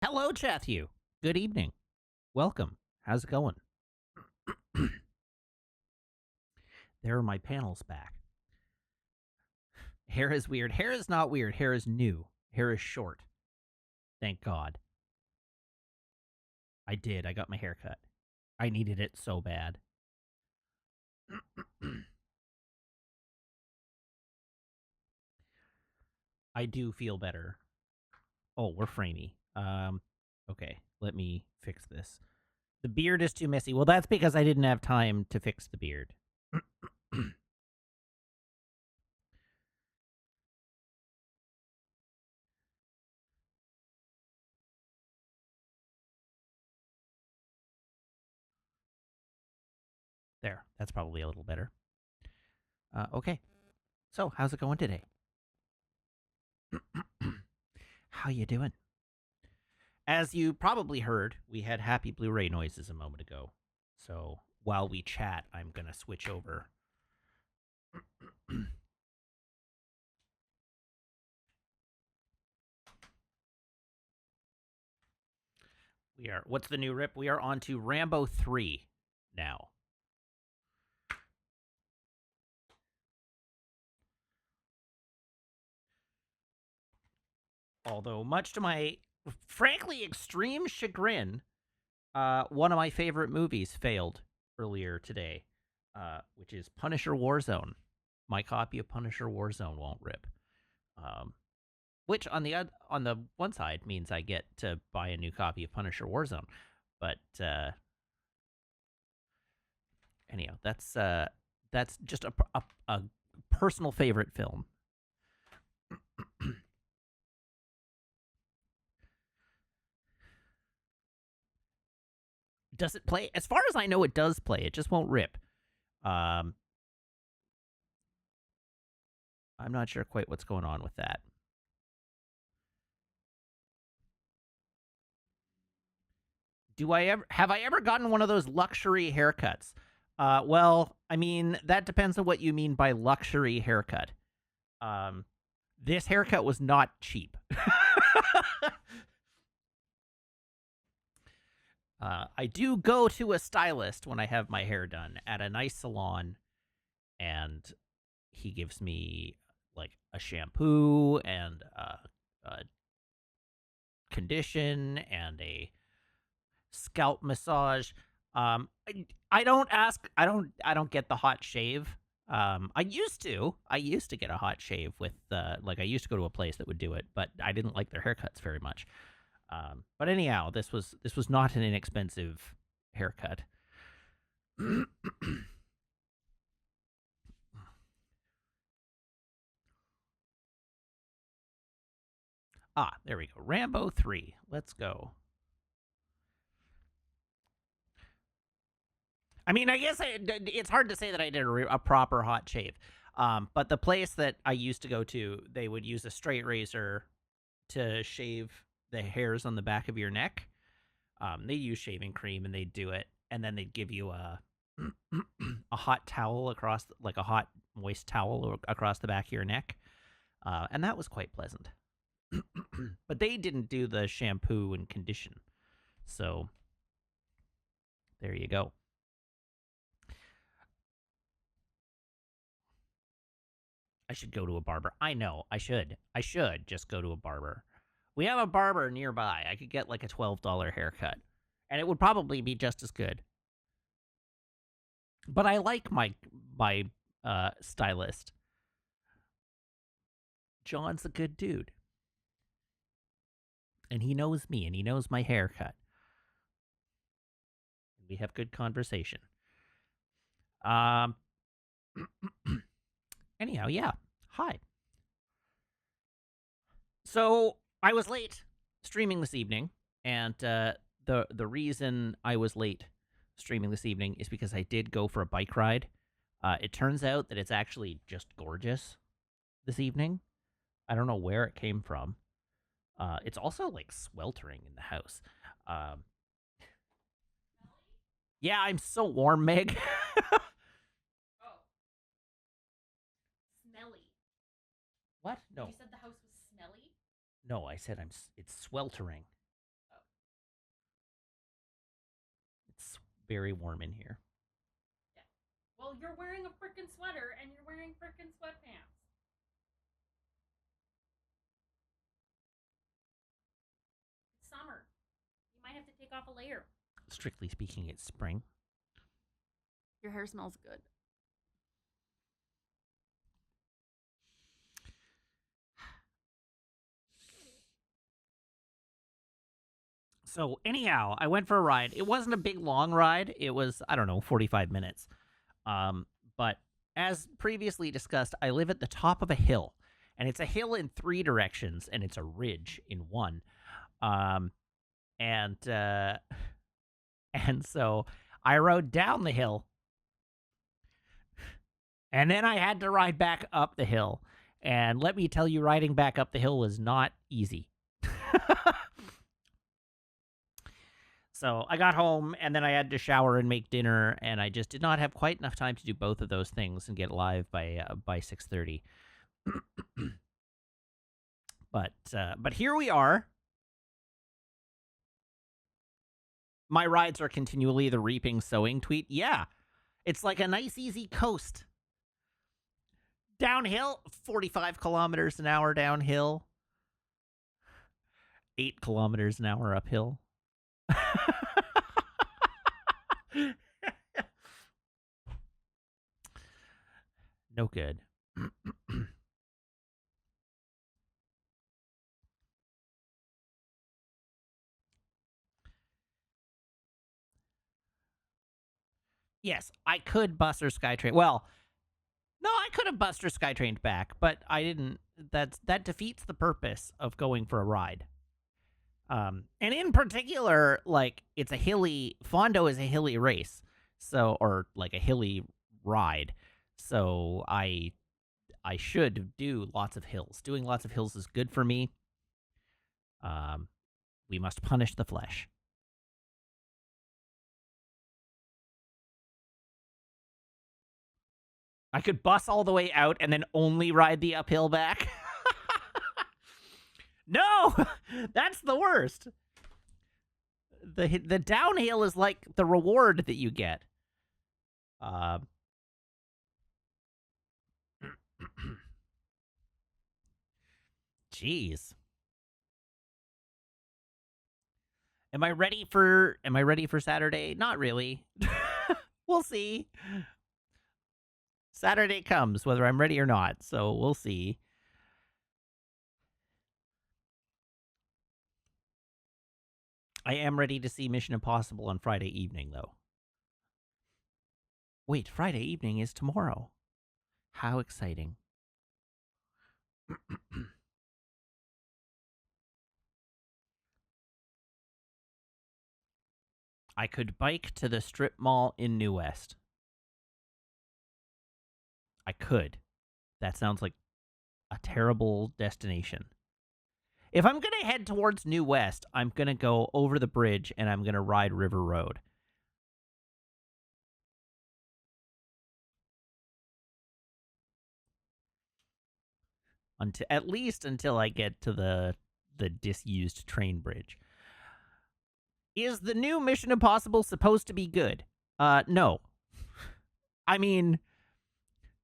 Hello, Chathu. Good evening. Welcome. How's it going? There are my panels back. Hair is weird. Hair is not weird. Hair is new. Hair is short. Thank God. I did. I got my hair cut. I needed it so bad. I do feel better. Oh, we're framey. Okay. Let me fix this. The beard is too messy. Well, that's because I didn't have time to fix the beard. There. That's probably a little better. Okay. So, how's it going today? How you doing? As you probably heard, we had happy Blu-ray noises a moment ago. So while we chat, I'm gonna switch over. What's the new rip? We are on to Rambo 3 now. Although, much to my frankly extreme chagrin, one of my favorite movies failed earlier today, which is Punisher Warzone. My copy of Punisher Warzone won't rip. Which on the one side means I get to buy a new copy of Punisher Warzone, but anyhow, that's just a personal favorite film. Does it play? As far as I know, it does play. It just won't rip. Um, I'm not sure quite what's going on with that. Do I ever have I ever gotten one of those luxury haircuts? Well, I mean that depends on what you mean by luxury haircut. Um, this haircut was not cheap. I do go to a stylist when I have my hair done at a nice salon, and he gives me like a shampoo and a condition and a scalp massage. I don't ask. I don't get the hot shave. I used to. I used to get a hot shave with like I used to go to a place that would do it, but I didn't like their haircuts very much. But anyhow, this was not an inexpensive haircut. Ah, there we go. Rambo 3. Let's go. I mean, I guess it's hard to say that I did a proper hot shave. But the place that I used to go to, they would use a straight razor to shave the hairs on the back of your neck. They use shaving cream and they'd do it, and then they'd give you a a hot towel across, like a hot moist towel across the back of your neck, and that was quite pleasant. But they didn't do the shampoo and condition, so there you go. I should go to a barber. I know. I should. I should just go to a barber. We have a barber nearby. I could get like a $12 haircut, and it would probably be just as good. But I like my stylist. John's a good dude, and he knows me, and he knows my haircut. We have good conversation. Um. Anyhow, yeah. Hi. So I was late streaming this evening, and the reason I was late streaming this evening is because I did go for a bike ride. It turns out that it's actually just gorgeous this evening. I don't know where it came from. It's also like sweltering in the house. Um, yeah, I'm so warm, Meg. Oh, smelly. What? No, You said the house was smelly? no. I said it's sweltering. Oh. very warm in here. Yeah. Well, you're wearing a freaking sweater and you're wearing freaking sweatpants. It's summer. You might have to take off a layer. Strictly speaking, it's spring. Your hair smells good. So anyhow, I went for a ride. It wasn't a big long ride. It was, I don't know, 45 minutes. But as previously discussed, I live at the top of a hill, and it's a hill in three directions, and it's a ridge in one. Um, and and so I rode down the hill, and then I had to ride back up the hill. And let me tell you, riding back up the hill was not easy. So I got home, and then I had to shower and make dinner, and I just did not have quite enough time to do both of those things and get live by 6:30. But here we are. My rides are continually the reaping sowing tweet. Yeah, it's like a nice easy coast. Downhill, 45 kilometers an hour downhill, 8 kilometers an hour uphill. No good. Yes, I could Buster Skytrain. Well, no, I could have Buster Skytrained back, but I didn't. That defeats the purpose of going for a ride. And in particular, like it's a hilly Fondo is a hilly race, so or like a hilly ride. So I should do lots of hills. Doing lots of hills is good for me. We must punish the flesh. I could bus all the way out and then only ride the uphill back. No, that's the worst. The downhill is like the reward that you get. Jeez. Am I ready for Saturday? Not really. We'll see. Saturday comes whether I'm ready or not, so we'll see. I am ready to see Mission Impossible on Friday evening though. Wait, Friday evening is tomorrow. How exciting. I could bike to the strip mall in New West. I could. That sounds like a terrible destination. If I'm going to head towards New West, I'm going to go over the bridge and I'm going to ride River Road. At least until I get to the disused train bridge. Is the new Mission Impossible supposed to be good? No. I mean,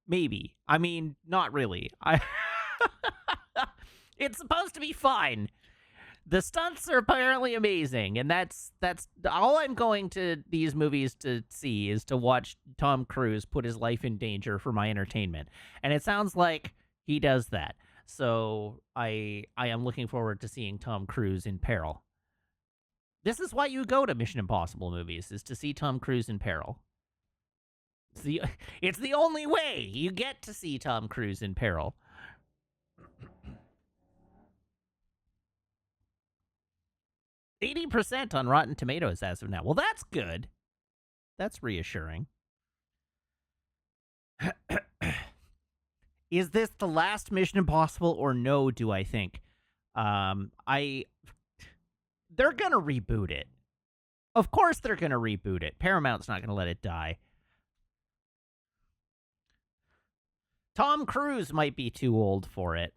maybe. I mean, not really. It's supposed to be fine. The stunts are apparently amazing, and that's all I'm going to these movies to see is to watch Tom Cruise put his life in danger for my entertainment. And it sounds like he does that. So I am looking forward to seeing Tom Cruise in peril. This is why you go to Mission Impossible movies, is to see Tom Cruise in peril. It's the only way you get to see Tom Cruise in peril. 80% on Rotten Tomatoes as of now. Well, that's good. That's reassuring. Is this the last Mission Impossible or no, do I think? They're going to reboot it. Of course they're going to reboot it. Paramount's not going to let it die. Tom Cruise might be too old for it.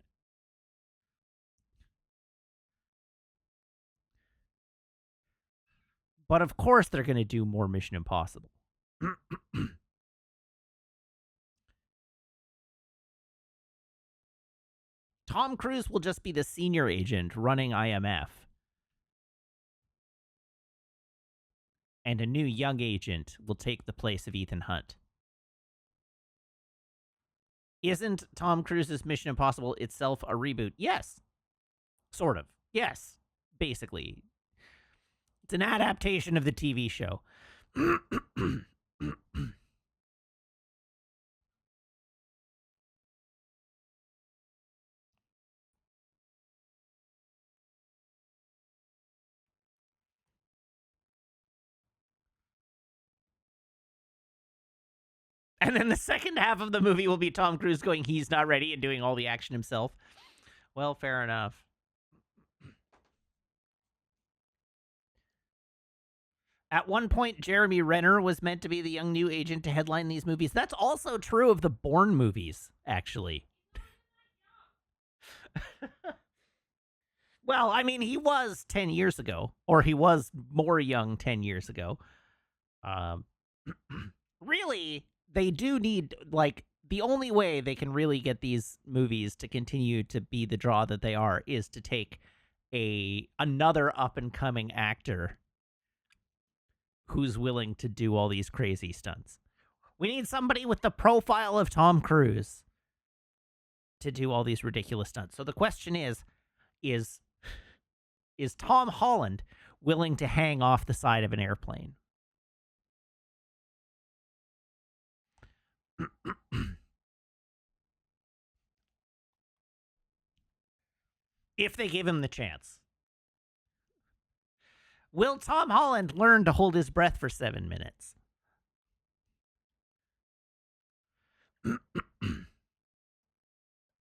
But of course, they're going to do more Mission Impossible. Tom Cruise will just be the senior agent running IMF, and a new young agent will take the place of Ethan Hunt. Isn't Tom Cruise's Mission Impossible itself a reboot? Yes. Sort of. Yes. Basically. It's an adaptation of the TV show. And then the second half of the movie will be Tom Cruise going, he's not ready, and doing all the action himself. Well, fair enough. At one point, Jeremy Renner was meant to be the young new agent to headline these movies. That's also true of the Bourne movies, actually. Well, I mean, he was 10 years ago, or he was more young 10 years ago. Um, really, they do need, like, the only way they can really get these movies to continue to be the draw that they are is to take another up-and-coming actor who's willing to do all these crazy stunts. We need somebody with the profile of Tom Cruise to do all these ridiculous stunts. So the question is Tom Holland willing to hang off the side of an airplane? If they give him the chance. Will Tom Holland learn to hold his breath for 7 minutes?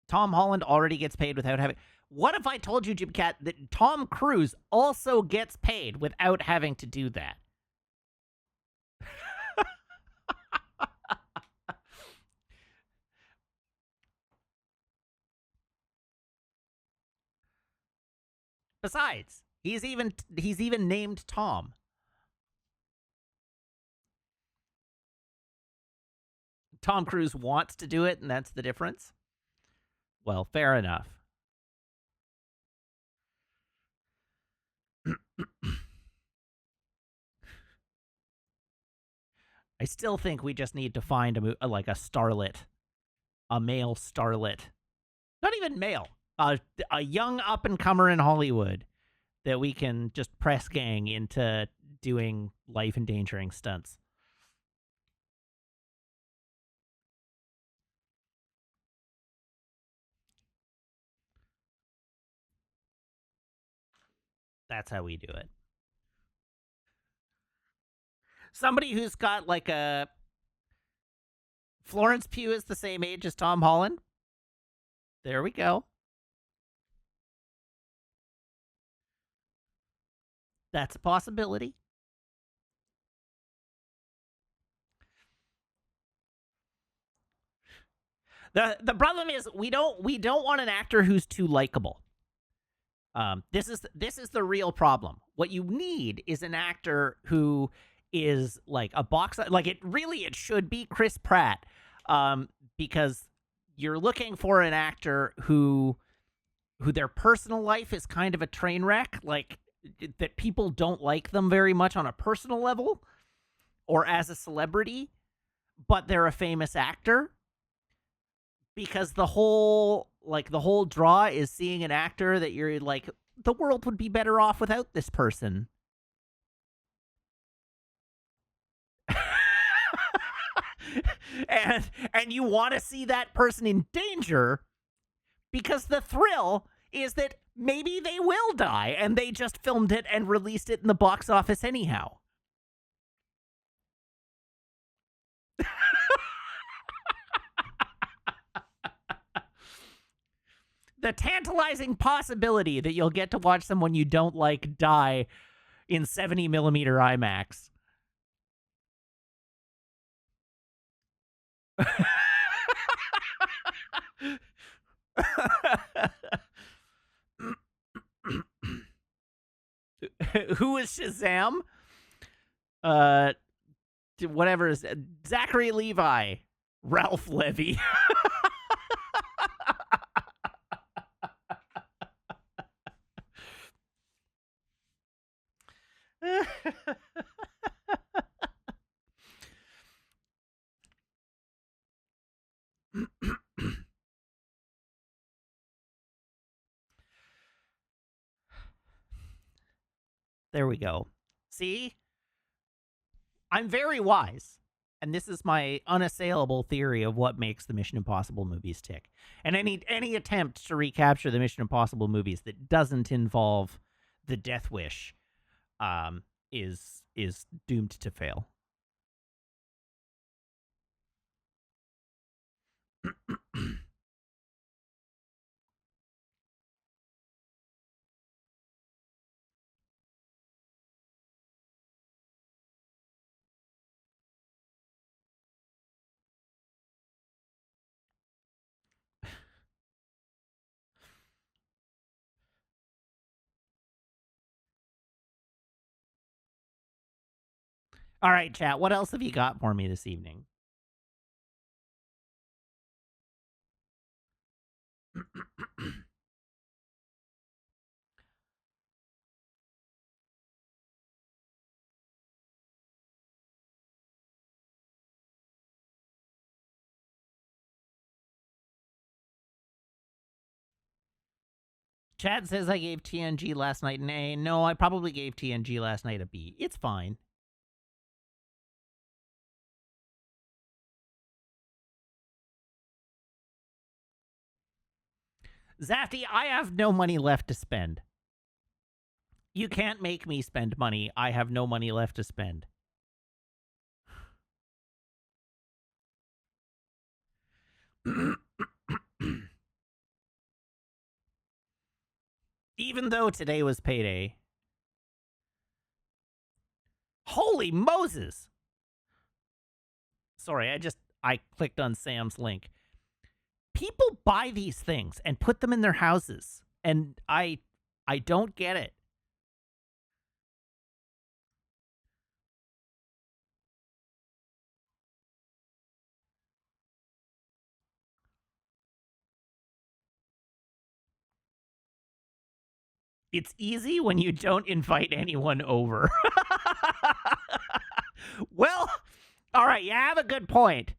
Tom Holland already gets paid without having... What if I told you, Jim Cat, that Tom Cruise also gets paid without having to do that? Besides, he's even named Tom. Tom Cruise wants to do it, and that's the difference. Well, fair enough. I still think we just need to find a starlet, a male starlet, not even male, a young up and comer in Hollywood that we can just press gang into doing life endangering stunts. That's how we do it. Somebody who's got like a... Florence Pugh is the same age as Tom Holland. There we go. That's a possibility. The problem is we don't want an actor who's too likable. This is the real problem. What you need is an actor who is like a box, like it should be Chris Pratt, because you're looking for an actor who their personal life is kind of a train wreck, like that people don't like them very much on a personal level or as a celebrity, but they're a famous actor. Because the whole draw is seeing an actor that you're like, the world would be better off without this person. and you want to see that person in danger because the thrill is that maybe they will die and they just filmed it and released it in the box office anyhow. The tantalizing possibility that you'll get to watch someone you don't like die in 70 millimeter IMAX. Who is Shazam? Uh, whatever is Zachary Levi, Ralph Levy. There we go. See? I'm very wise. And this is my unassailable theory of what makes the Mission Impossible movies tick. And any attempt to recapture the Mission Impossible movies that doesn't involve the Death Wish is doomed to fail. All right, chat. What else have you got for me this evening? Chad says I gave TNG last night an A. No, I probably gave TNG last night a B. It's fine. Zafty, I have no money left to spend. You can't make me spend money. I have no money left to spend. Even though today was payday. Holy Moses! Sorry, I clicked on Sam's link. People buy these things and put them in their houses, and I don't get it. It's easy when you don't invite anyone over. Well, all right, you have a good point.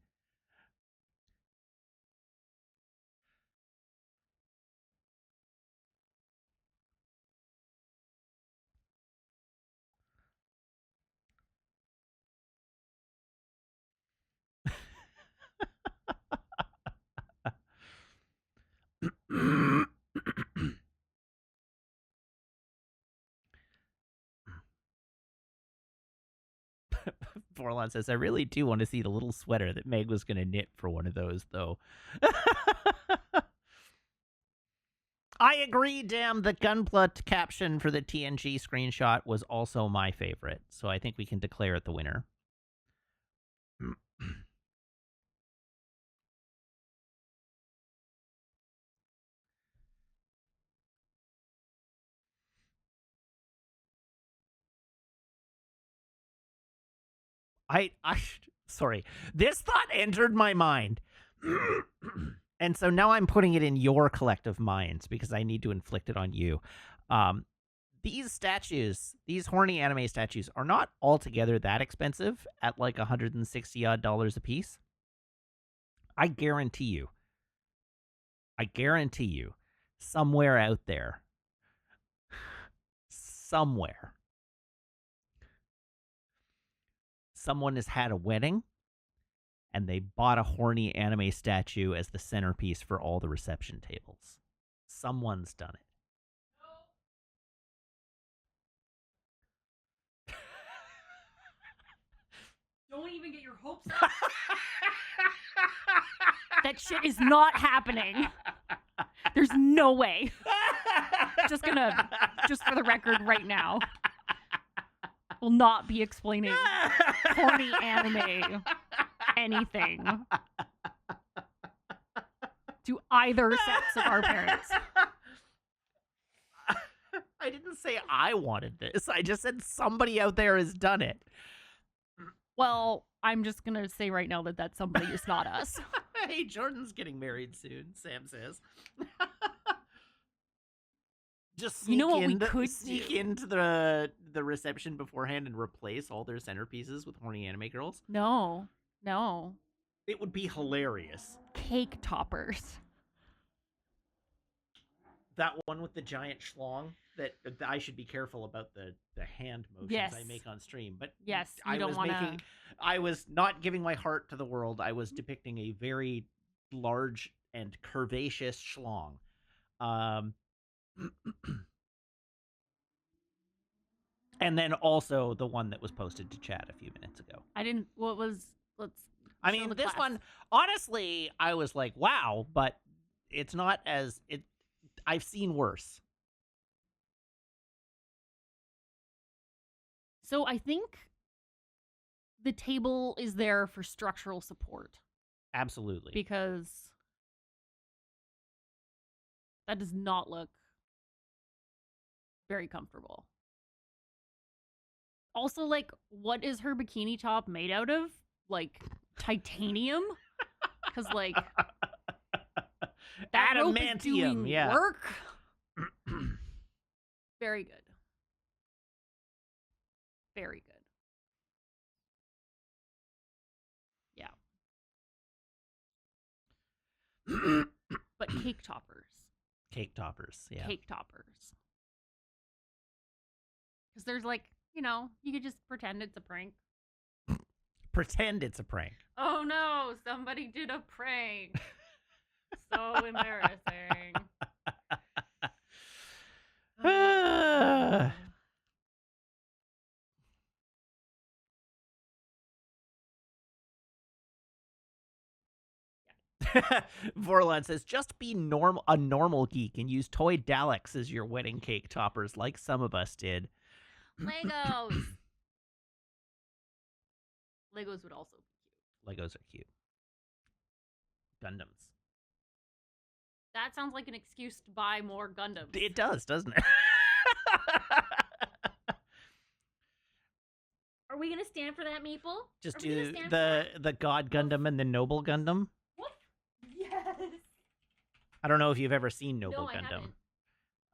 Forlon says, I really do want to see the little sweater that Meg was going to knit for one of those, though. I agree, damn. The Gunpla caption for the TNG screenshot was also my favorite, so I think we can declare it the winner. Sorry. This thought entered my mind. And so now I'm putting it in your collective minds because I need to inflict it on you. These statues, these horny anime statues, are not altogether that expensive at like $160 a piece. I guarantee you, somewhere out there, somewhere, someone has had a wedding and they bought a horny anime statue as the centerpiece for all the reception tables. Someone's done it. Don't even get your hopes up. That shit is not happening. There's no way. Just for the record right now, will not be explaining horny anime anything to either sets of our parents. I didn't say I wanted this. I just said somebody out there has done it. Well, I'm just gonna say right now that somebody is not us. Hey, Jordan's getting married soon, Sam says. Just You know sneak what we into could sneak do? into the reception beforehand and replace all their centerpieces with horny anime girls. No. It would be hilarious. Cake toppers. That one with the giant schlong that I should be careful about the hand motions Yes. I make on stream. But Yes, you I don't was wanna- making, I was not giving my heart to the world. I was depicting a very large and curvaceous schlong. And then also the one that was posted to chat a few minutes ago. I didn't. What was? Let's. I show mean, the this class. one, honestly, I was like, wow, but it's not as it. I've seen worse. So I think the table is there for structural support Absolutely. because that does not look very comfortable. Also, like, what is her bikini top made out of? Like titanium? Because like that rope is doing Adamantium, yeah. work. Very good. Very good. Yeah. But cake toppers. Cake toppers, yeah. Cake toppers. Because there's like, you could just pretend it's a prank. Pretend it's a prank. Oh no, somebody did a prank. So embarrassing. Vorlon says, just be a normal geek and use toy Daleks as your wedding cake toppers like some of us did. Legos. Legos would also be cute. Legos are cute. Gundams. That sounds like an excuse to buy more Gundams. It does, doesn't it? Are we gonna stand for that, Maple? Just Are we gonna do stand the God Gundam and the Noble Gundam. What? Yes. I don't know if you've ever seen Noble No, I Gundam.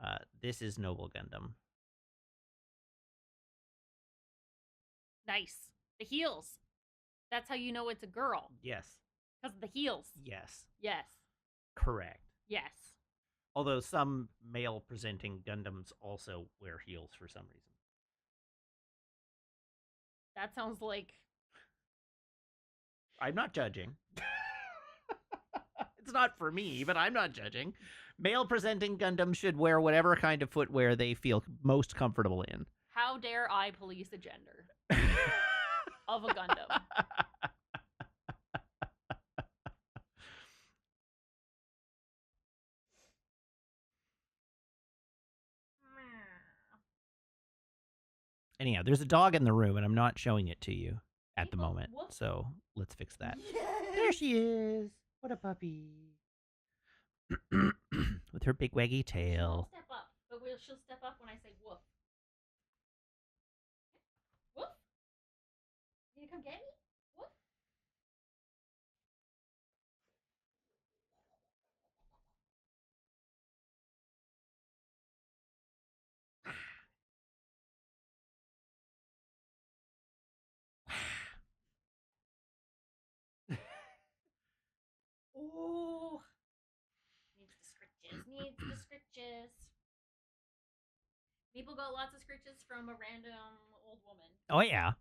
haven't. This is Noble Gundam. Nice. The heels. That's how you know it's a girl. Yes. Because of the heels. Yes. Yes. Correct. Yes. Although some male presenting Gundams also wear heels for some reason. That sounds like. I'm not judging. It's not for me, but I'm not judging. Male presenting Gundams should wear whatever kind of footwear they feel most comfortable in. How dare I police a gender of a Gundam? Anyhow, there's a dog in the room, and I'm not showing it to you at the People, moment. whoop. So let's fix that. Yes. There she is. What a puppy. With her big waggy She'll tail. step up, but she'll step up when I say woof. Woof. You gonna come get me? Woof. Ooh. Needs the scritches. Needs the scritches. People got lots of scritches from a random old woman. Oh, yeah.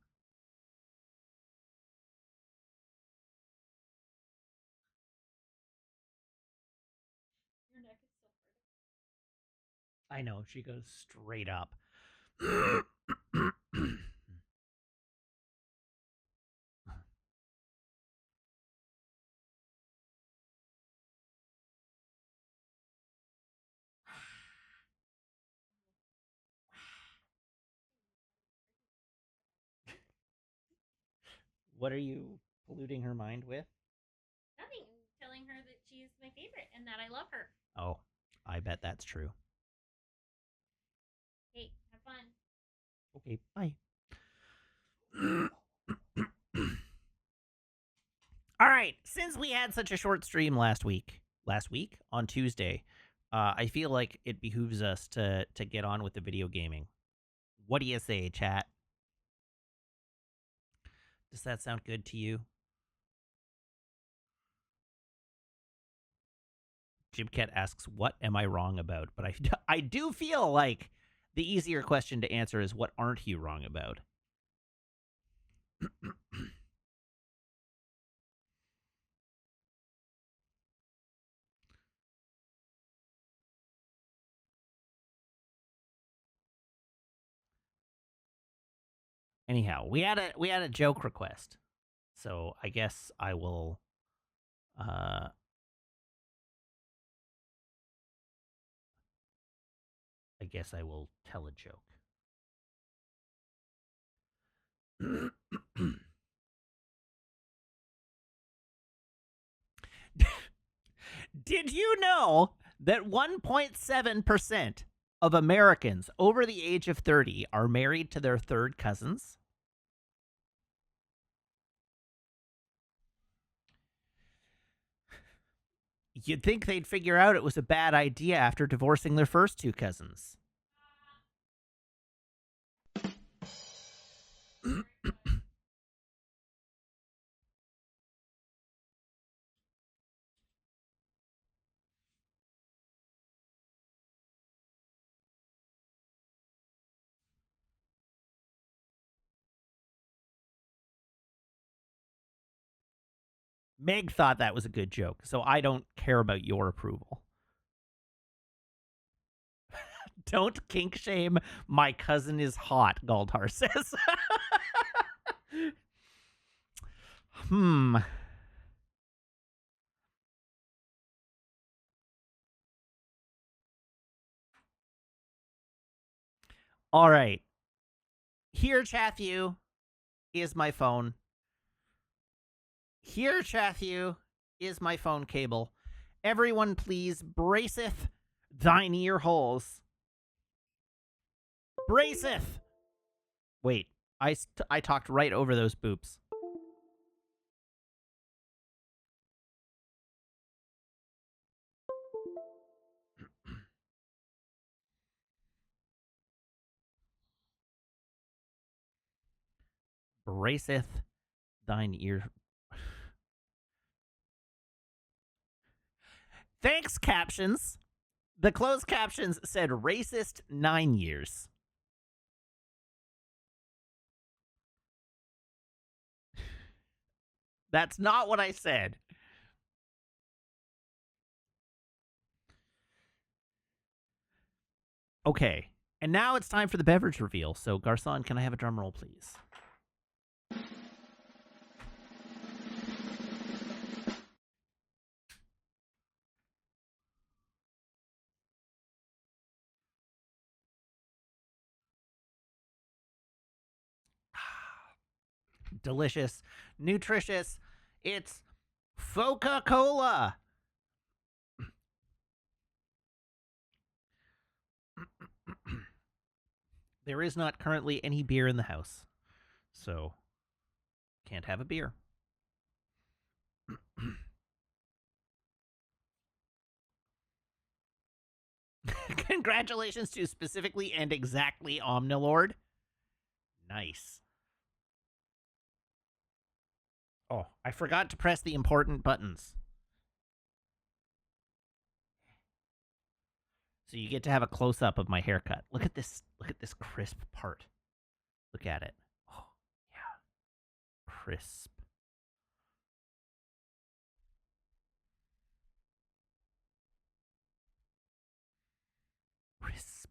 Your neck is so pretty. I know. She goes straight up. What are you polluting her mind with? Nothing. Telling her that she's my favorite and that I love her. Oh, I bet that's true. Hey, have fun. Okay, bye. All right, since we had such a short stream last week on Tuesday, I feel like it behooves us to get on with the video gaming. What do you say, chat? Does that sound good to you? Jimcat asks, "What am I wrong about?" But I do feel like the easier question to answer is, "What aren't you wrong about?" Anyhow, we had a joke request, so I guess I will. I guess I will tell a joke. Did you know that 1.7% of Americans over the age of 30 are married to their third cousins? You'd think they'd figure out it was a bad idea after divorcing their first two cousins. Meg thought that was a good joke, so I don't care about your approval. Don't kink shame. My cousin is hot, Galdar says. All right. Here, Chathew, is my phone. Here, Chathew, is my phone cable. Everyone, please braceth thine ear holes. Braceth. Wait, I talked right over those boops. Braceth thine ear. Thanks, captions. The closed captions said racist 9 years. That's not what I said. Okay. And now it's time for the beverage reveal. So, Garcon, can I have a drum roll, please? Delicious, nutritious. It's Coca-Cola. There is not currently any beer in the house, so can't have a beer. Congratulations to specifically and exactly Omnilord. Nice. Oh, I forgot to press the important buttons. So you get to have a close-up of my haircut. Look at this crisp part. Look at it. Oh, yeah. Crisp. Crisp.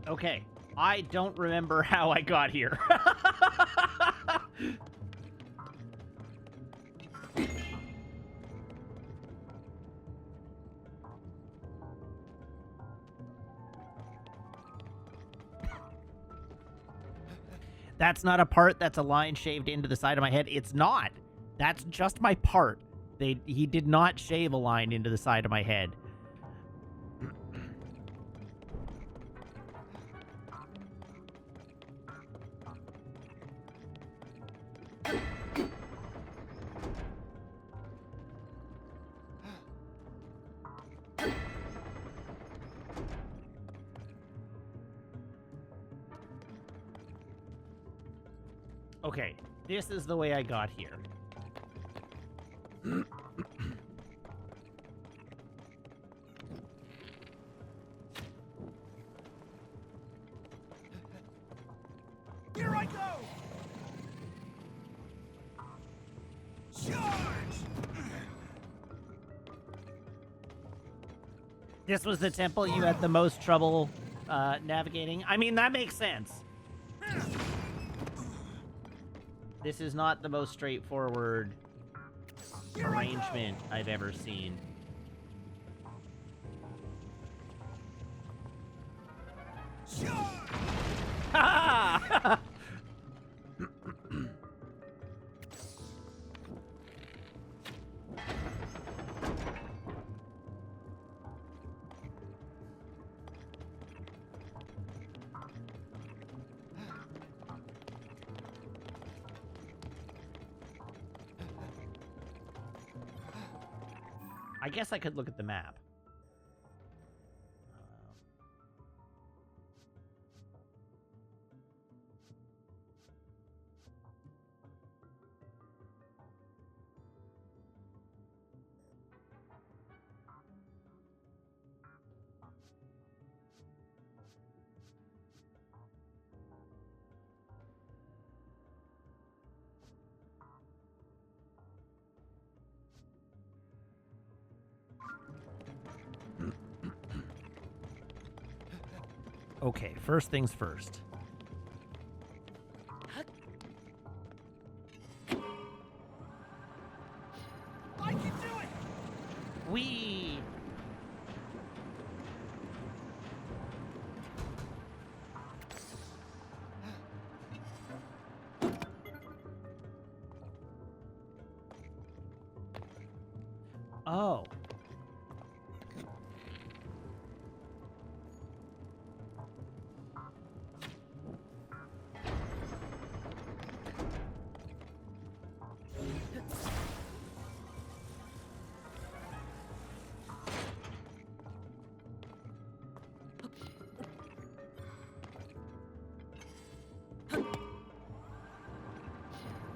Okay. I don't remember how I got here. That's not a part, that's a line shaved into the side of my head. It's not. That's just my part he did not shave a line into the side of my head. Okay, this is the way I got here. Here I go! Charge! This was the temple you had the most trouble navigating. I mean, that makes sense. This is not the most straightforward arrangement I've ever seen. Ha! I guess I could look at the map. Okay, first things first. I can do it! Whee! Oh.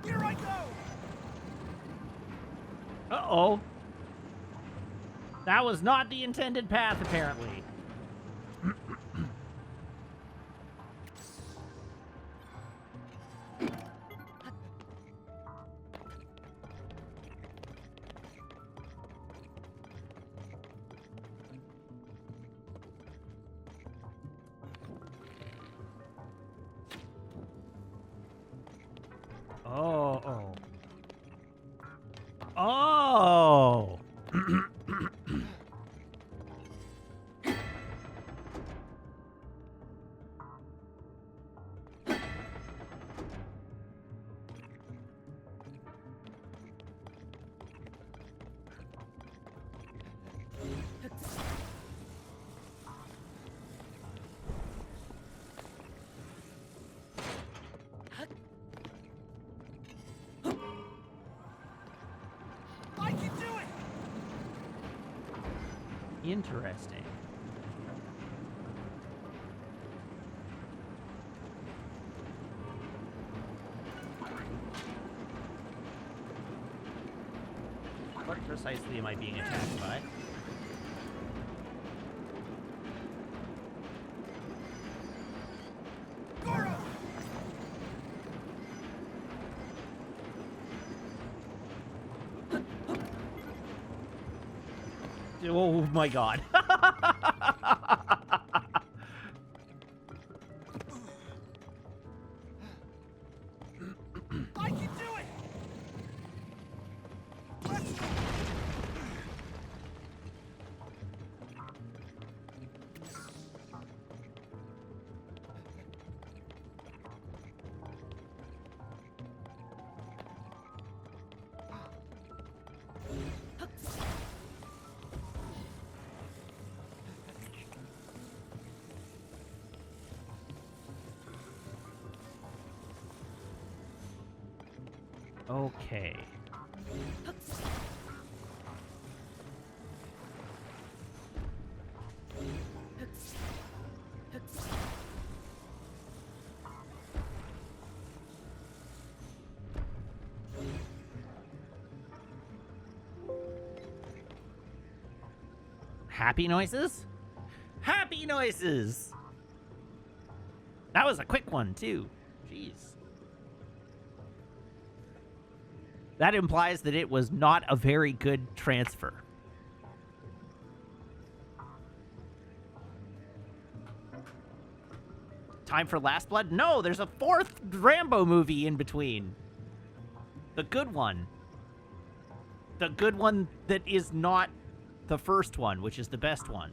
Here I go! Uh-oh. That was not the intended path, apparently. Oh, oh. Oh! I can do it! Interesting. What precisely am I being attacked by? Goro! Oh my god. I can do it! Let's go! Okay. Happy noises? Happy noises! That was a quick one, too. Jeez. That implies that it was not a very good transfer. Time for Last Blood? No, there's a 4th Rambo movie in between. The good one. The good one that is not the first one, which is the best one.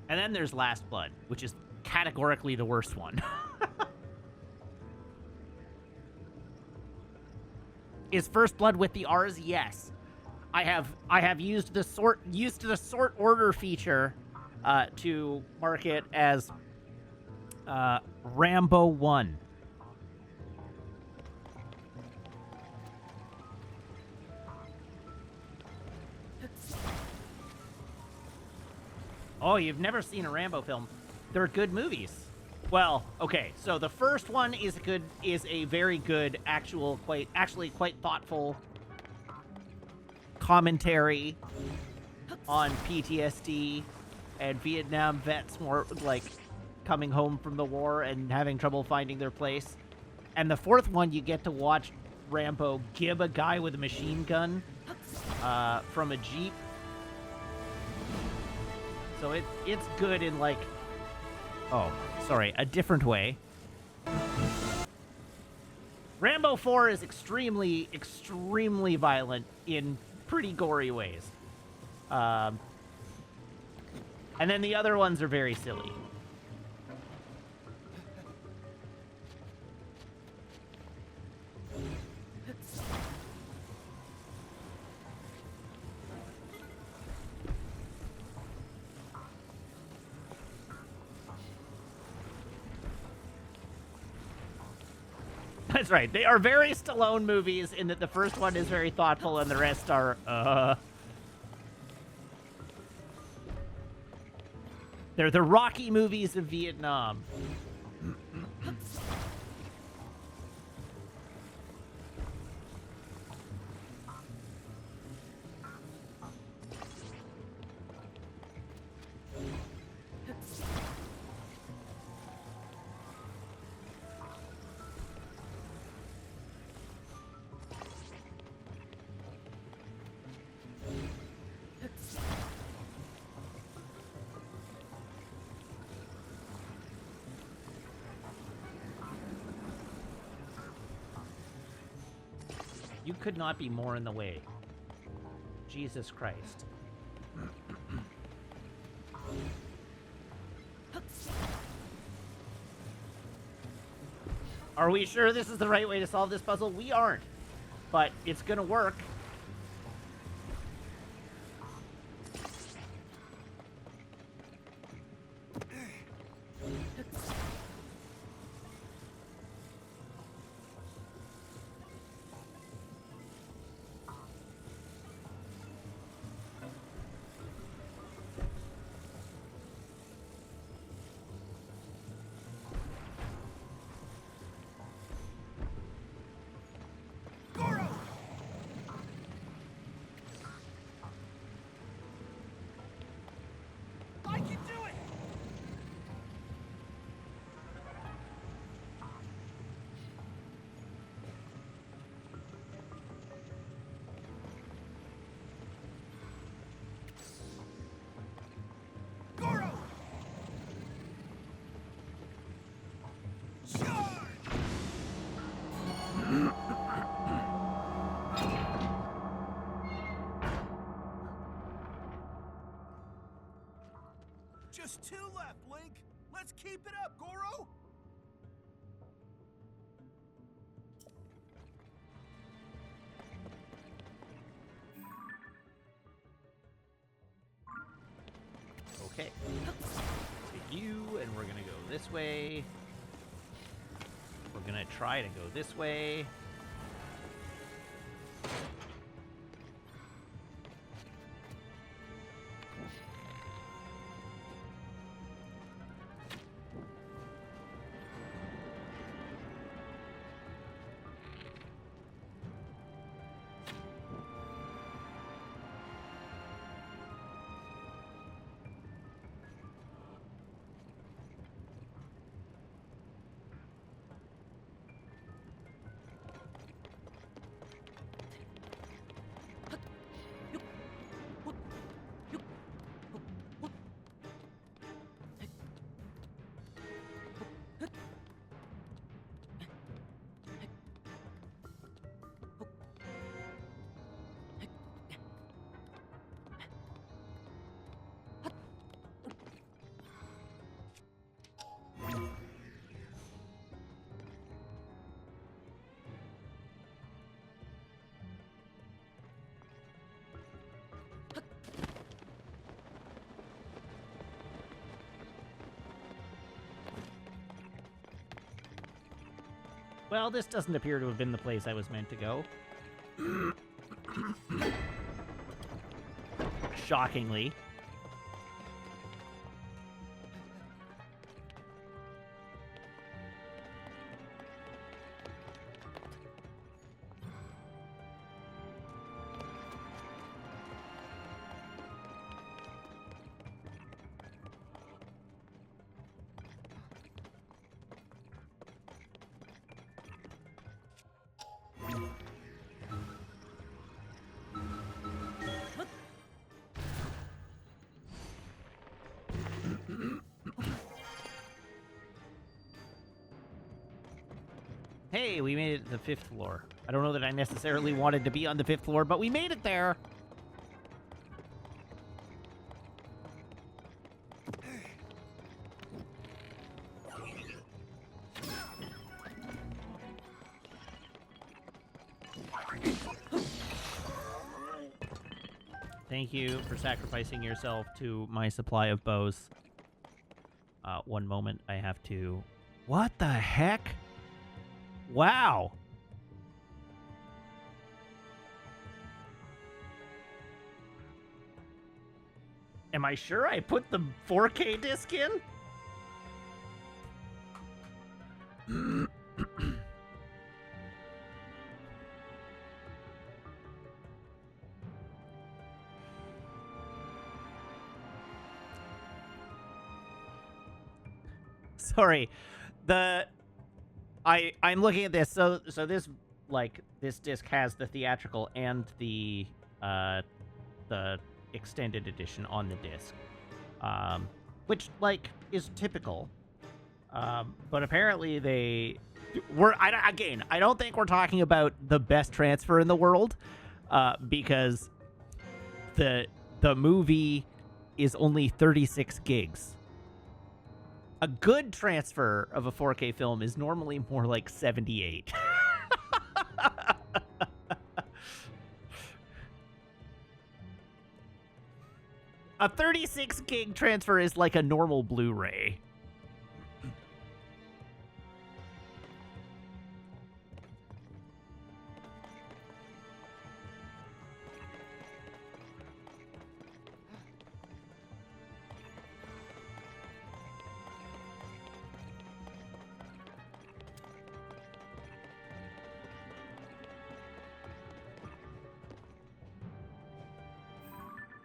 And then there's Last Blood, which is categorically the worst one. Is First Blood with the R's? Yes. I have used the sort order feature to mark it as Rambo 1. Oh, you've never seen a Rambo film. They're good movies. Well, okay, so the first one is a very good actually quite thoughtful commentary on PTSD and Vietnam vets more like coming home from the war and having trouble finding their place. And the fourth one, you get to watch Rambo gib a guy with a machine gun from a Jeep. So it's good in like, oh, sorry, a different way. Rambo 4 is extremely, extremely violent in pretty gory ways. And then the other ones are very silly. That's right. They are very Stallone movies in that the first one is very thoughtful and the rest are, They're the Rocky movies of Vietnam. You could not be more in the way. Jesus Christ. Are we sure this is the right way to solve this puzzle? We aren't. But it's gonna work. I can do it! Goro! Charge! Just 2 left, Link. Let's keep it up, Goro. Okay. To you, and we're gonna go this way. We're gonna try to go this way. Well, this doesn't appear to have been the place I was meant to go. Shockingly. Hey, we made it to the 5th floor. I don't know that I necessarily wanted to be on the 5th floor, but we made it there. Thank you for sacrificing yourself to my supply of bows. One moment, I have to... What the heck? Wow. Am I sure I put the 4K disc in? Sorry. I'm looking at this. So this disc has the theatrical and the extended edition on the disc. Which is typical. But apparently I don't think we're talking about the best transfer in the world, because the movie is only 36 gigs. A good transfer of a 4K film is normally more like 78. A 36 gig transfer is like a normal Blu-ray.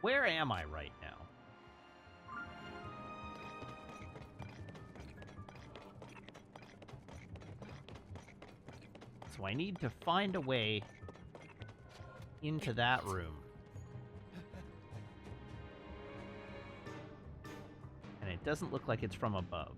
Where am I right now? So I need to find a way into that room. And it doesn't look like it's from above.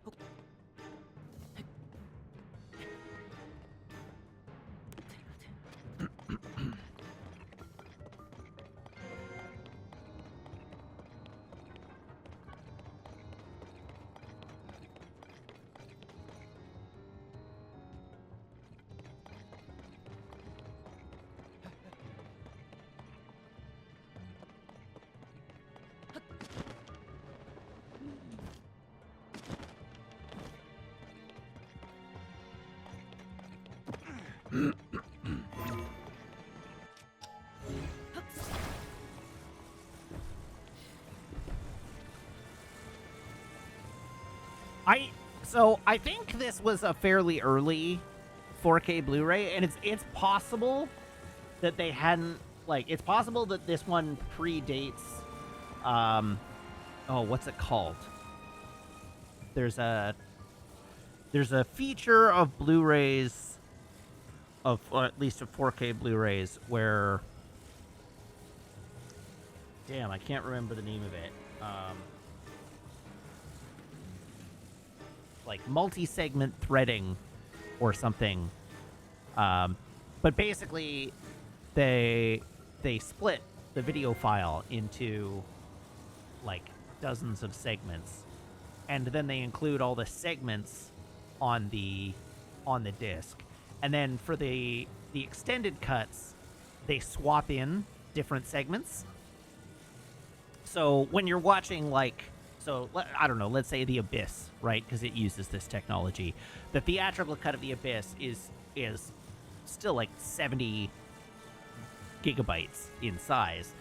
I think this was a fairly early 4K Blu-ray, and it's possible that they hadn't it's possible that this one predates what's it called? There's a feature of Blu-rays or at least of 4K Blu-rays where damn, I can't remember the name of it. Like multi-segment threading or something. But basically they split the video file into like dozens of segments, and then they include all the segments on the disc. And then for the extended cuts, they swap in different segments. So when you're watching I don't know, let's say The Abyss, right? Because it uses this technology. The theatrical cut of The Abyss is still like 70 gigabytes in size,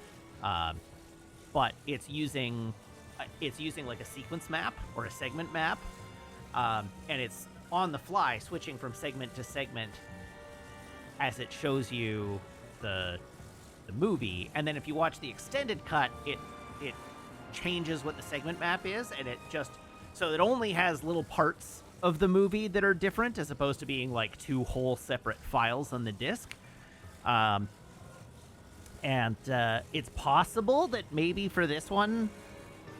but it's using like a sequence map or a segment map, and it's on the fly switching from segment to segment as it shows you the movie. And then if you watch the extended cut, it changes what the segment map is, and it just so it only has little parts of the movie that are different as opposed to being like two whole separate files on the disc. And it's possible that maybe for this one,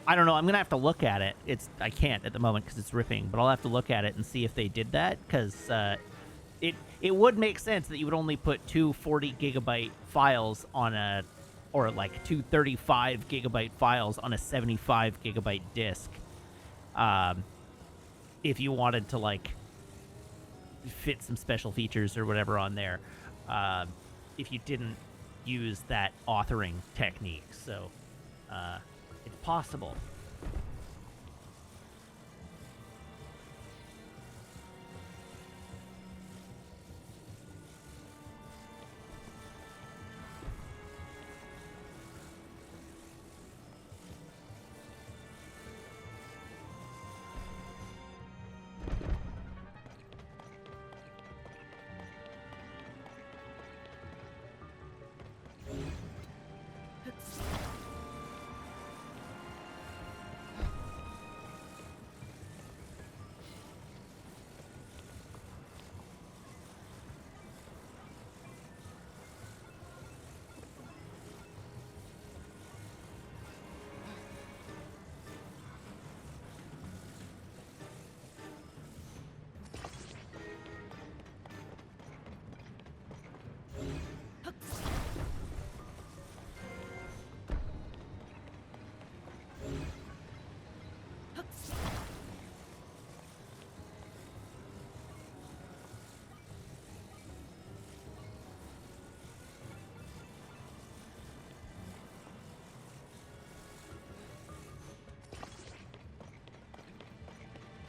I don't know, I'm gonna have to look at it. I can't at the moment because it's ripping, but I'll have to look at it and see if they did that, because it would make sense that you would only put two 40 gigabyte files on or like two 35 gigabyte files on a 75 gigabyte disc, if you wanted to like fit some special features or whatever on there, if you didn't use that authoring technique. So it's possible.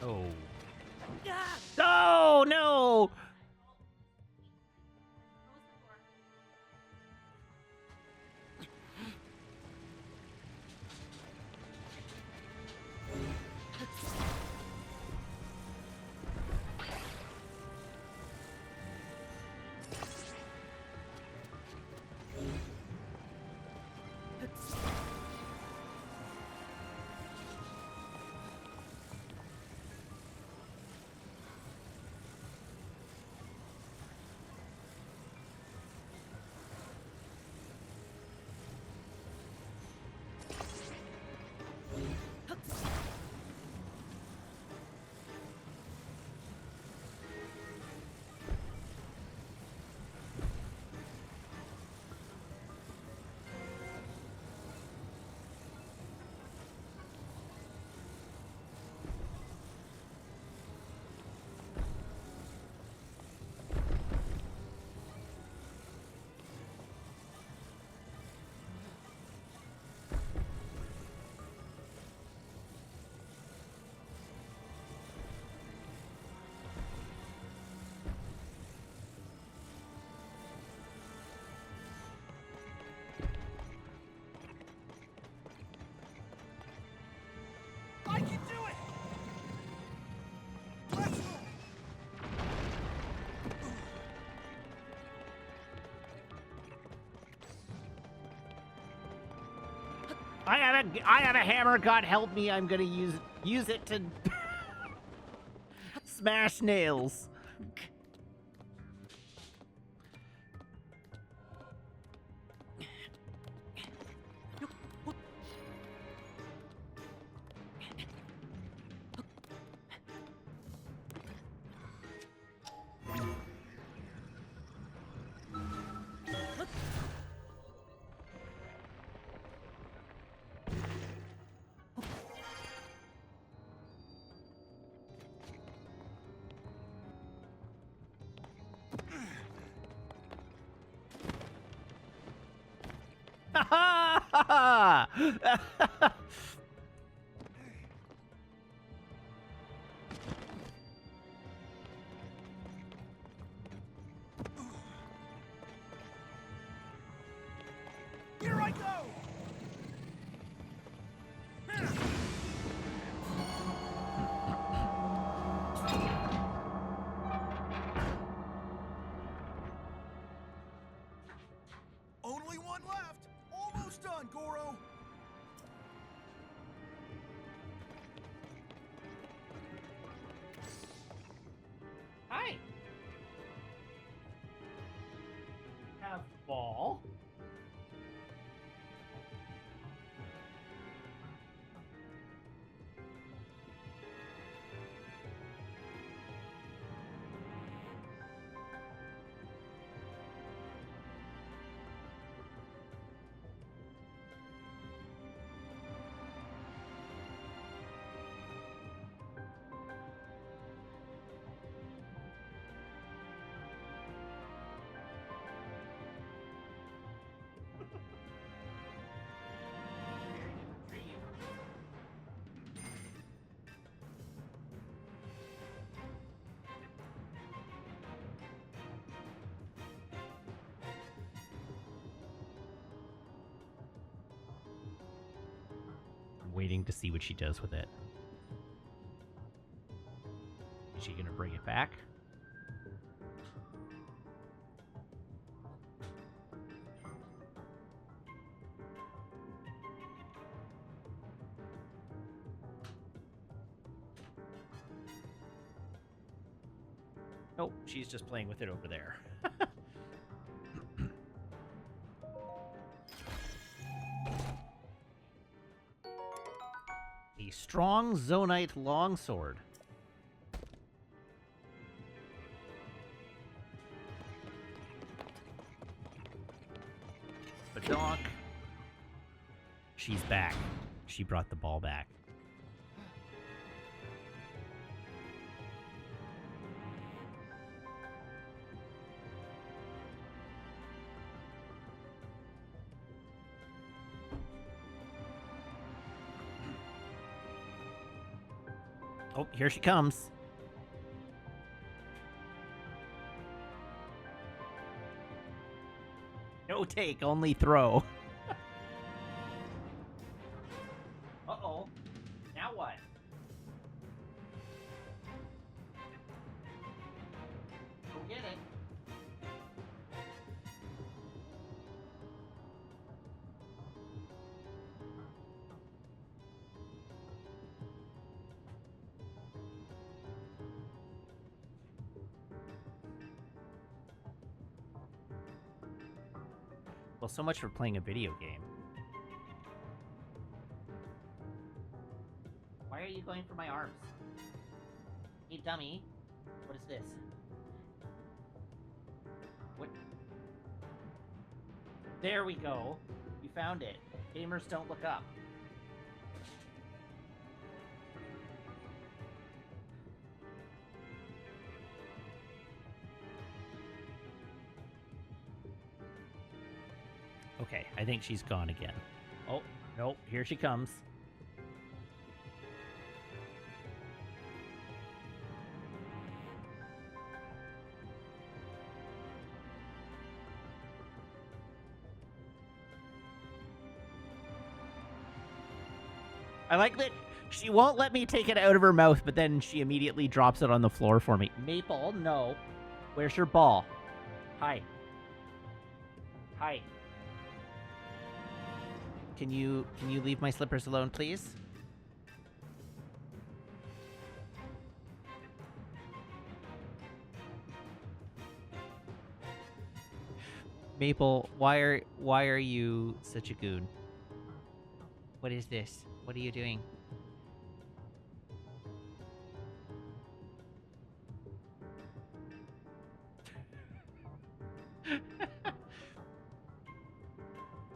Oh. Oh, no! I have a hammer. God help me! I'm gonna use it to smash nails. Here I go! Only one left! Almost done, Goro! Hi. Have ball. Waiting to see what she does with it. Is she gonna bring it back? Nope, she's just playing with it over there. A strong Zonite longsword. Badonk. She's back. She brought the ball back. Oh, here she comes. No take, only throw. Uh-oh. Now what? Go get it. Well, so much for playing a video game. Why are you going for my arms? Hey, dummy. What is this? What? There we go. You found it. Gamers don't look up. Okay, I think she's gone again. Oh, nope, here she comes. I like that she won't let me take it out of her mouth, but then she immediately drops it on the floor for me. Maple, no. Where's your ball? Hi. Hi. Can you leave my slippers alone, please? Maple, why are you such a goon? What is this? What are you doing?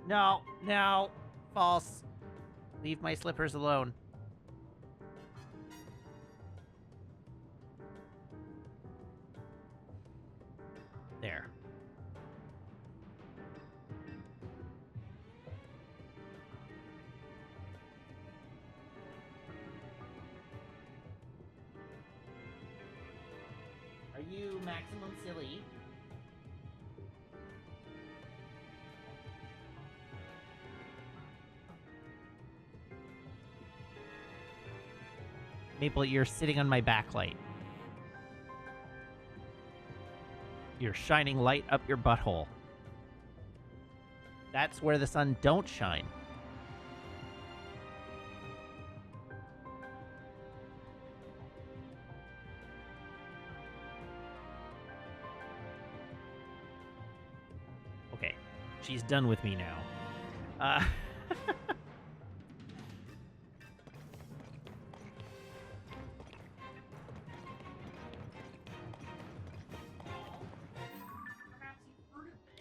No, no, false. Leave my slippers alone. There. Are you maximum silly? Maple, you're sitting on my backlight. You're shining light up your butthole. That's where the sun don't shine. Okay, she's done with me now. Perhaps you've heard of this.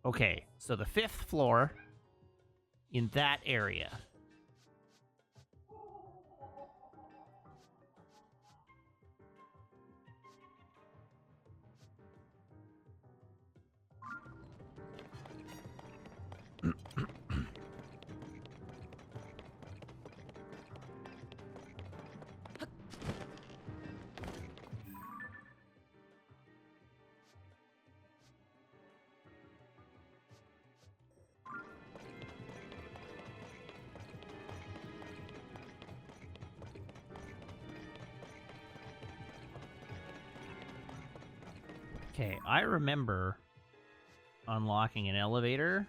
Okay, so the 5th floor in that area. Okay, I remember unlocking an elevator.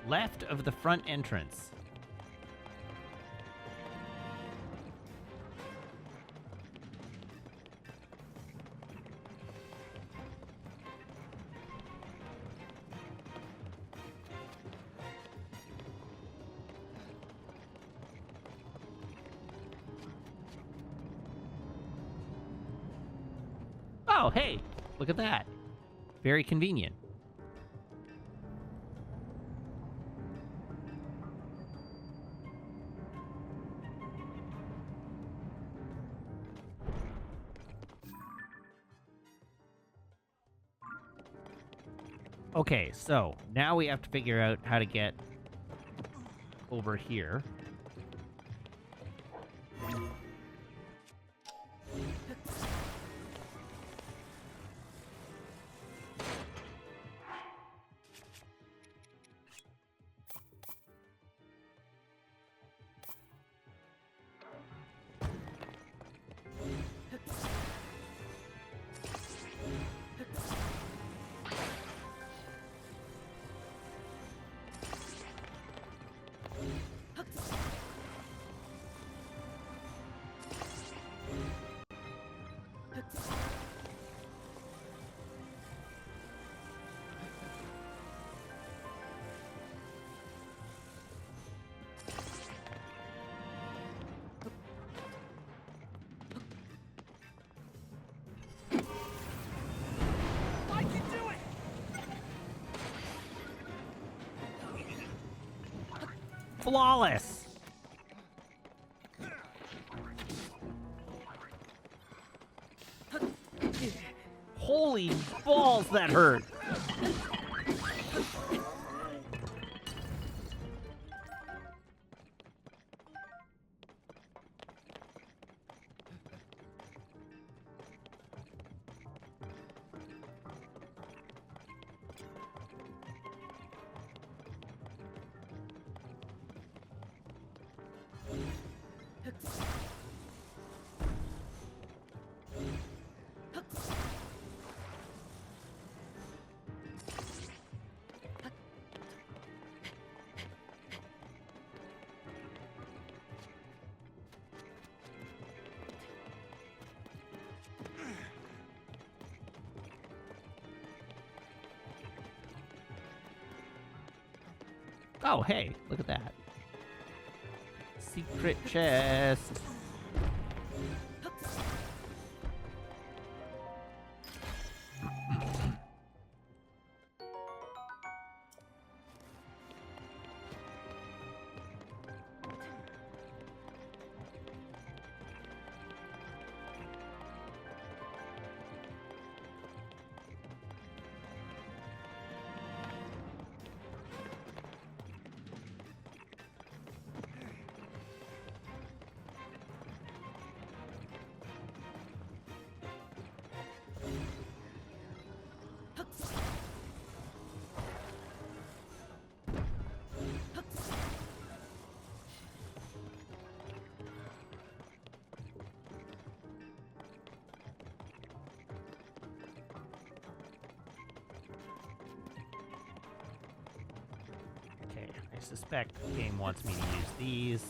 Left of the front entrance. Oh, hey, look at that. Very convenient. Okay, so now we have to figure out how to get over here. I can do it! Flawless! Holy balls, that hurt! Oh, hey, look at that. Secret chest. Okay, I suspect the game wants me to use these.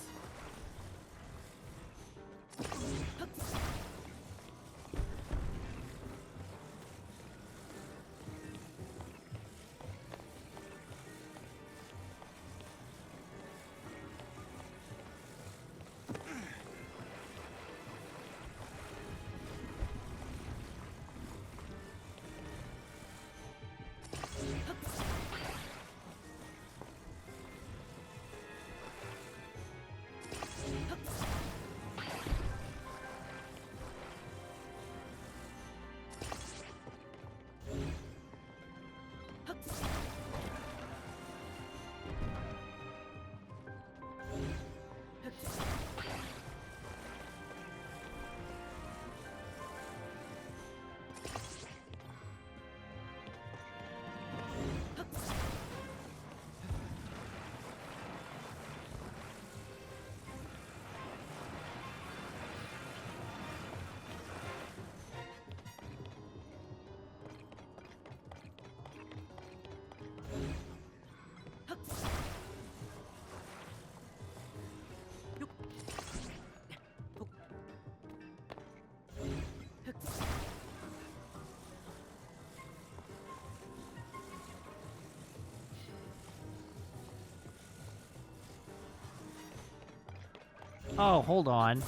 Oh, hold on.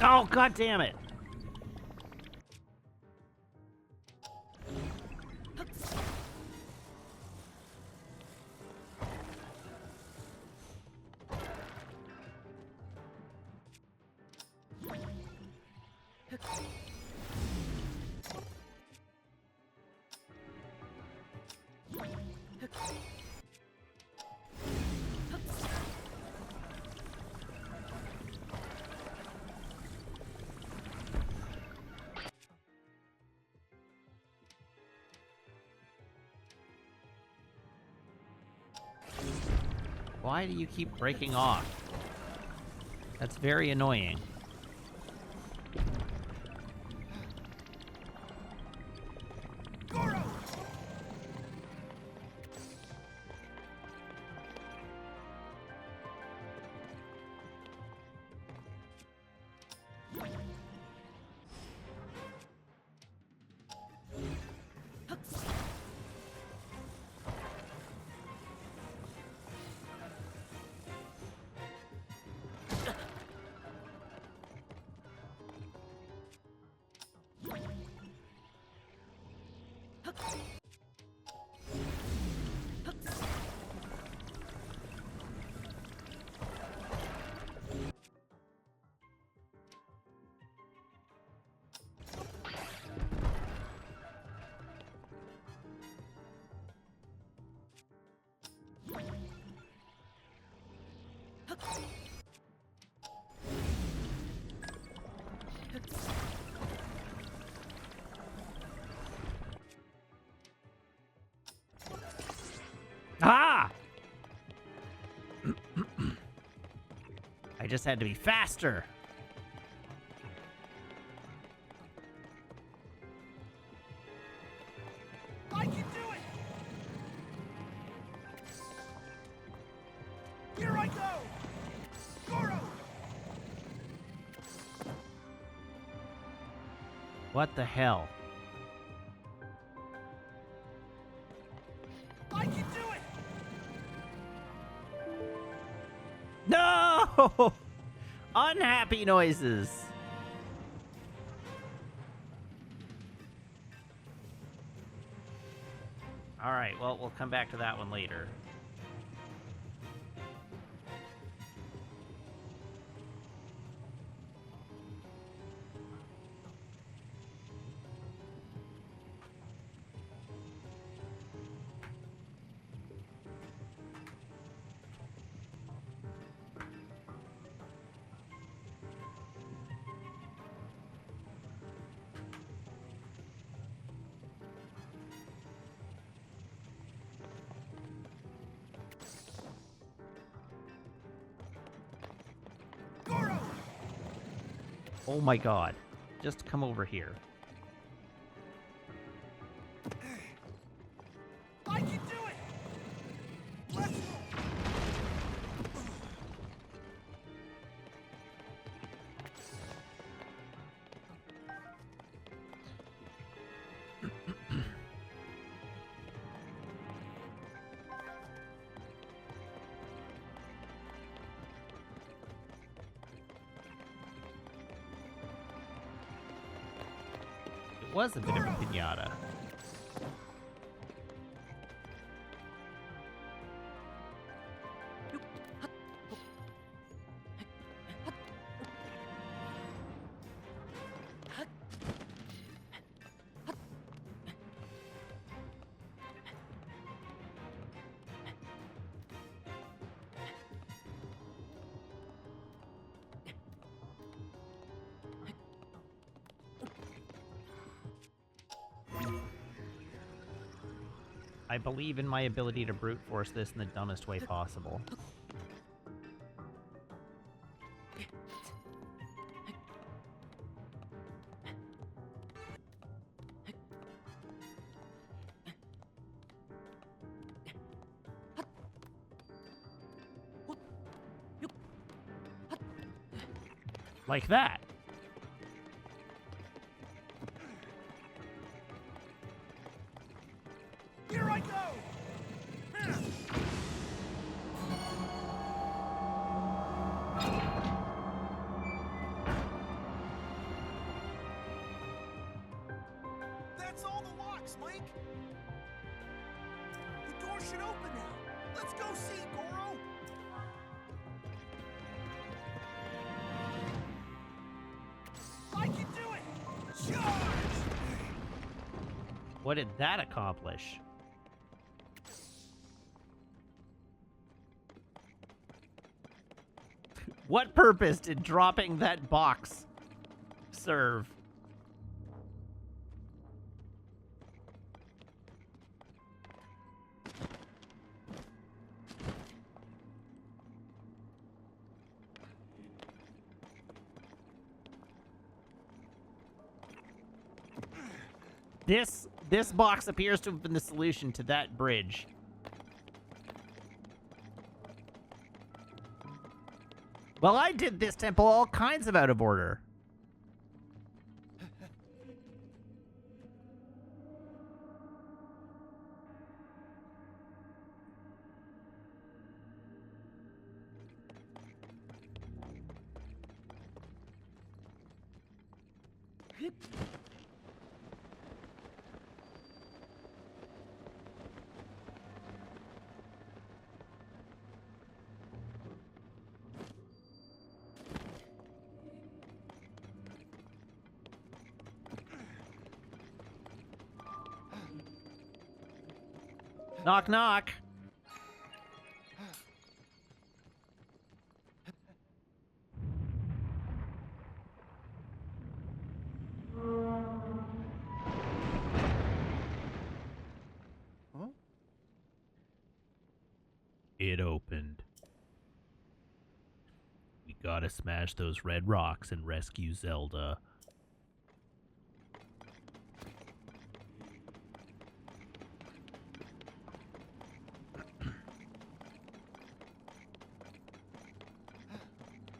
Oh, god damn it. Why do you keep breaking off? That's very annoying. Ah! I just had to be faster. I can do it! Here I go! Goro! What the hell? I can do it! No! Unhappy noises. All right, well, we'll come back to that one later. Goro! Oh my god. Just come over here. I can do it! Let's go! It was a bit of a pinata. I believe in my ability to brute force this in the dumbest way possible. Like that. Here I go! That's all the locks, Link! The door should open now! Let's go see, Goro! I can do it! Charge! What did that accomplish? What purpose did dropping that box serve? This box appears to have been the solution to that bridge. Well, I did this temple all kinds of out of order. Knock, knock. Huh? It opened. We gotta smash those red rocks and rescue Zelda.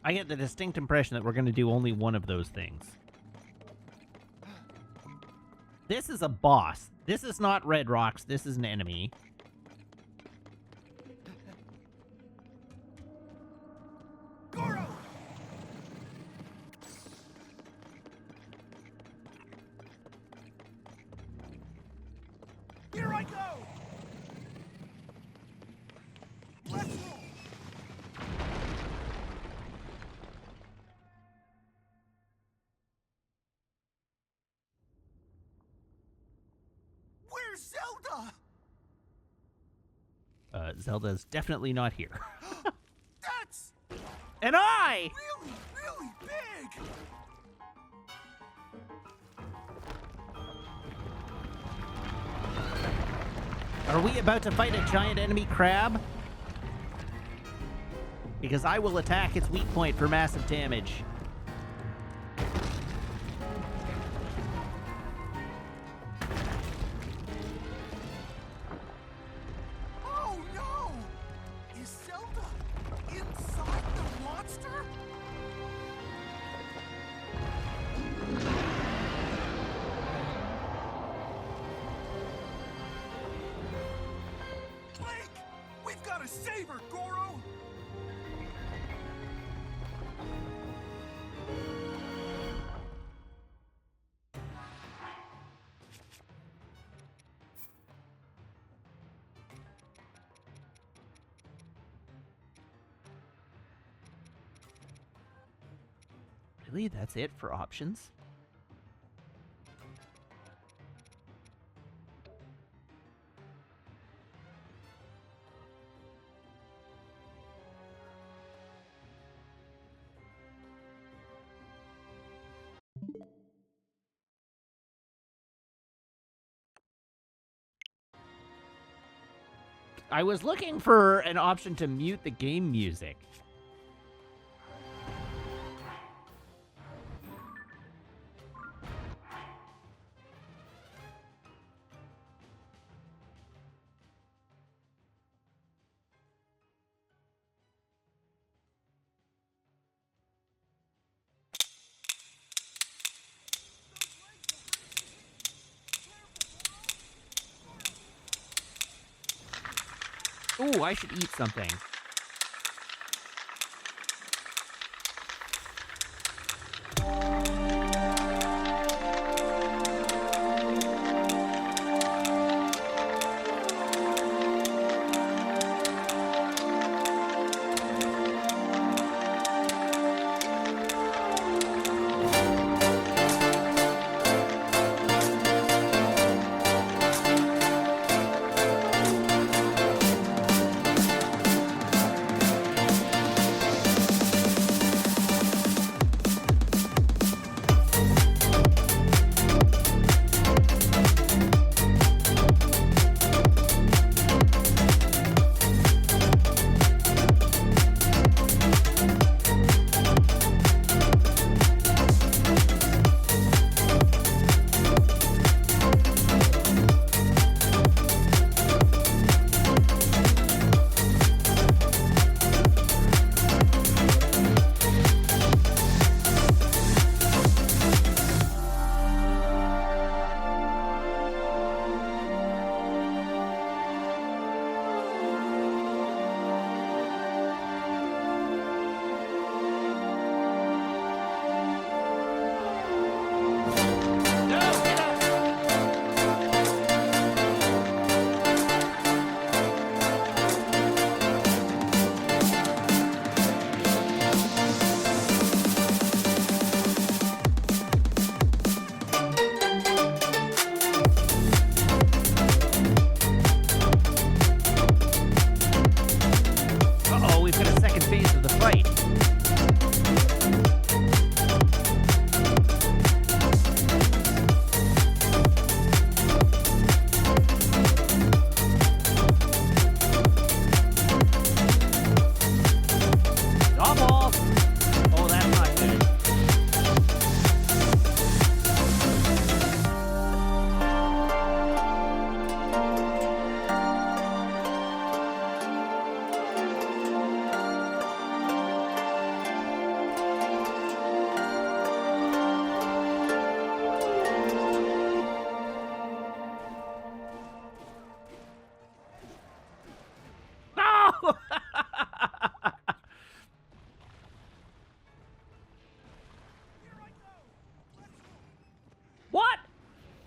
I get the distinct impression that we're going to do only one of those things. This is a boss. This is not red rocks. This is an enemy. Goro! Here I go! Let's roll! Where's Zelda? Zelda's definitely not here. That's And I! really, really big! Are we about to fight a giant enemy crab? Because I will attack its weak point for massive damage. Oh no! Is Zelda inside the monster? Link! We've got to save her, Goro! Really? That's it for options? I was looking for an option to mute the game music. Ooh, I should eat something.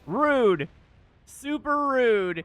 Rude. Super rude.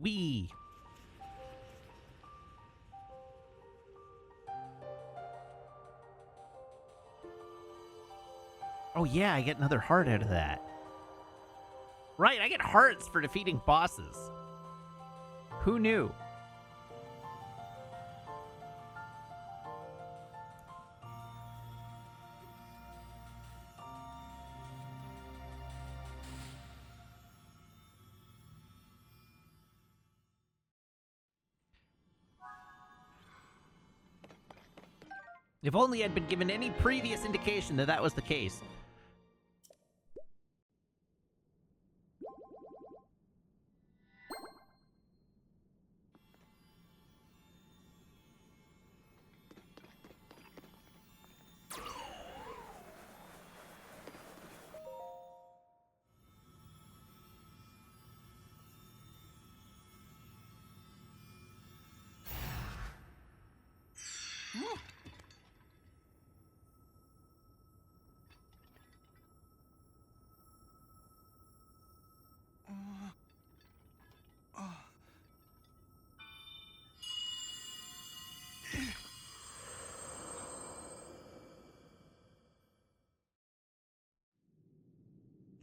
We. Oh yeah, I get another heart out of that. Right, I get hearts for defeating bosses. Who knew? If only I'd been given any previous indication that that was the case.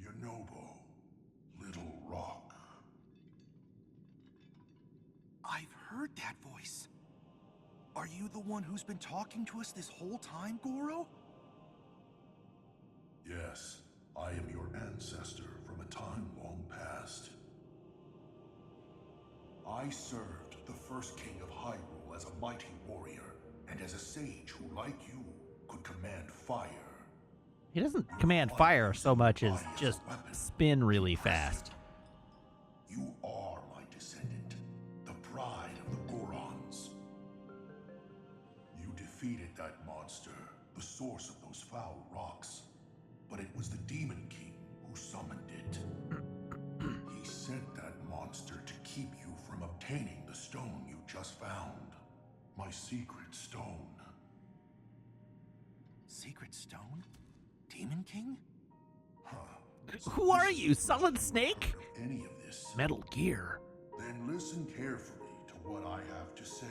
Yonobo, Little Rock. I've heard that voice. Are you the one who's been talking to us this whole time, Goro? Yes, I am your ancestor from a time long past. I served the first king of Hyrule as a mighty warrior, and as a sage who, like you, could command fire. He doesn't command fire so much as just spin really fast. You are my descendant, the pride of the Gorons. You defeated that monster, the source of those foul rocks. But it was the Demon King who summoned it. He sent that monster to keep you from obtaining the stone you just found. My secret stone. Secret Stone? Demon King? Huh. Who are you, Solid Snake? Any of this? Metal Gear. Then listen carefully to what I have to say.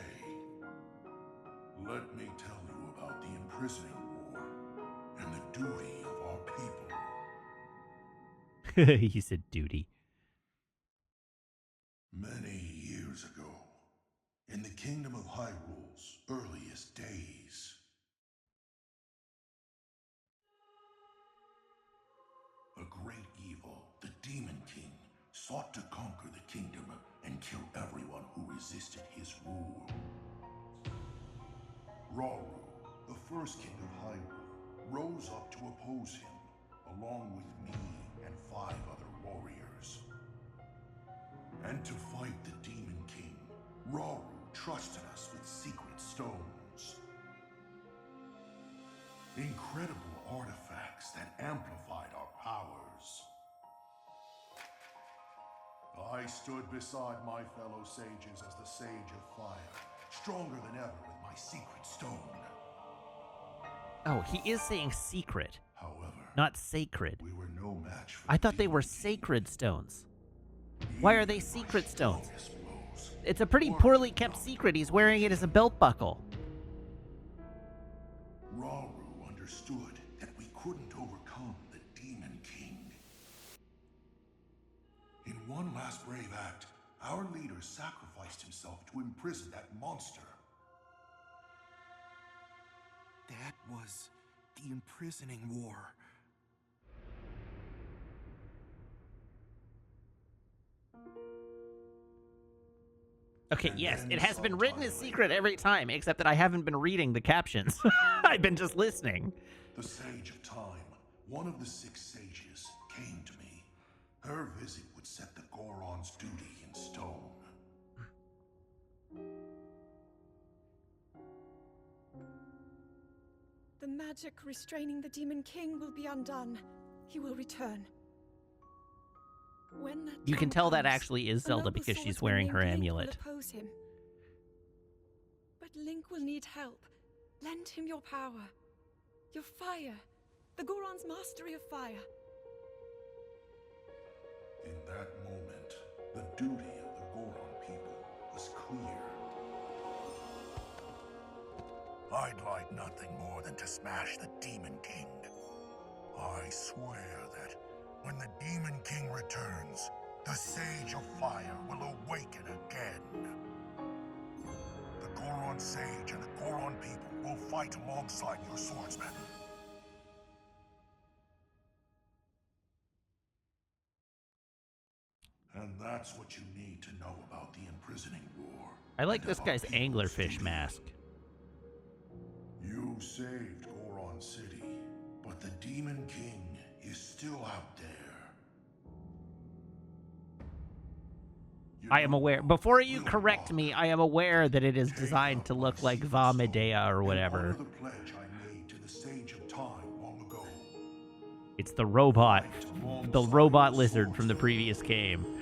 Let me tell you about the imprisoning war and the duty of our people. He said duty. Many years ago, in the kingdom of Hyrule's earliest days, a great evil, the Demon King, sought to conquer the kingdom and kill everyone who resisted his rule. Rauru, the first king of Hyrule, rose up to oppose him, along with me and 5 other warriors. And to fight the Demon King, Rauru trusted us with secret stones. Incredible artifacts that amplified our powers. I stood beside my fellow sages as the Sage of Fire, stronger than ever with my secret stone. Oh, he is saying secret, However, not sacred. we were no match for I the thought they were Demon King. sacred stones. Why are they secret stones? Strongest blows It's a pretty were poorly kept enough. secret. He's wearing it as a belt buckle. Rauru understood that we couldn't overcome the Demon King. In one last brave act, our leader sacrificed himself to imprison that monster. That was the imprisoning war. Okay, And yes, then it has been written as sometime secret every time, except that I haven't been reading the captions. I've been just listening. The Sage of Time, one of the 6 sages, came to me. Her visit would set the Goron's duty in stone. The magic restraining the Demon King will be undone. He will return. When that You can time tell that comes, actually is a Zelda noble because she's swordsman wearing her named Link amulet. Will oppose him. But Link will need help. Lend him your power. Your fire. The Goron's mastery of fire. In that moment, the duty of the Goron people was clear. I'd like nothing more than to smash the Demon King. I swear that when the Demon King returns, the Sage of Fire will awaken again. The Goron Sage and the Goron people will fight alongside your swordsmen. And that's what you need to know about the imprisoning war. I like and this of our guy's people's anglerfish duty. mask. You saved Goron City, but the Demon King is still out there. You I am know, aware. Before you we'll correct walk. me, I am aware that it is Take designed out to my look like secret Vamedea stone or and whatever. honor the pledge I made to the Sage of Time long ago. It's the robot, Fight the alongside robot your lizard from the swordsman, previous game. Link.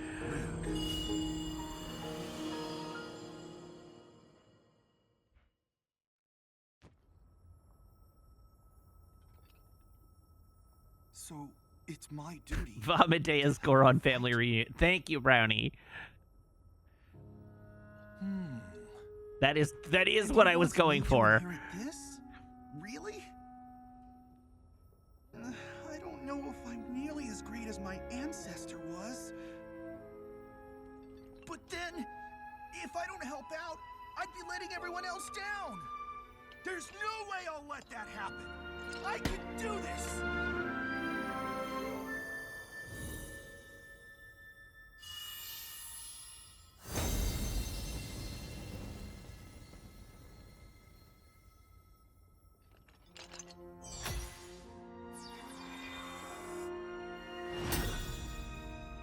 So, it's my duty. Vamedea's Goron family reunion. Thank you, Brownie. Hmm. That is And what he I was wants going me to for. inherit this? Really? I don't know if I'm nearly as great as my ancestor was. But then, if I don't help out, I'd be letting everyone else down. There's no way I'll let that happen. I can do this.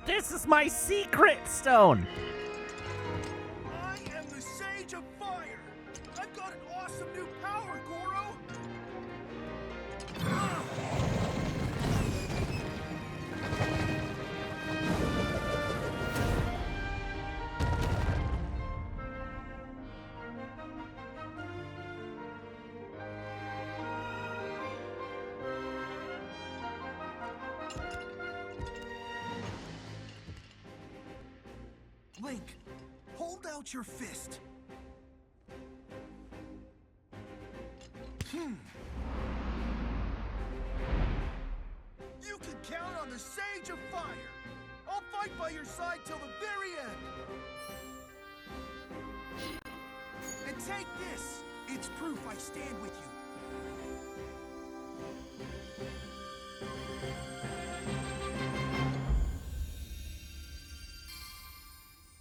This is my secret stone. I am the Sage of Fire. I've got an awesome new power, Goro. Link, hold out your fist. You can count on the Sage of Fire. I'll fight by your side till the very end. And take this. It's proof I stand with you.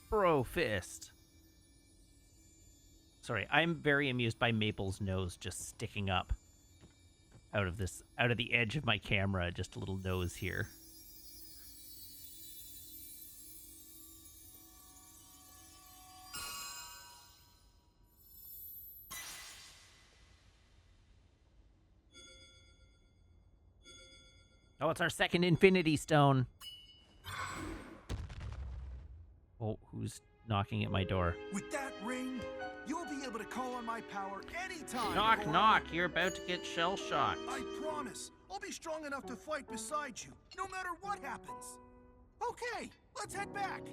Bro fist. Sorry, I'm very amused by Maple's nose just sticking up out of the edge of my camera, just a little nose here. Oh, it's our second Infinity Stone. Oh, who's knocking at my door? With that ring, you'll be able to call on my power anytime. Knock, Goro. knock. You're about to get shell-shocked. I promise. I'll be strong enough to fight beside you, no matter what happens. Okay, let's head back.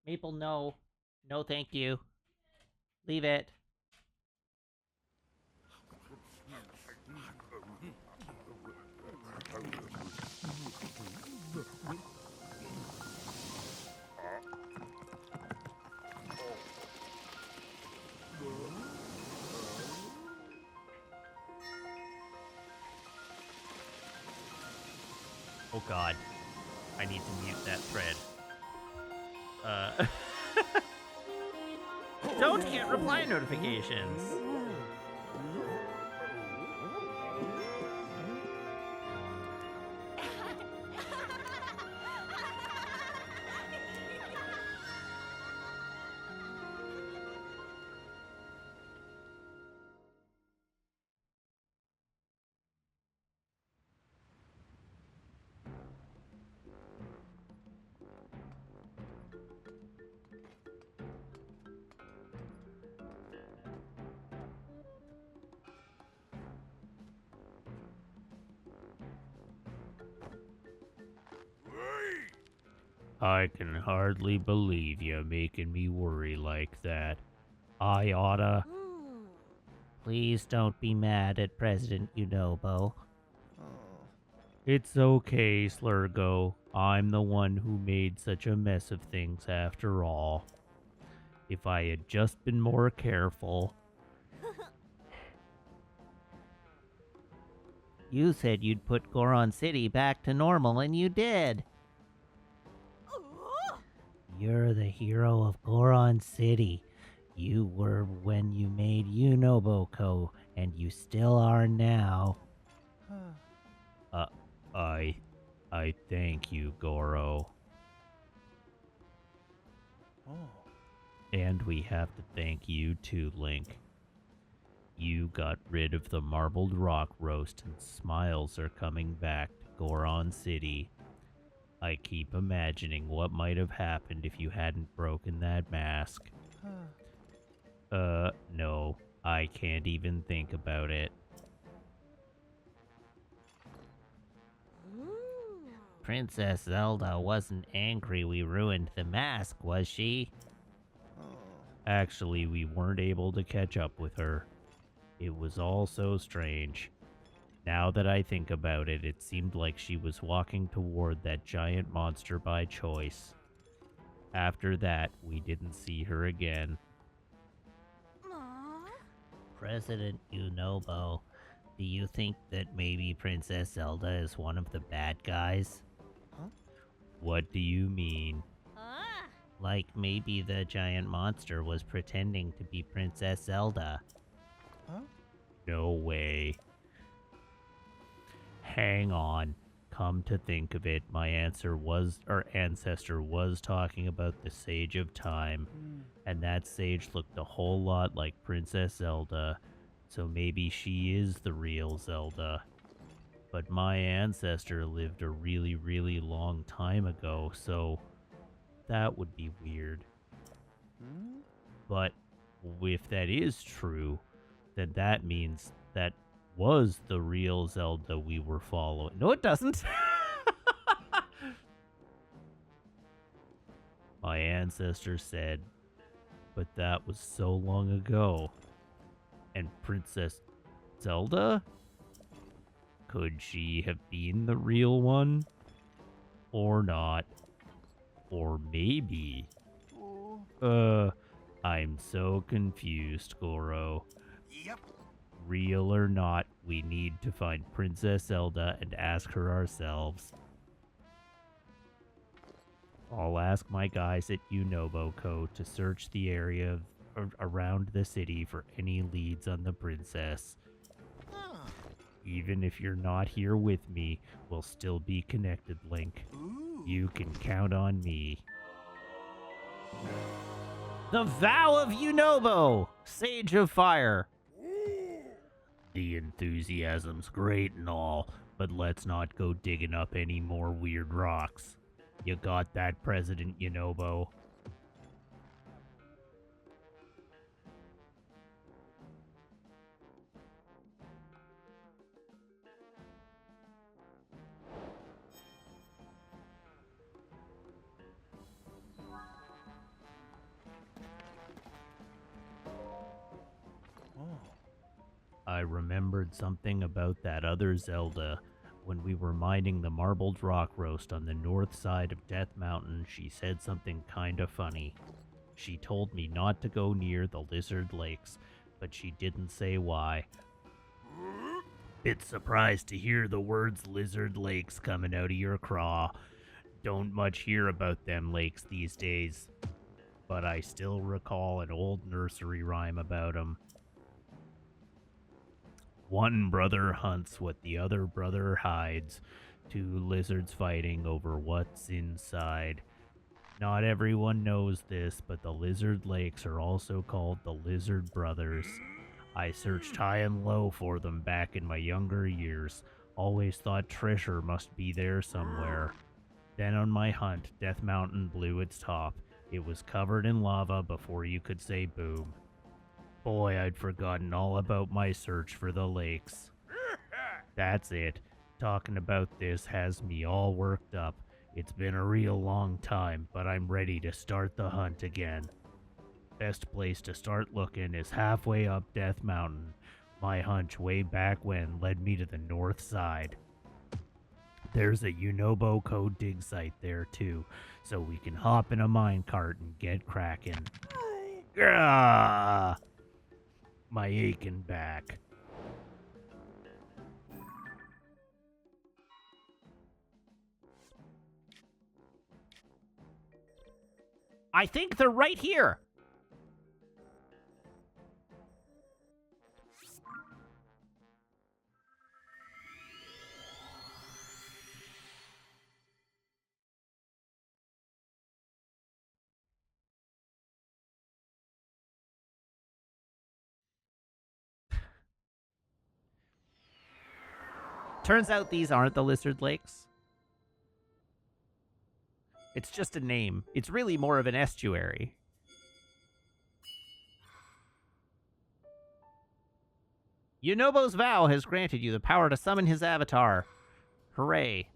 Maple, no. No, thank you. Leave it. Oh god. I need to mute that thread. Don't get reply notifications. I can hardly believe you making me worry like that. I oughta. Please don't be mad at President Unobo. It's okay, Slurgo. I'm the one who made such a mess of things after all. If I had just been more careful. You said you'd put Goron City back to normal, and you did. You're the hero of Goron City. You were when you made Unoboko, and you still are now. I thank you, Goro. And we have to thank you too, Link. You got rid of the marbled rock roast and smiles are coming back to Goron City. I keep imagining what might have happened if you hadn't broken that mask. No, I can't even think about it. Princess Zelda wasn't angry we ruined the mask, was she? Actually, we weren't able to catch up with her. It was all so strange. Now that I think about it, it seemed like she was walking toward that giant monster by choice. After that, we didn't see her again. President Unobo, do you think that maybe Princess Zelda is one of the bad guys? Huh? What do you mean? Like maybe the giant monster was pretending to be Princess Zelda. Huh? No way. Hang on. Come to think of it, my ancestor was talking about the Sage of Time, and that sage looked a whole lot like Princess Zelda, so maybe she is the real Zelda. But my ancestor lived a really, really long time ago, so that would be weird. But if that is true, then that means that was the real Zelda we were following. No, it doesn't. My ancestor said, but that was so long ago. And Princess Zelda? Could she have been the real one? Or not? Or maybe? I'm so confused, Goro. Yep. Real or not, we need to find Princess Zelda and ask her ourselves. I'll ask my guys at Unoboko to search the area around the city for any leads on the princess. Even if you're not here with me, we'll still be connected, Link. You can count on me. The Vow of Unobo, Sage of Fire. The enthusiasm's great and all, but let's not go digging up any more weird rocks. You got that, President Unobo? I remembered something about that other Zelda. When we were mining the marbled rock roast on the north side of Death Mountain, she said something kinda funny. She told me not to go near the lizard lakes, but she didn't say why. Bit surprised to hear the words lizard lakes coming out of your craw. Don't much hear about them lakes these days, but I still recall an old nursery rhyme about 'em. One brother hunts what the other brother hides. Two lizards fighting over what's inside. Not everyone knows this, but the lizard lakes are also called the Lizard Brothers. I searched high and low for them back in my younger years. Always thought treasure must be there somewhere. Then on my hunt, Death Mountain blew its top. It was covered in lava before you could say boom. Boy, I'd forgotten all about my search for the lakes. That's it. Talking about this has me all worked up. It's been a real long time, but I'm ready to start the hunt again. Best place to start looking is halfway up Death Mountain. My hunch way back when led me to the north side. There's a Unobo code dig site there too, so we can hop in a minecart and get cracking. Gah! My aching back. I think they're right here. Turns out these aren't the lizard lakes. It's just a name. It's really more of an estuary. Yunobo's vow has granted you the power to summon his avatar. Hooray.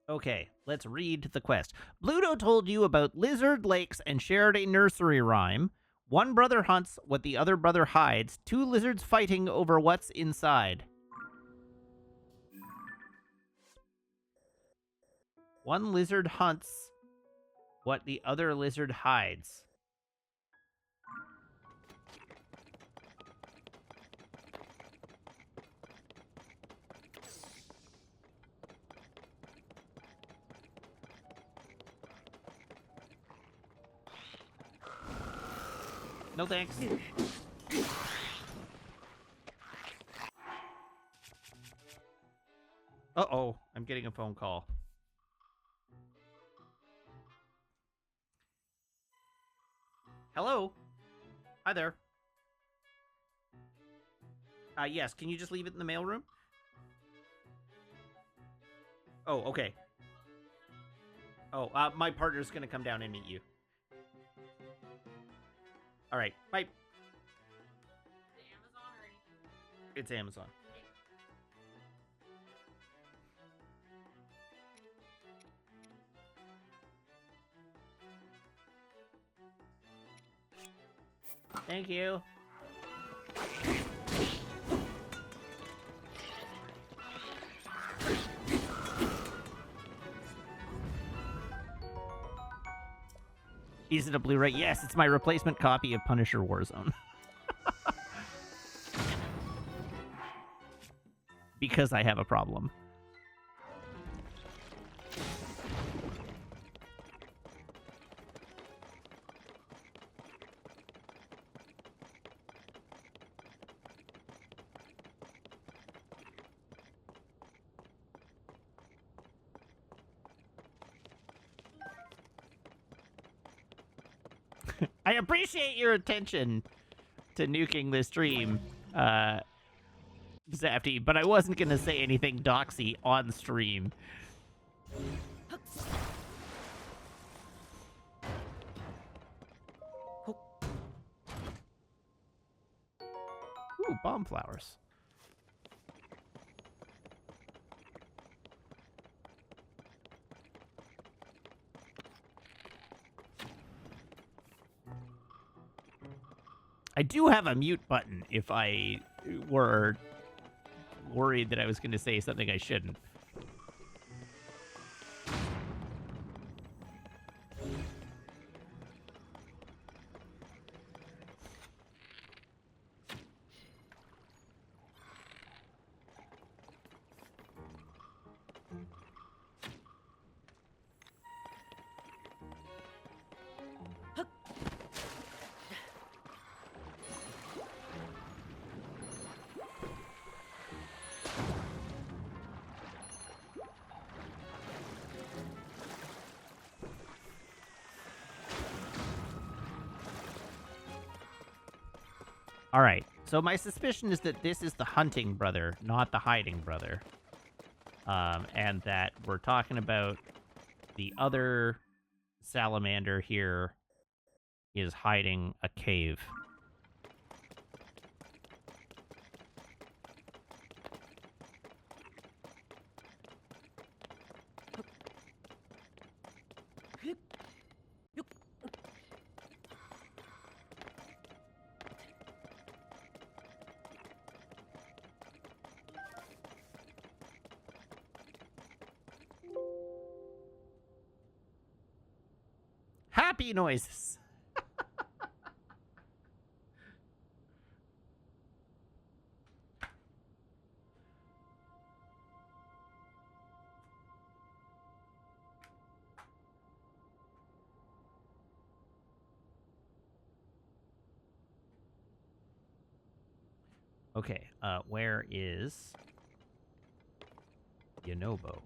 Okay, let's read the quest. Bluto told you about lizard lakes and shared a nursery rhyme. One brother hunts what the other brother hides. Two lizards fighting over what's inside. One lizard hunts what the other lizard hides. No thanks. Uh-oh, I'm getting a phone call. Hello? Hi there. Yes, can you just leave it in the mailroom? Oh, okay. Oh, my partner's gonna come down and meet you. Alright, bye. Amazon or anything? It's Amazon. Thank you. Is it a Blu-ray? Yes, it's my replacement copy of Punisher Warzone. Because I have a problem. I appreciate your attention to nuking the stream, Zafty, but I wasn't going to say anything doxy on stream. Ooh, bomb flowers. I do have a mute button if I were worried that I was going to say something I shouldn't. All right. So my suspicion is that this is the hunting brother, not the hiding brother. And that we're talking about the other salamander here is hiding a cave. Happy noises. Okay, where is Yonobo?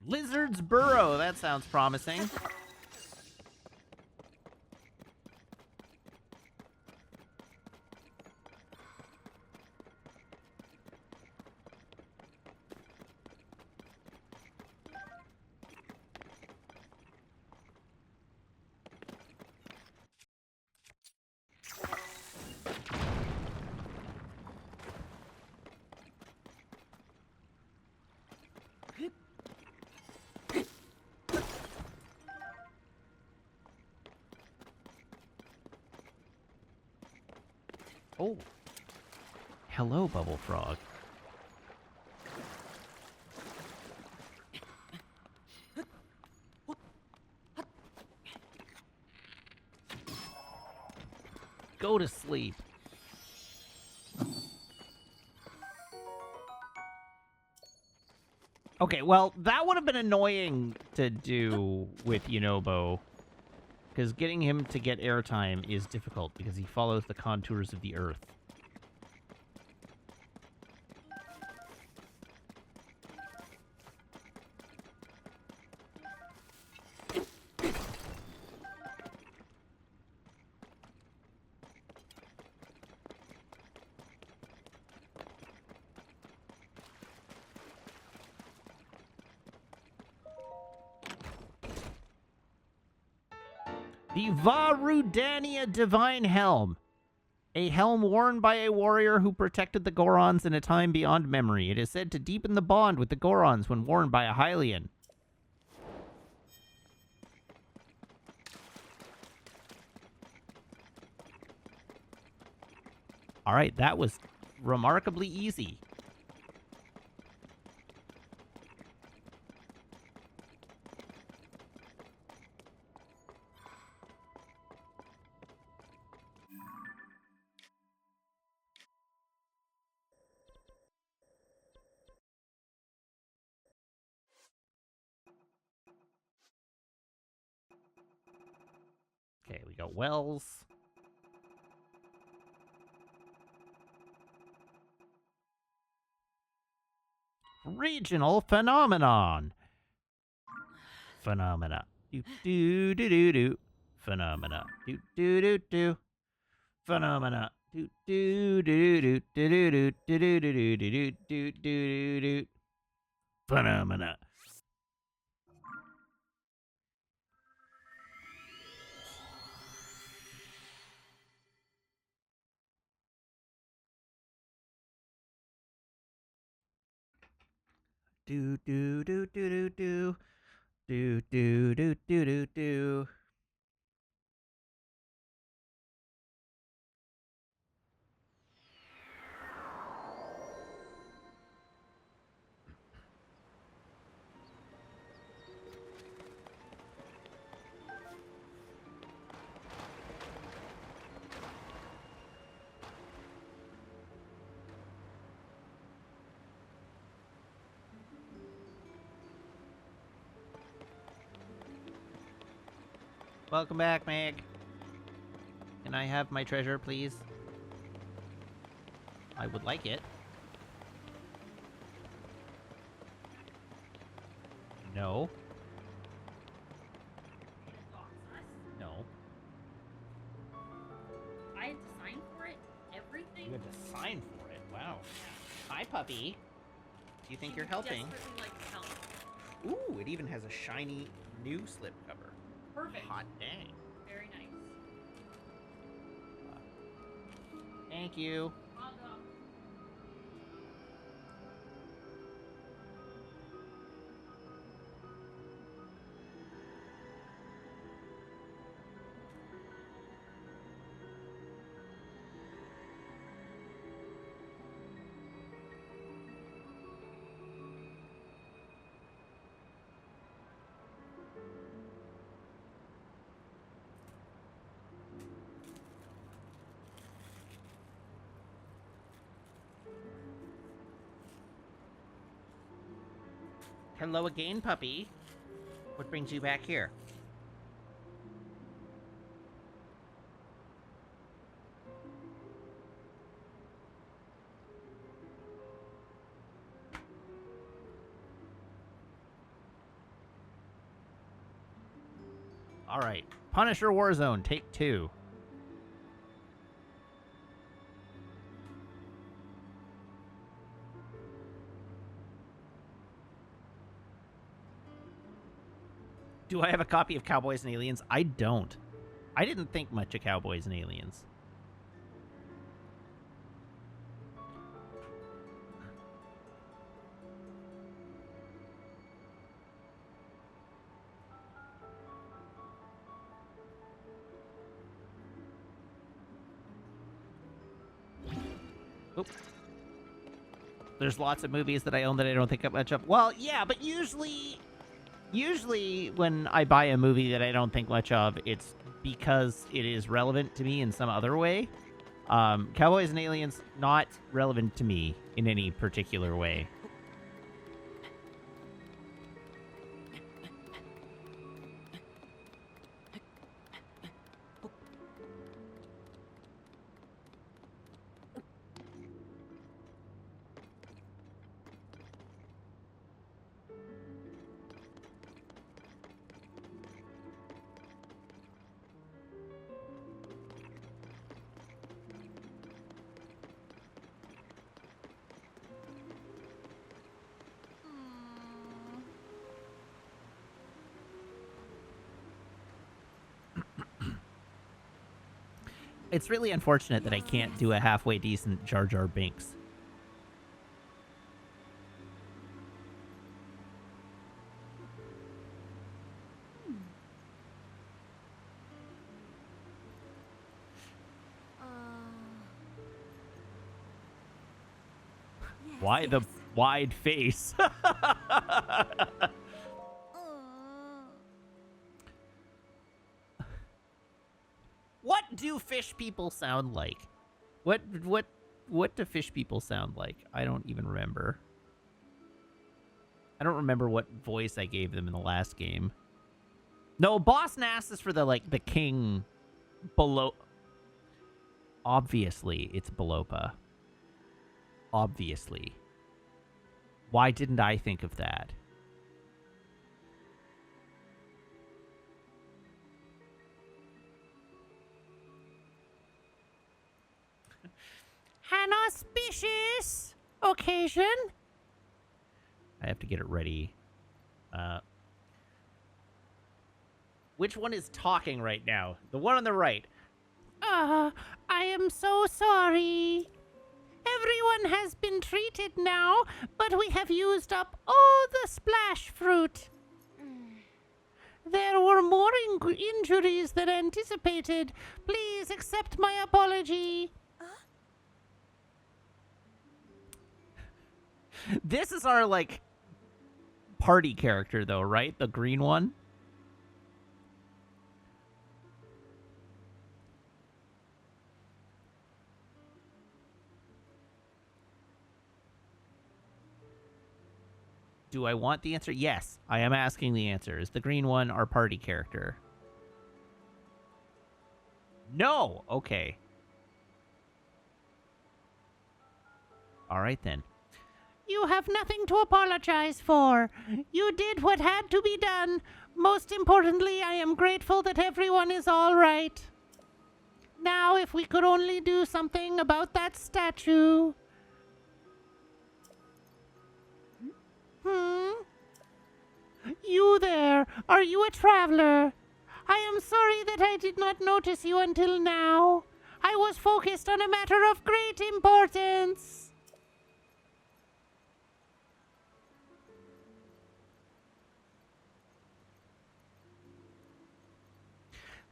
Lizard's Burrow. That sounds promising. Oh. Hello, Bubble Frog. Go to sleep. Okay, well, that would have been annoying to do with Yonobo, because getting him to get airtime is difficult because he follows the contours of the earth. The Varudania Divine Helm. A helm worn by a warrior who protected the Gorons in a time beyond memory. It is said to deepen the bond with the Gorons when worn by a Hylian. Alright, that was remarkably easy. Okay, we got wells. Regional phenomenon. Phenomena. Do do do do do. Phenomena. Do do do do. Phenomena. Do do do do do do do do do do do do do do. Phenomena. Do do do do do do do do do do do do. Welcome back, Meg. Can I have my treasure, please? I would like it. No. No. I had to sign for it. Everything. You had to sign for it. Wow. Hi, puppy. Do you think you're helping? Desperately like help. Ooh, it even has a shiny new slipcover. Perfect. Hot dang. Very nice. Thank you. Welcome. Hello again, puppy. What brings you back here? All right. Punisher Warzone, take 2. Do I have a copy of Cowboys and Aliens? I don't. I didn't think much of Cowboys and Aliens. Oop. There's lots of movies that I own that I don't think much of. Well, yeah, but usually when I buy a movie that I don't think much of, it's because it is relevant to me in some other way. Cowboys and Aliens, not relevant to me in any particular way. It's really unfortunate that I can't do a halfway decent Jar Jar Binks. Why the wide face? What do fish people sound like? What do fish people sound like? I don't even remember. I don't remember what voice I gave them in the last game. No, Boss Nass is for the king below. Obviously, it's Belopa. Obviously. Why didn't I think of that? An auspicious occasion. I have to get it ready. Which one is talking right now? The one on the right. I am so sorry. Everyone has been treated now, but we have used up all the splash fruit. There were more injuries than anticipated. Please accept my apology. This is our, like, party character, though, right? The green one? Do I want the answer? Yes, I am asking the answer. Is the green one our party character? No! Okay. All right, then. You have nothing to apologize for. You did what had to be done. Most importantly, I am grateful that everyone is all right. Now, if we could only do something about that statue. You there, are you a traveler? I am sorry that I did not notice you until now. I was focused on a matter of great importance.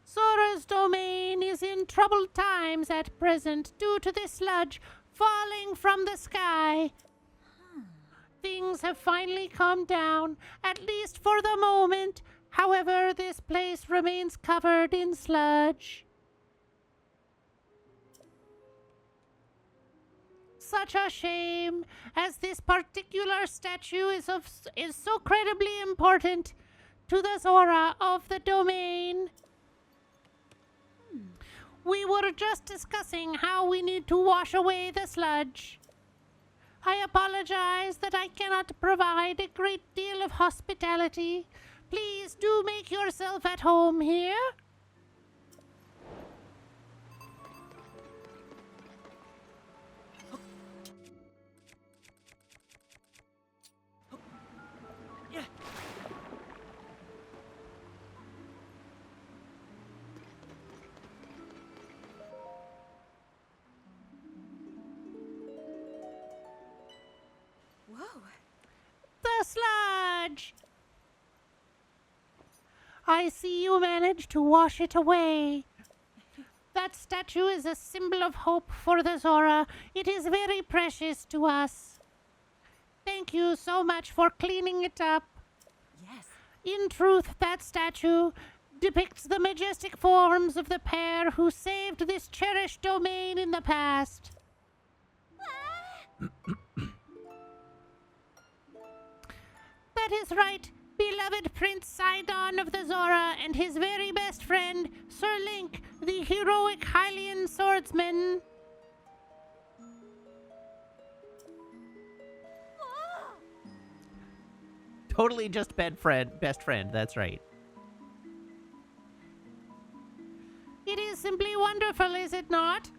Zora's domain is in troubled times at present due to the sludge falling from the sky. Things have finally calmed down, at least for the moment. However, this place remains covered in sludge. Such a shame, as this particular statue is so credibly important to the Zora of the domain. We were just discussing how we need to wash away the sludge. I apologize that I cannot provide a great deal of hospitality. Please do make yourself at home here. The sludge! I see you managed to wash it away. That statue is a symbol of hope for the Zora. It is very precious to us. Thank you so much for cleaning it up. Yes. In truth, that statue depicts the majestic forms of the pair who saved this cherished domain in the past. That is right, beloved Prince Sidon of the Zora and his very best friend, Sir Link, the heroic Hylian swordsman. Totally just best friend, that's right. It is simply wonderful, is it not?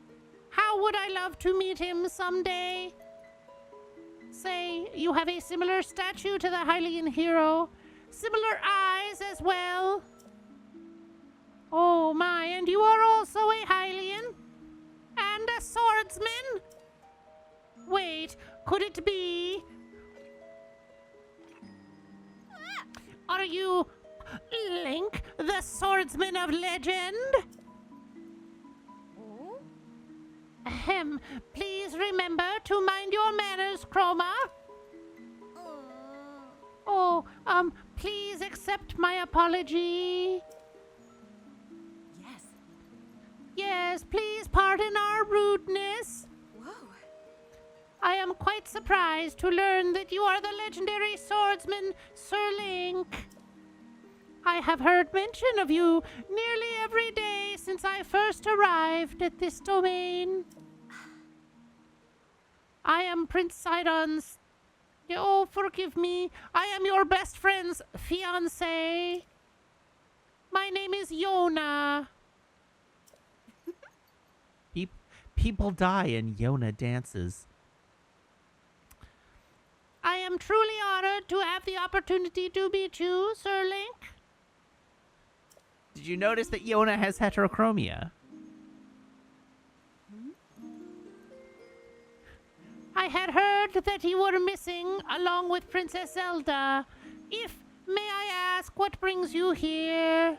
How would I love to meet him someday? Say, you have a similar statue to the Hylian hero. Similar eyes as well. Oh my, and you are also a Hylian? And a swordsman? Wait, could it be? Are you Link, the swordsman of legend? Ahem. Please remember to mind your manners, Chroma. Oh, please accept my apology. Yes. Yes, please pardon our rudeness. Whoa. I am quite surprised to learn that you are the legendary swordsman, Sir Link. I have heard mention of you nearly every day since I first arrived at this domain. I am Prince Sidon's... Oh, forgive me. I am your best friend's fiancé. My name is Yona. People die and Yona dances. I am truly honored to have the opportunity to meet you, Sir Link. Did you notice that Yona has heterochromia? I had heard that you were missing along with Princess Zelda. May I ask what brings you here?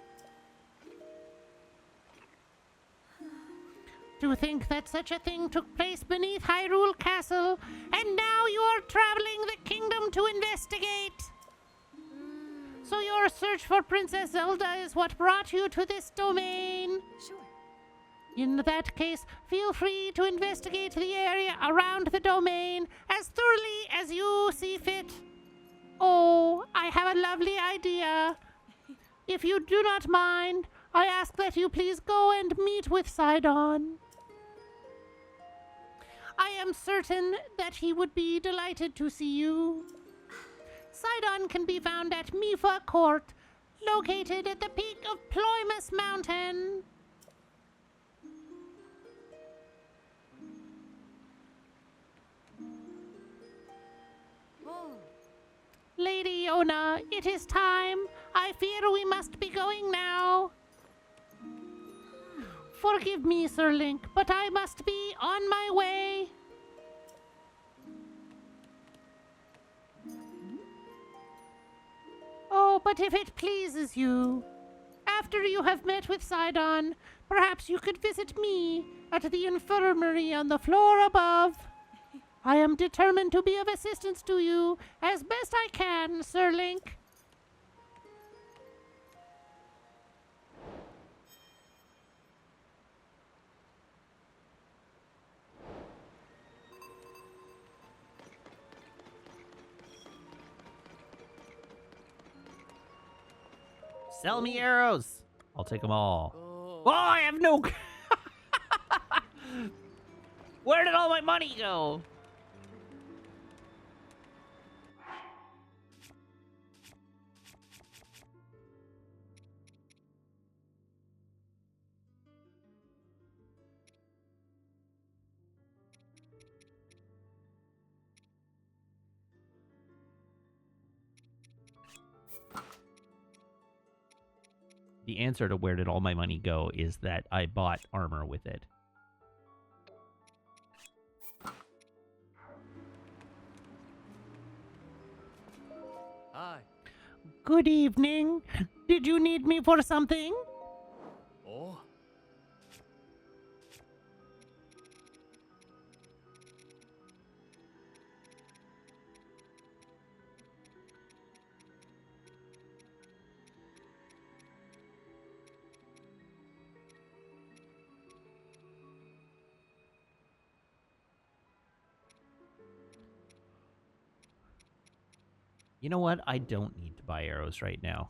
To think that such a thing took place beneath Hyrule Castle, and now you are traveling the kingdom to investigate. So your search for Princess Zelda is what brought you to this domain. Sure. In that case, feel free to investigate the area around the domain as thoroughly as you see fit. Oh, I have a lovely idea. If you do not mind, I ask that you please go and meet with Sidon. I am certain that he would be delighted to see you. Sidon can be found at Mifa Court, located at the peak of Ploymus Mountain. Oh. Lady Ona, it is time. I fear we must be going now. Forgive me, Sir Link, but I must be on my way. Oh, but if it pleases you, after you have met with Sidon, perhaps you could visit me at the infirmary on the floor above. I am determined to be of assistance to you as best I can, Sir Link. Sell me arrows. I'll take them all. Oh, I have no... Where did all my money go? The answer to where did all my money go is that I bought armor with it. Hi. Good evening. Did you need me for something? Oh. You know what? I don't need to buy arrows right now.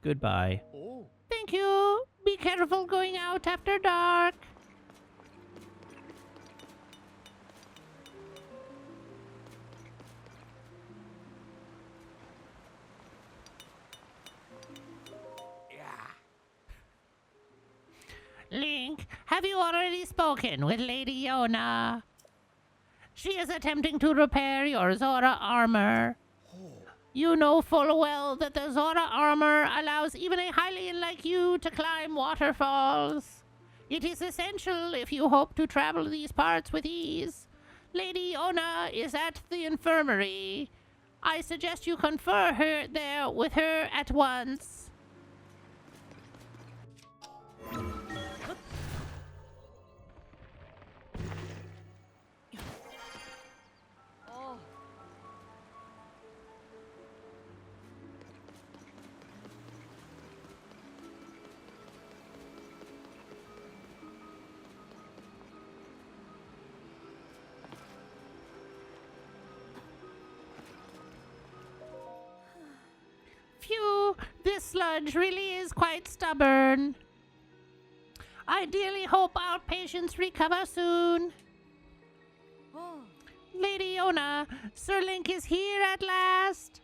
Goodbye. Oh. Thank you. Be careful going out after dark. Link, have you already spoken with Lady Yona? She is attempting to repair your Zora armor. You know full well that the Zora armor allows even a hylian like you to climb waterfalls. It is essential if you hope to travel these parts with ease. Lady Ona is at the infirmary. I suggest you confer her there with her at once. Oh. Phew, this sludge really is quite stubborn. I dearly hope our patients recover soon. Oh. Lady Ona, Sir Link is here at last.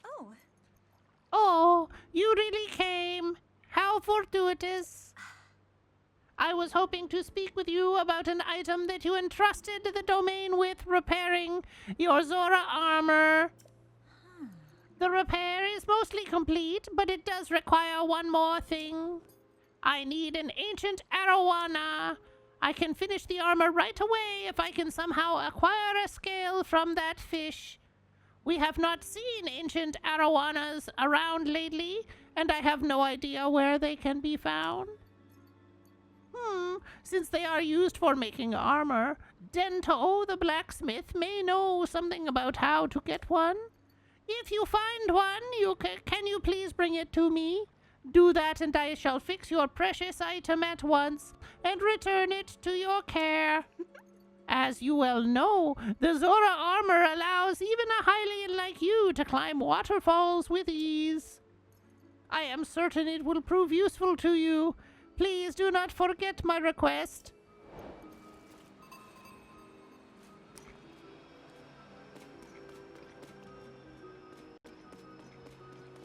Oh. Oh, you really came. How fortuitous. I was hoping to speak with you about an item that you entrusted the domain with repairing your Zora armor. The repair is mostly complete, but it does require one more thing. I need an ancient arowana. I can finish the armor right away if I can somehow acquire a scale from that fish. We have not seen ancient arowanas around lately, and I have no idea where they can be found. Since they are used for making armor, Dento the blacksmith may know something about how to get one. If you find one, can you please bring it to me? Do that and I shall fix your precious item at once and return it to your care. As you well know, the Zora armor allows even a Hylian like you to climb waterfalls with ease. I am certain it will prove useful to you. Please do not forget my request.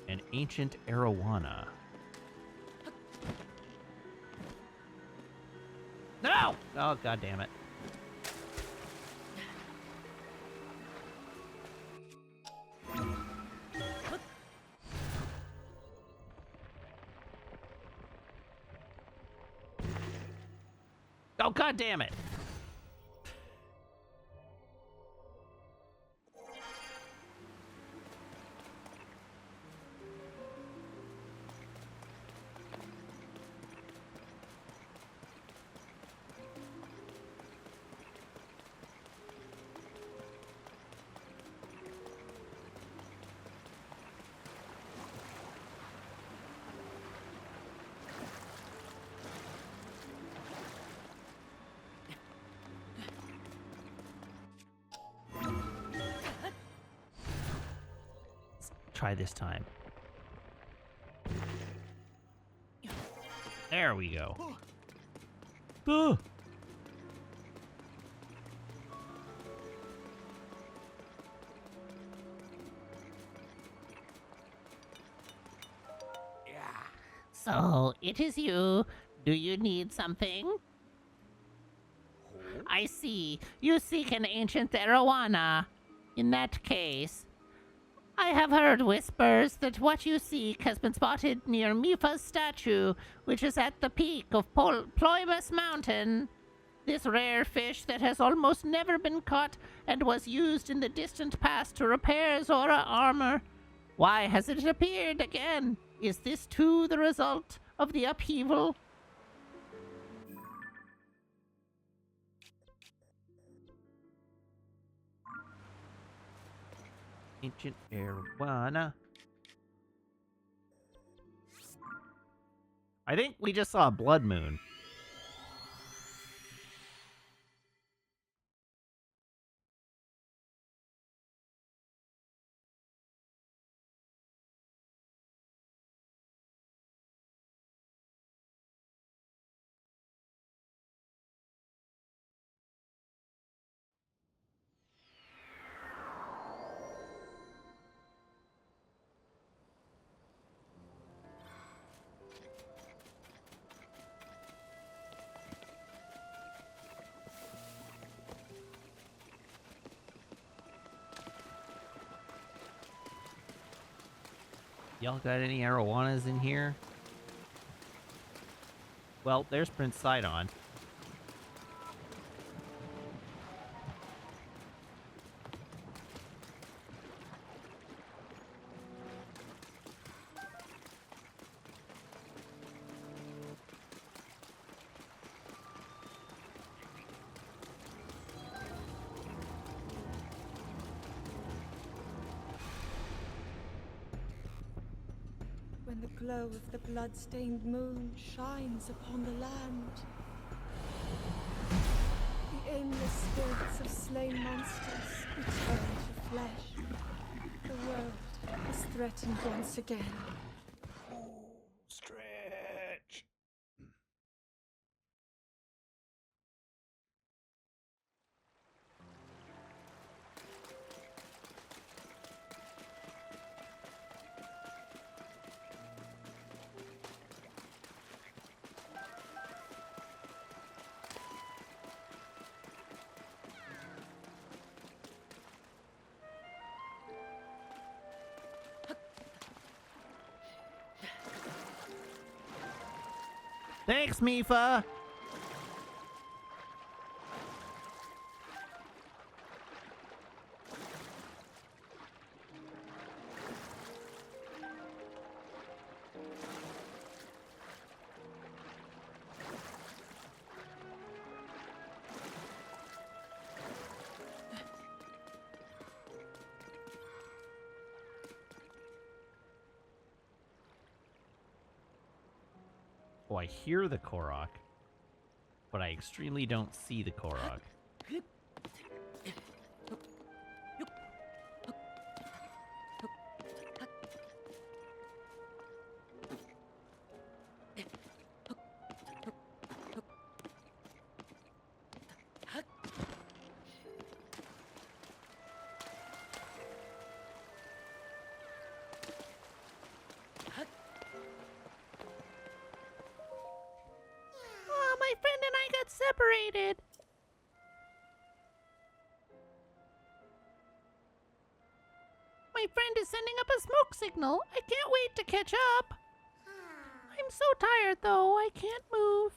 An ancient arowana. No! Oh, god damn it. Oh, god damn it. Try this time. There we go. Ugh. So, it is you. Do you need something? I see. You seek an ancient arowana. In that case, I have heard whispers that what you seek has been spotted near Mifa's statue, which is at the peak of Ploymus Mountain. This rare fish that has almost never been caught and was used in the distant past to repair Zora armor. Why has it appeared again? Is this too the result of the upheaval? Ancient arowana. I think we just saw a blood moon. Y'all got any arowanas in here? Well, there's Prince Sidon. When the glow of the blood-stained moon shines upon the land, the aimless spirits of slain monsters return to flesh. The world is threatened once again. Stretch. Thanks, Mifa. Oh, I hear the Korok, but I extremely don't see the Korok. Oh, my friend and I got separated. My friend is sending up a smoke signal. I can't wait to catch up. I'm so tired, though. I can't move.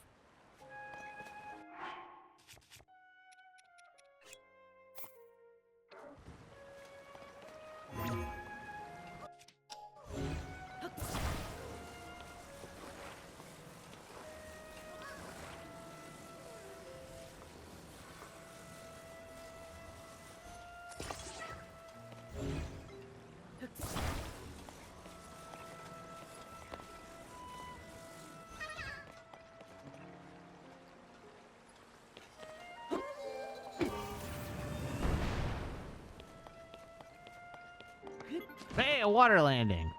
Hey, a water landing.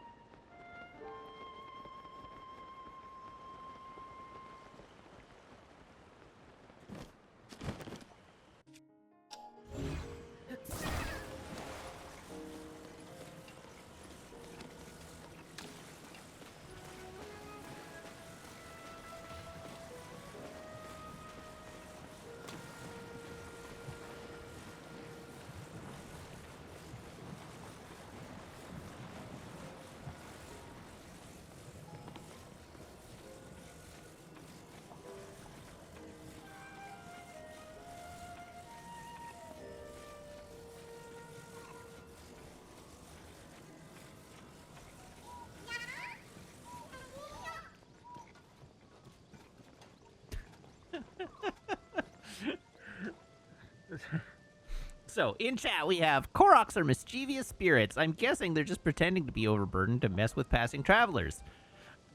So, in chat, we have Koroks are mischievous spirits. I'm guessing they're just pretending to be overburdened to mess with passing travelers.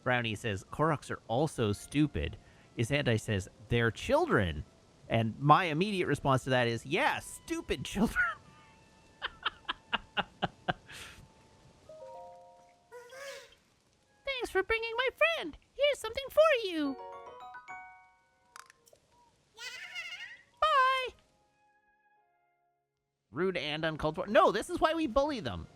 Brownie says, Koroks are also stupid. Isandai says, they're children. And my immediate response to that is, yeah, stupid children. Thanks for bringing my friend. Here's something for you. Bye. Rude and uncalled for. No, this is why we bully them.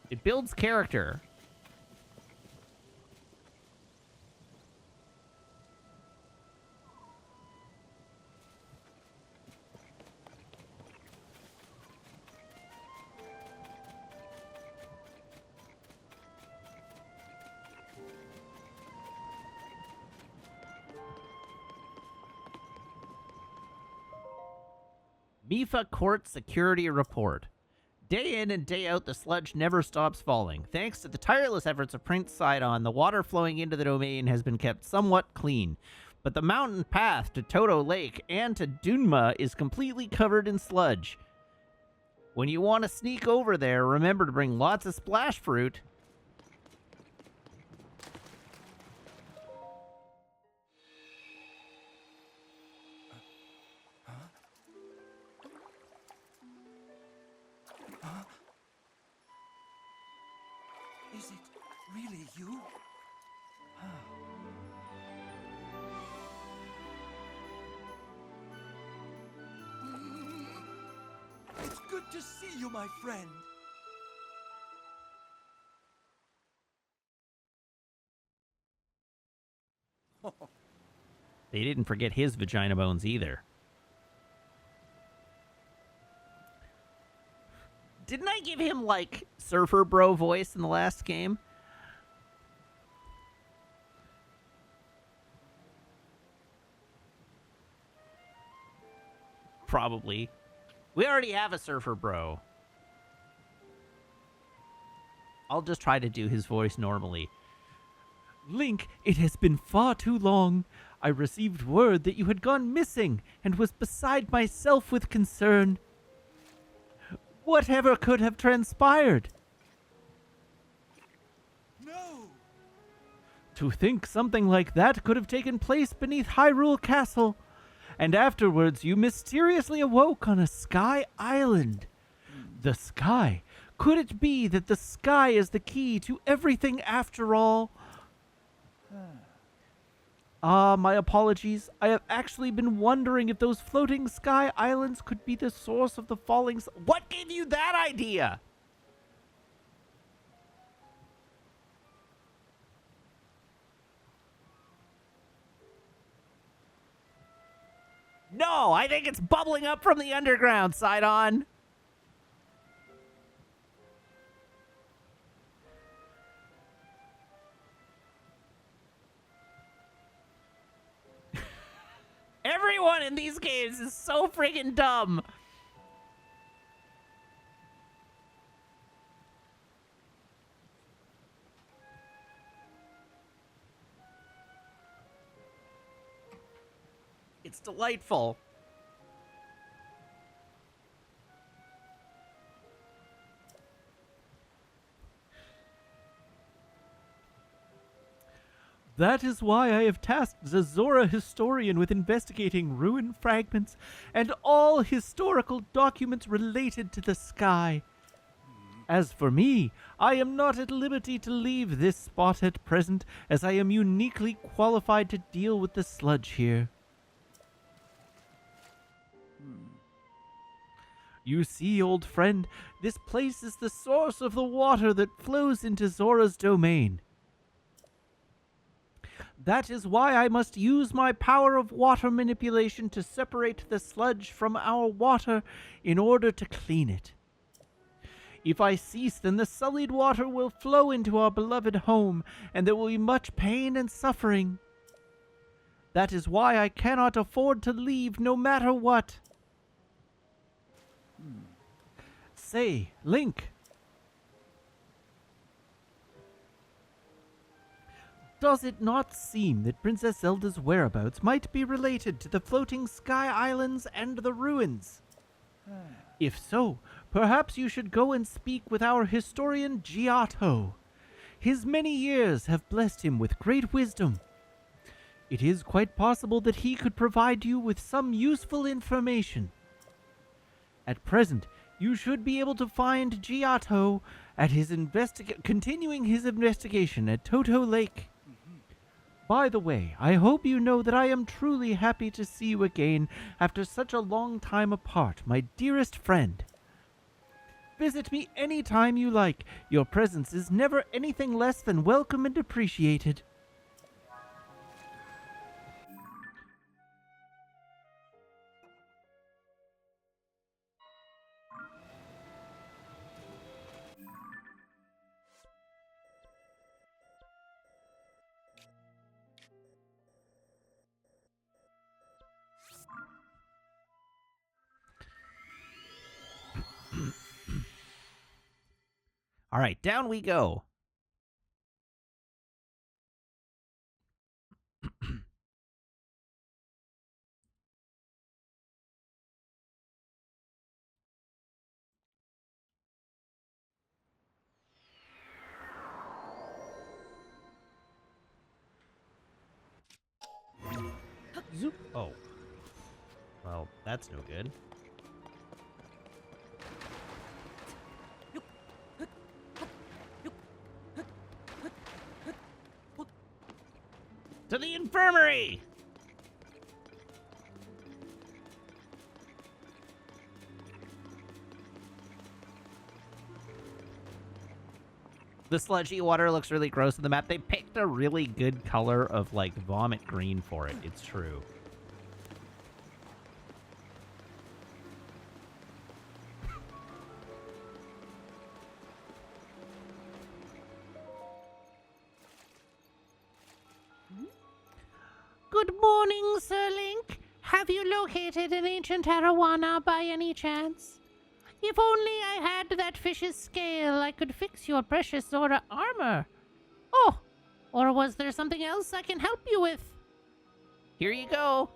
It builds character. Mifa Court Security Report. Day in and day out, the sludge never stops falling. Thanks to the tireless efforts of Prince Sidon, the water flowing into the domain has been kept somewhat clean. But the mountain path to Toto Lake and to Dunma is completely covered in sludge. When you want to sneak over there, remember to bring lots of splash fruit. Is it really you? It's good to see you, my friend. They didn't forget his vagina bones either. Didn't I give him, like, Surfer Bro voice in the last game? Probably. We already have a Surfer Bro. I'll just try to do his voice normally. Link, it has been far too long. I received word that you had gone missing and was beside myself with concern. Whatever could have transpired? No! To think something like that could have taken place beneath Hyrule Castle, and afterwards you mysteriously awoke on a sky island. The sky. Could it be that the sky is the key to everything after all? My apologies. I have actually been wondering if those floating sky islands could be the source of the falling... What gave you that idea? No, I think it's bubbling up from the underground, Sidon. Everyone in these games is so friggin' dumb. It's delightful. That is why I have tasked the Zora historian with investigating ruin fragments and all historical documents related to the sky. As for me, I am not at liberty to leave this spot at present, as I am uniquely qualified to deal with the sludge here. You see, old friend, this place is the source of the water that flows into Zora's domain. That is why I must use my power of water manipulation to separate the sludge from our water in order to clean it. If I cease, then the sullied water will flow into our beloved home, and there will be much pain and suffering. That is why I cannot afford to leave no matter what. Say, Link. Does it not seem that Princess Zelda's whereabouts might be related to the floating sky islands and the ruins? If so, perhaps you should go and speak with our historian Giotto. His many years have blessed him with great wisdom. It is quite possible that he could provide you with some useful information. At present, you should be able to find Giotto at his continuing his investigation at Toto Lake. By the way, I hope you know that I am truly happy to see you again after such a long time apart, my dearest friend. Visit me any time you like. Your presence is never anything less than welcome and appreciated. All right, down we go. Zoop. Oh. Well, that's no good. To the infirmary! The sludgy water looks really gross in the map. They picked a really good color of, like, vomit green for it. It's true. Good morning, Sir Link. Have you located an ancient arowana by any chance? If only I had that fish's scale, I could fix your precious Zora armor. Oh, or was there something else I can help you with? Here you go.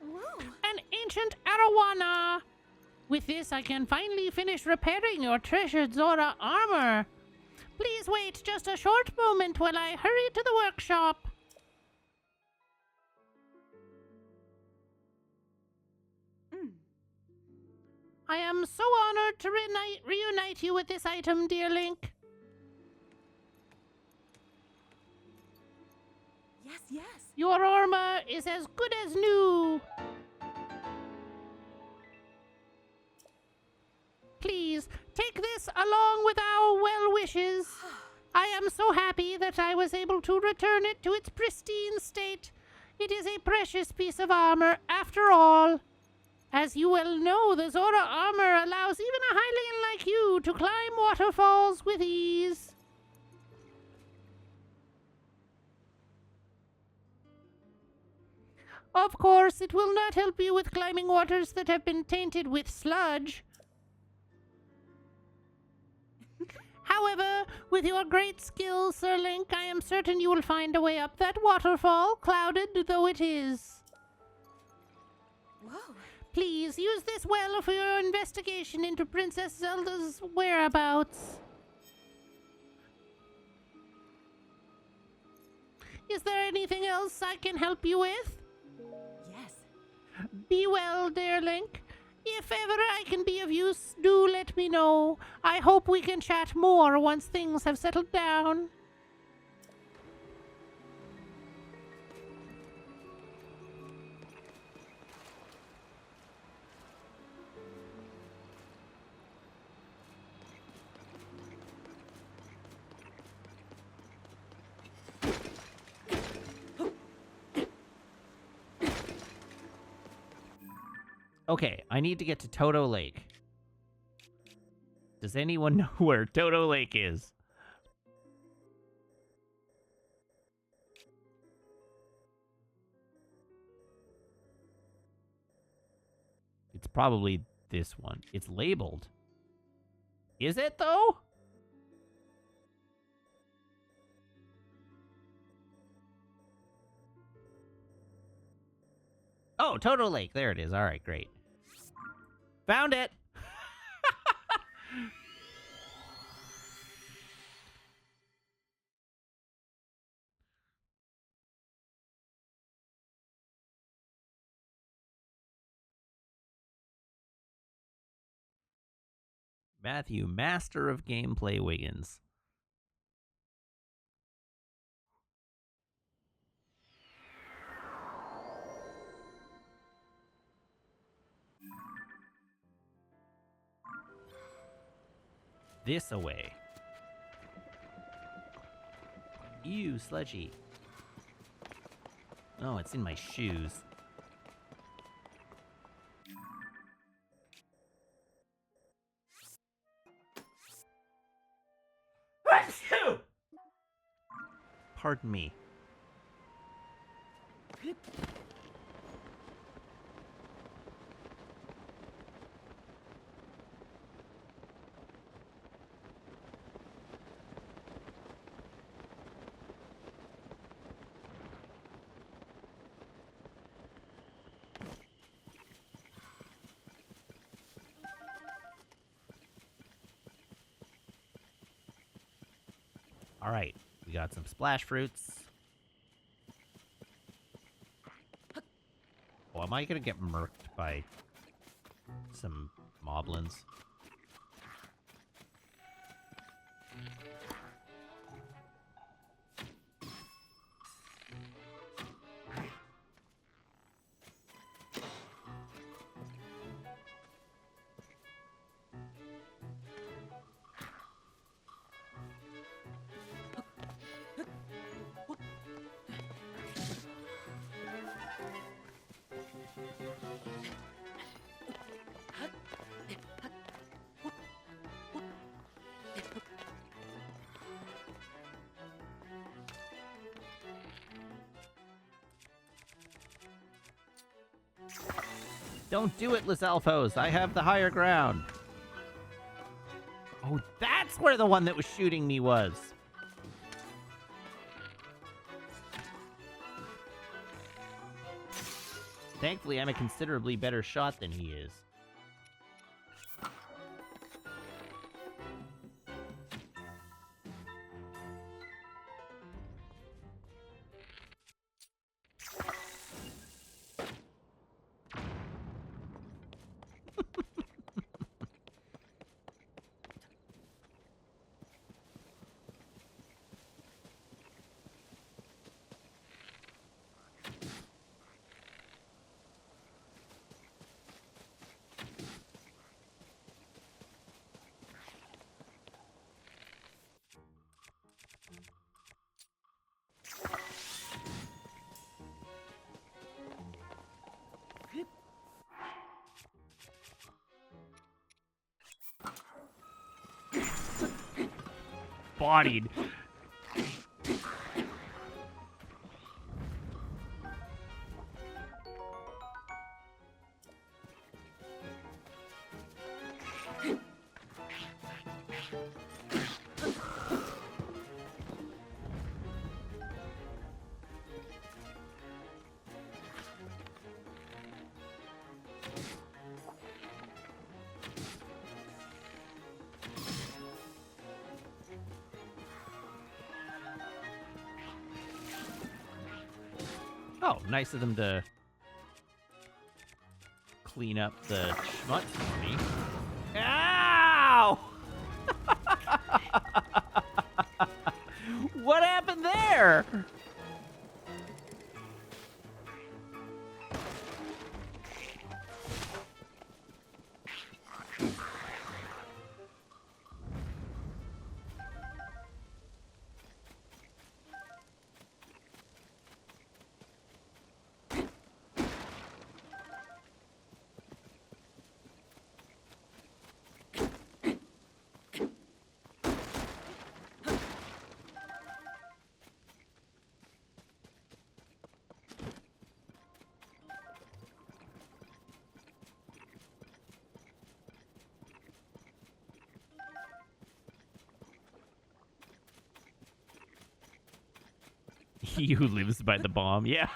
Whoa. An ancient arowana. With this, I can finally finish repairing your treasured Zora armor. Please wait just a short moment while I hurry to the workshop. I am so honored to reunite you with this item, dear Link. Yes, yes. Your armor is as good as new. Please, take this along with our well wishes. I am so happy that I was able to return it to its pristine state. It is a precious piece of armor, after all. As you well know, the Zora armor allows even a Hylian like you to climb waterfalls with ease. Of course, it will not help you with climbing waters that have been tainted with sludge. However, with your great skill, Sir Link, I am certain you will find a way up that waterfall, clouded though it is. Whoa. Please use this well for your investigation into Princess Zelda's whereabouts. Is there anything else I can help you with? Yes. Be well, dear Link. If ever I can be of use, do let me know. I hope we can chat more once things have settled down. Okay, I need to get to Toto Lake. Does anyone know where Toto Lake is? It's probably this one. It's labeled. Is it, though? Oh, Toto Lake. There it is. All right, great. Found it. Matthew, master of gameplay Wiggins. This away. Ew, sludgy. Oh, it's in my shoes. Pardon me. All right, we got some splash fruits. Oh, am I gonna get murked by some moblins? Don't do it, Lizalfos. I have the higher ground. Oh, that's where the one that was shooting me was. Thankfully, I'm a considerably better shot than he is. disembodied. Oh, nice of them to clean up the schmutz for me. Ow! What happened there? He who lives by the bomb, yeah.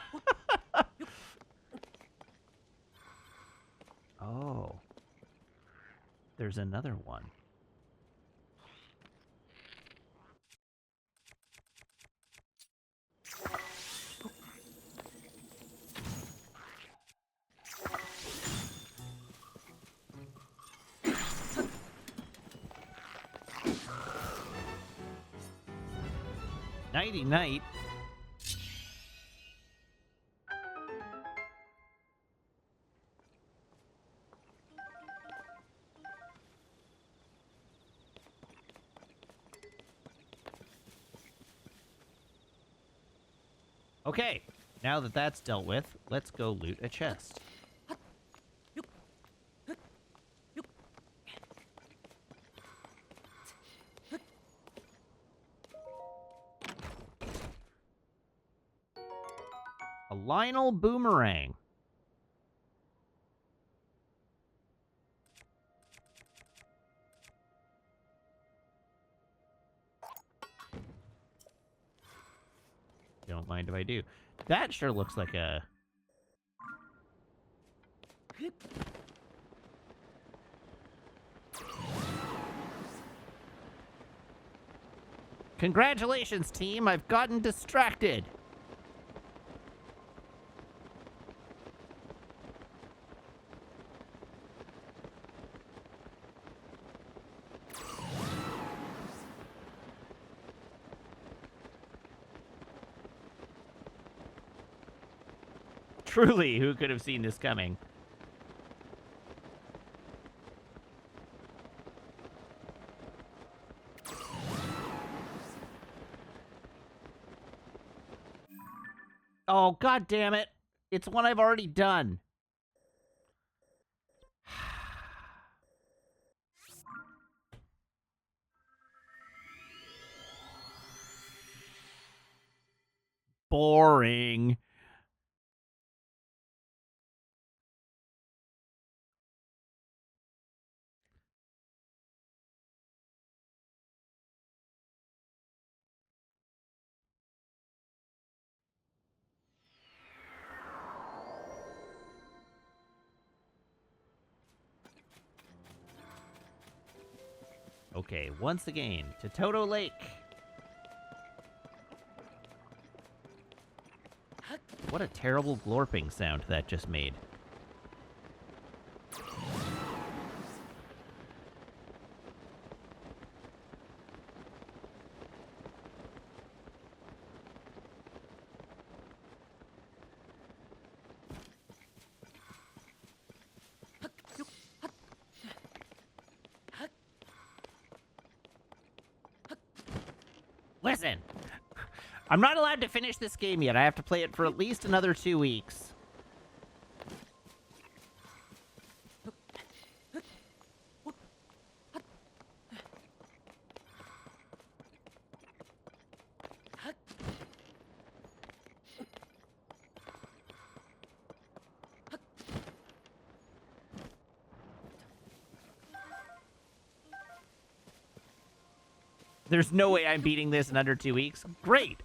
Oh. There's another one. Nighty night. Okay, now that that's dealt with, let's go loot a chest. A Lionel boomerang. Don't mind if I do. That sure looks like a... Congratulations, team. I've gotten distracted. Truly, who could have seen this coming? Oh, god damn it. It's one I've already done. Boring. Okay, once again, to Toto Lake. What a terrible glorping sound that just made. Listen, I'm not allowed to finish this game yet. I have to play it for at least another 2 weeks. There's no way I'm beating this in under 2 weeks. Great.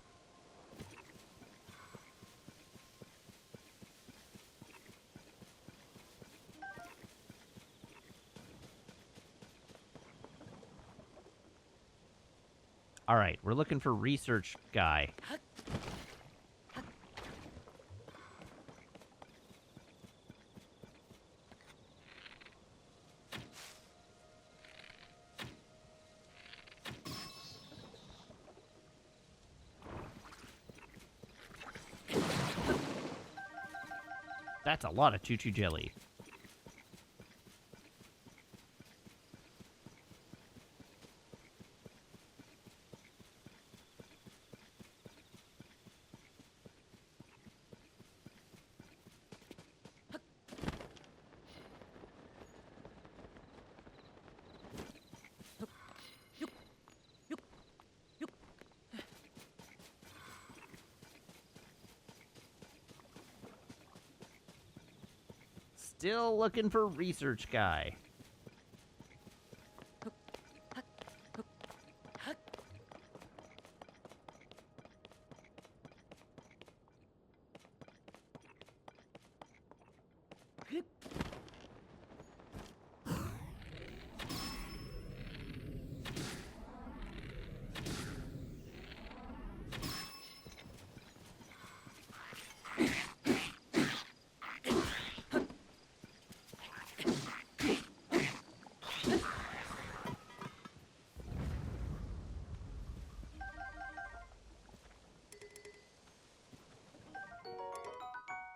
All right, we're looking for research guy. That's a lot of choo-choo jelly. Still looking for research guy.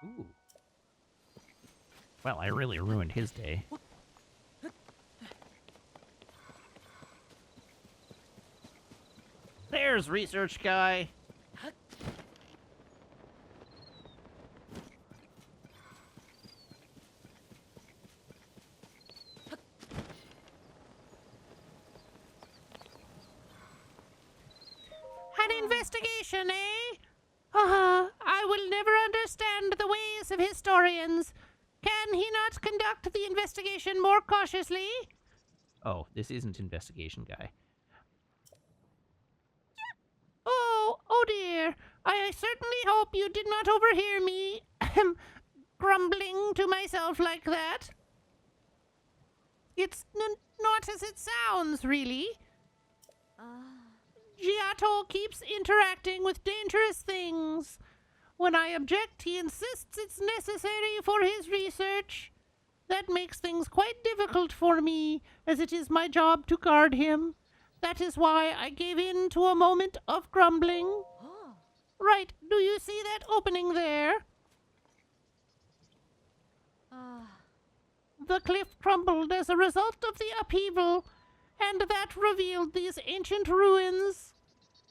Ooh. Well, I really ruined his day. There's research guy. An investigation, eh? I will never understand the ways of historians. Can he not conduct the investigation more cautiously? Oh, this isn't investigation guy. Oh dear. I certainly hope you did not overhear me grumbling to myself like that. It's not as it sounds, really. Giotto keeps interacting with dangerous things. When I object, he insists it's necessary for his research. That makes things quite difficult for me, as it is my job to guard him. That is why I gave in to a moment of grumbling. Right, do you see that opening there? The cliff crumbled as a result of the upheaval, and that revealed these ancient ruins.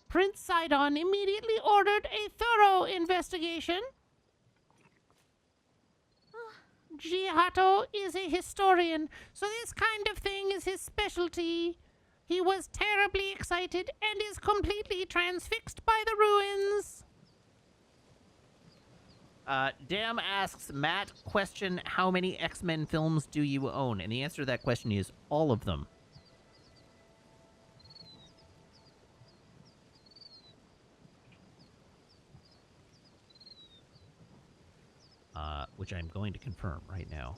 Prince Sidon immediately ordered a thorough investigation. Giotto is a historian, so this kind of thing is his specialty. He was terribly excited and is completely transfixed by the ruins. Dam asks Matt, question, how many X-Men films do you own? And the answer to that question is all of them. Which I'm going to confirm right now.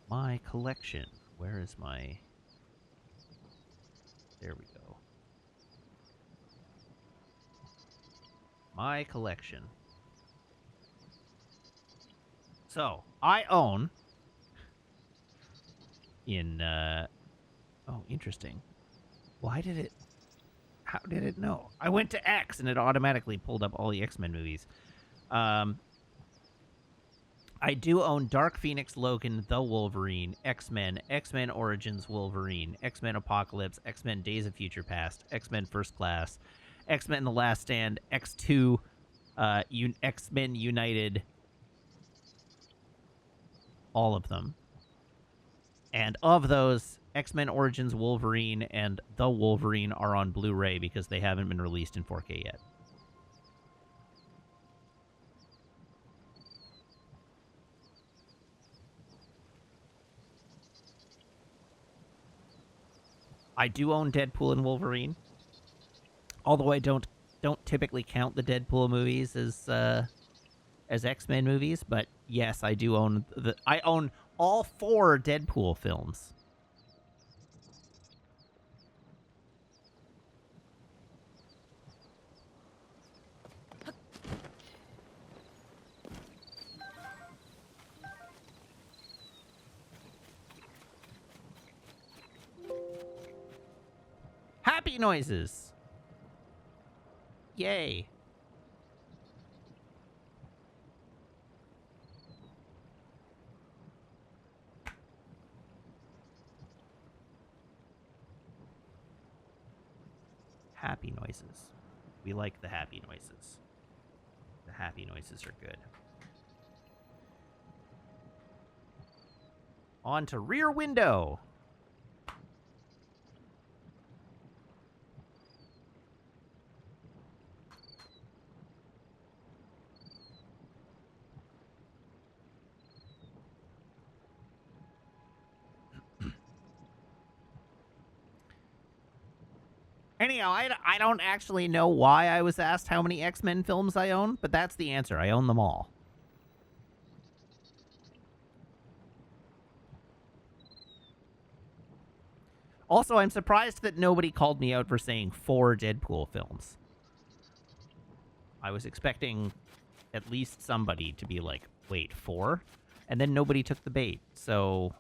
My collection. Where is my... There we go. My collection. So, I own... In, Oh, interesting. Why did it... How did it know? I went to X and it automatically pulled up all the X-Men movies. I do own Dark Phoenix, Logan, The Wolverine, X-Men, X-Men Origins Wolverine, X-Men Apocalypse, X-Men Days of Future Past, X-Men First Class, X-Men The Last Stand, X2, X-Men United. All of them. And of those, X-Men Origins Wolverine and The Wolverine are on Blu-ray because they haven't been released in 4K yet. I do own Deadpool and Wolverine. Although I don't typically count the Deadpool movies as X-Men movies, but yes, I do own I own all 4 Deadpool films. Happy noises. Yay. Happy noises. We like the happy noises. The happy noises are good. On to Rear Window. Anyhow, I don't actually know why I was asked how many X-Men films I own, but that's the answer. I own them all. Also, I'm surprised that nobody called me out for saying 4 Deadpool films. I was expecting at least somebody to be like, wait, 4? And then nobody took the bait, so...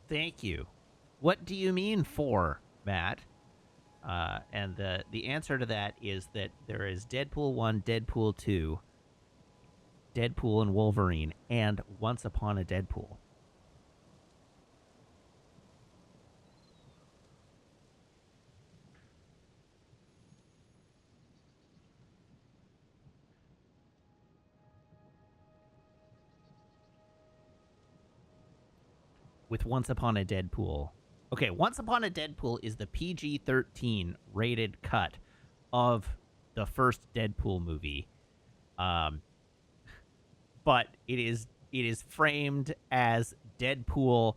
Thank you. What do you mean 4, Matt? And the answer to that is that there is Deadpool 1, Deadpool 2, Deadpool and Wolverine, and Once Upon a Deadpool. With Once Upon a Deadpool. Okay, Once Upon a Deadpool is the PG-13 rated cut of the first Deadpool movie. But it is framed as Deadpool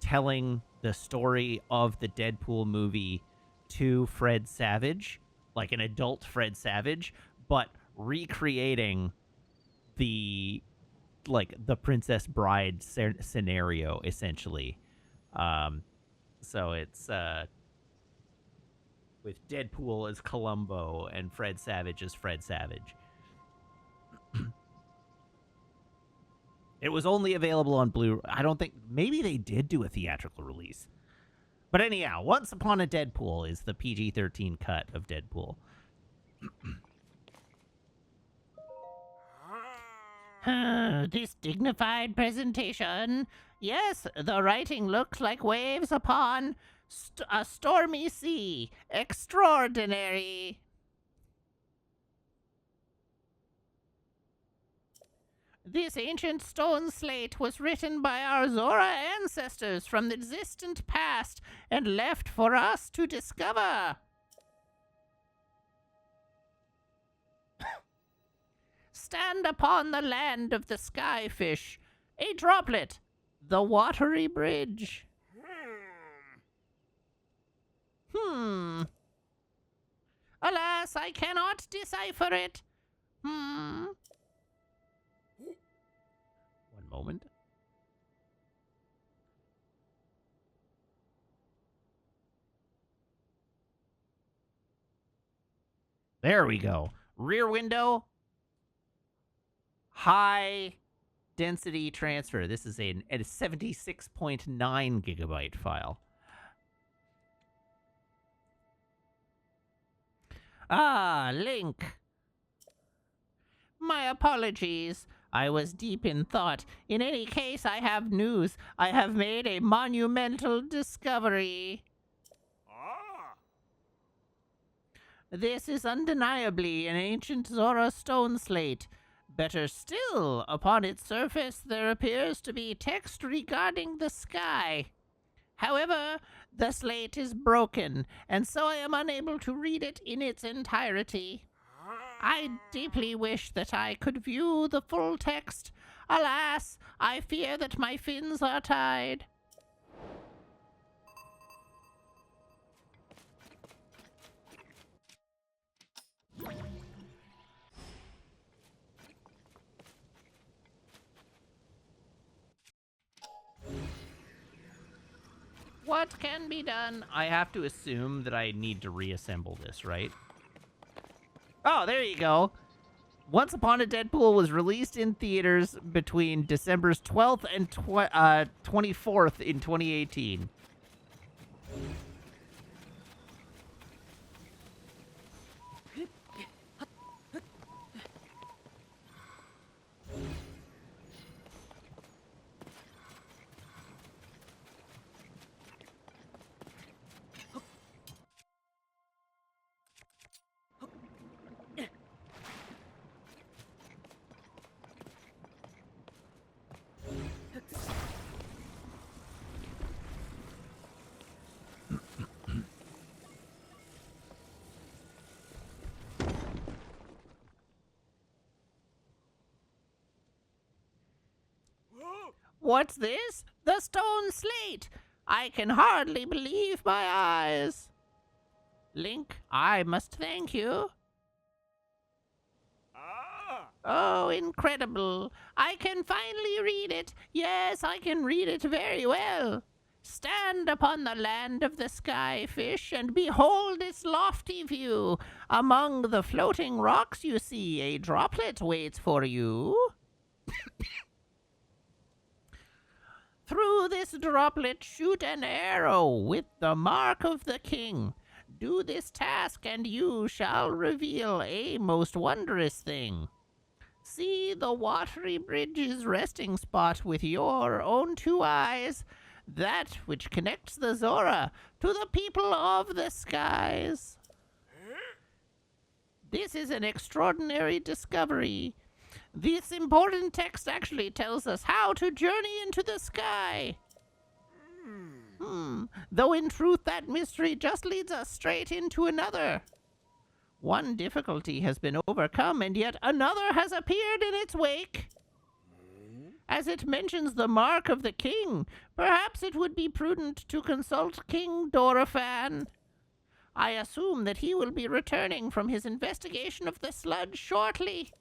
telling the story of the Deadpool movie to Fred Savage, like an adult Fred Savage, but recreating the Princess Bride scenario, essentially. So it's with Deadpool as Columbo and Fred Savage as Fred Savage. It was only available on Blu-ray. I don't think... Maybe they did do a theatrical release. But anyhow, Once Upon a Deadpool is the PG-13 cut of Deadpool. This dignified presentation. Yes, the writing looks like waves upon a stormy sea. Extraordinary. This ancient stone slate was written by our Zora ancestors from the distant past and left for us to discover. Stand upon the land of the skyfish, a droplet, the watery bridge. Alas, I cannot decipher it. One moment. There we go. Rear Window. High density transfer. This is a 76.9 gigabyte file. Ah, Link. My apologies. I was deep in thought. In any case, I have news. I have made a monumental discovery. This is undeniably an ancient Zora stone slate. Better still, upon its surface there appears to be text regarding the sky. However, the slate is broken, and so I am unable to read it in its entirety. I deeply wish that I could view the full text. Alas, I fear that my fins are tied. What can be done? I have to assume that I need to reassemble this, right? Oh, there you go. Once Upon a Deadpool was released in theaters between December's 12th and 24th in 2018. What's this? The stone slate! I can hardly believe my eyes. Link, I must thank you. Oh, incredible. I can finally read it. Yes, I can read it very well. Stand upon the land of the sky, fish, and behold its lofty view. Among the floating rocks you see a droplet waits for you. Through this droplet shoot an arrow with the mark of the king. Do this task and you shall reveal a most wondrous thing. See the watery bridge's resting spot with your own two eyes, that which connects the Zora to the people of the skies. This is an extraordinary discovery. This important text actually tells us how to journey into the sky. Though in truth that mystery just leads us straight into another. One difficulty has been overcome, and yet another has appeared in its wake. As it mentions the mark of the king, perhaps it would be prudent to consult King Doraphan. I assume that he will be returning from his investigation of the sludge shortly.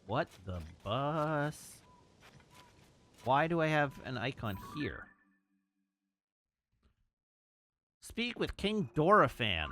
What the bus? Why do I have an icon here? Speak with King Doraphan.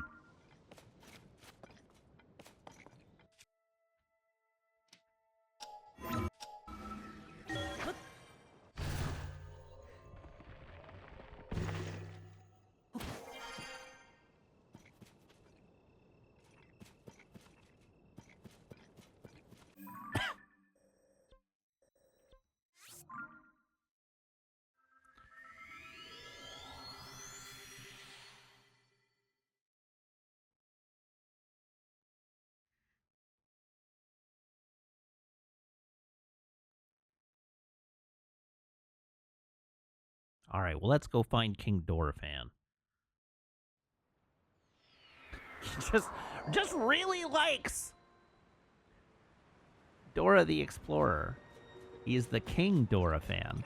All right, well, let's go find King Doraphan. just really likes Dora the Explorer. He is the King Doraphan.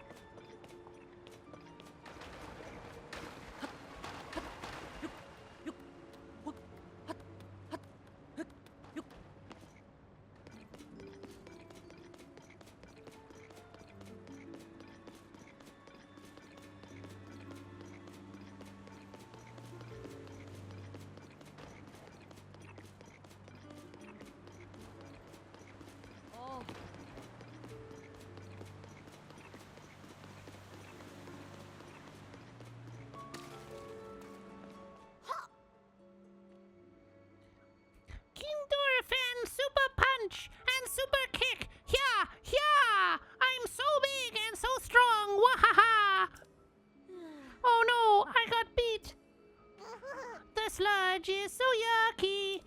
the sludge is so yucky.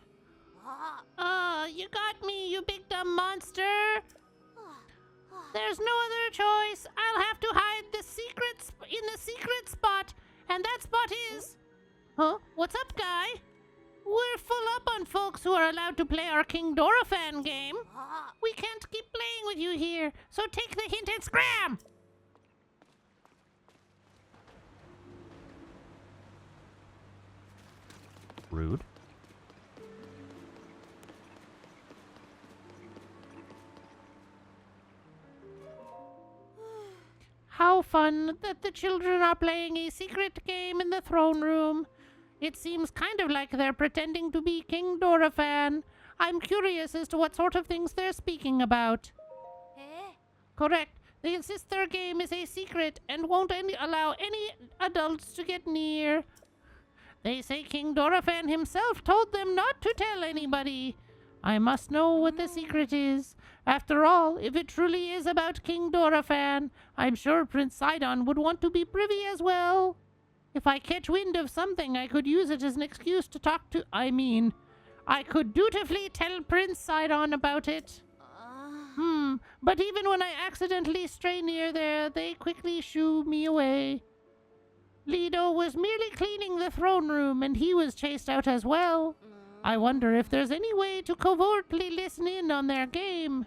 You got me, you big dumb monster. There's no other choice. I'll have to hide in the secret spot, and that spot is... Huh? What's up, guy? We're full up on folks who are allowed to play our King Dorephan game. We can't keep playing with you here, so take the hint and scram! Rude. How fun that the children are playing a secret game in the throne room. It seems kind of like they're pretending to be King Dorephan. I'm curious as to what sort of things they're speaking about. Correct. They insist their game is a secret and won't allow any adults to get near. They say King Dorephan himself told them not to tell anybody. I must know what the secret is. After all, if it truly is about King Dorephan, I'm sure Prince Sidon would want to be privy as well. If I catch wind of something, I could use it as an excuse to talk to... I could dutifully tell Prince Sidon about it. But even when I accidentally stray near there, they quickly shoo me away. Lido was merely cleaning the throne room, and he was chased out as well. I wonder if there's any way to covertly listen in on their game.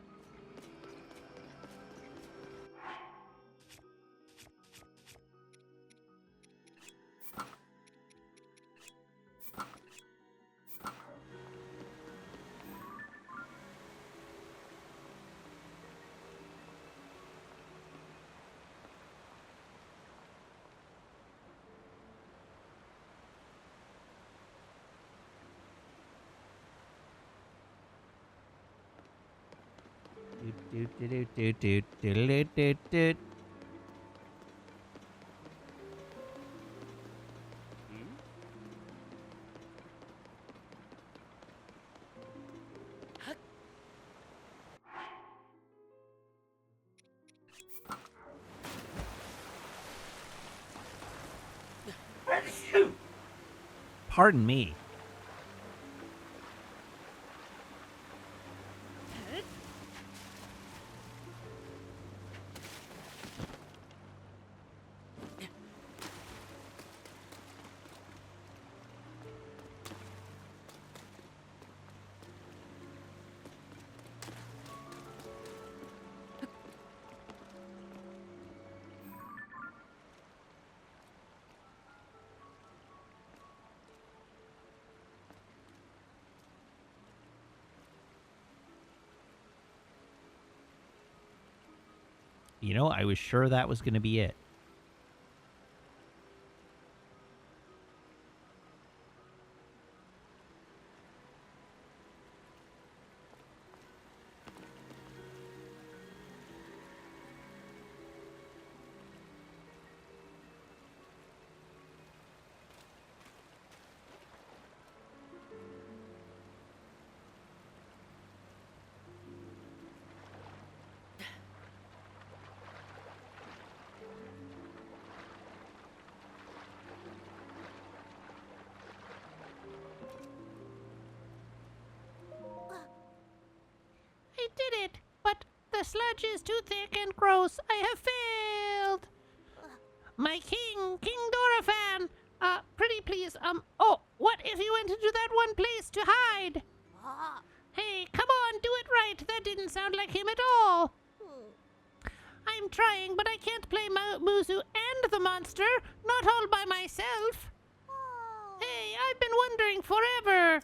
Pardon me. You know, I was sure that was going to be it. I did it, but the sludge is too thick and gross. I have failed. My king, King Dorephan. Pretty please, what if you went into that one place to hide? Hey, come on, do it right. That didn't sound like him at all. I'm trying, but I can't play Muzu and the monster, not all by myself. Hey, I've been wondering forever.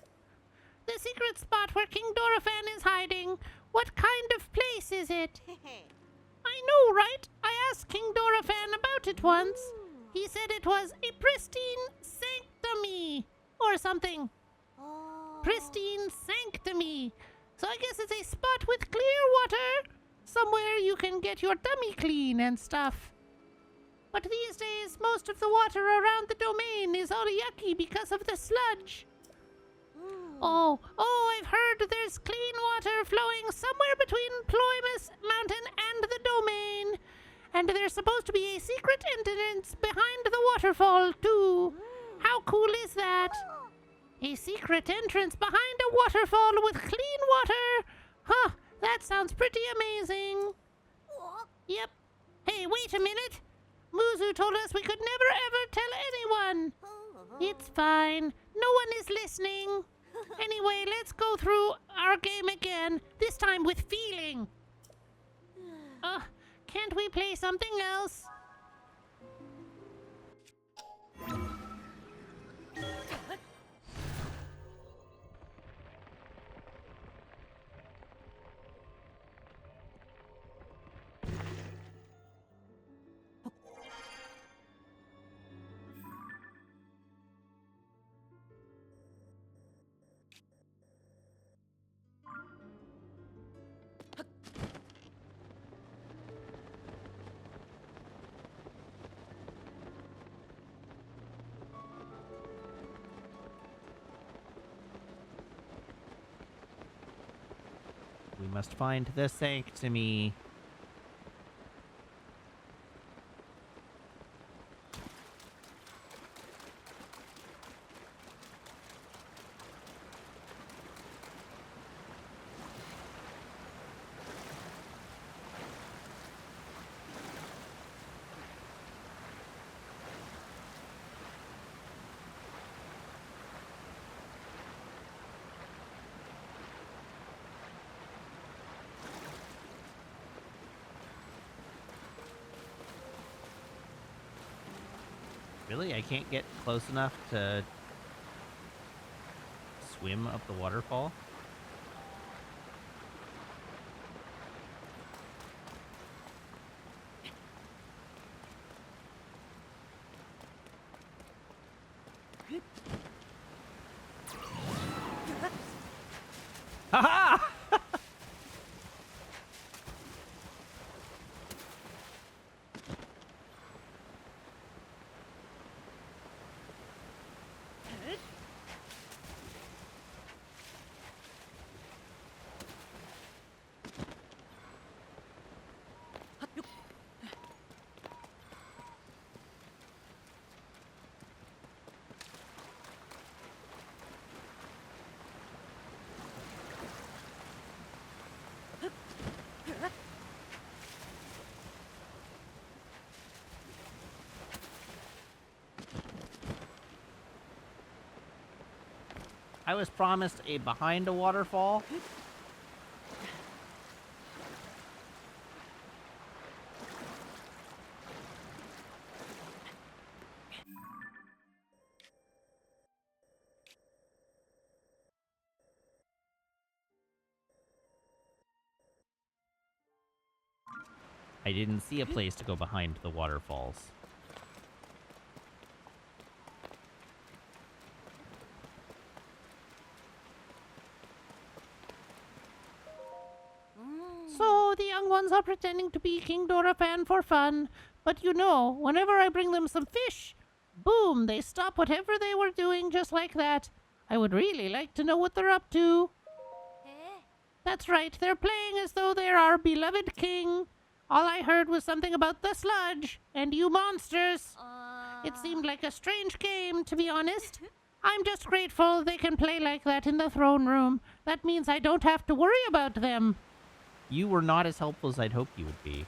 The secret spot where King Dorephan is hiding. What kind of place is it? I know, right? I asked King Dorephan about it once. He said it was a pristine sanctuary or something. Pristine sanctuary. So I guess it's a spot with clear water. Somewhere you can get your tummy clean and stuff. But these days, most of the water around the domain is all yucky because of the sludge. Oh, I've heard there's clean water flowing somewhere between Ploymus Mountain and the domain. And there's supposed to be a secret entrance behind the waterfall, too. How cool is that? A secret entrance behind a waterfall with clean water. Huh, that sounds pretty amazing. Yep. Hey, wait a minute. Muzu told us we could never ever tell anyone. It's fine. No one is listening. Anyway, let's go through our game again, this time with feeling. Can't we play something else? We must find the sanctity. Really? I can't get close enough to swim up the waterfall? Ha-ha! I was promised a behind a waterfall. I didn't see a place to go behind the waterfalls. So, the young ones are pretending to be King Dora fan for fun. But you know, whenever I bring them some fish, boom, they stop whatever they were doing just like that. I would really like to know what they're up to. That's right, they're playing as though they're our beloved king. All I heard was something about the sludge and you monsters. It seemed like a strange game, to be honest. I'm just grateful they can play like that in the throne room. That means I don't have to worry about them. You were not as helpful as I'd hoped you would be.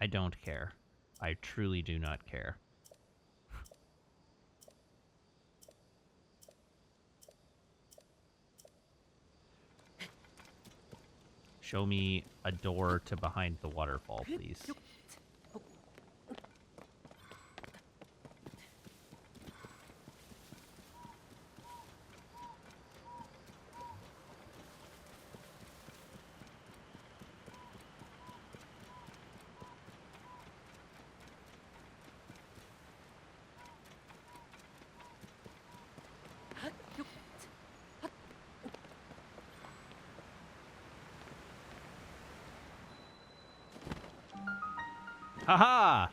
I don't care. I truly do not care. Show me a door to behind the waterfall, please. Haha!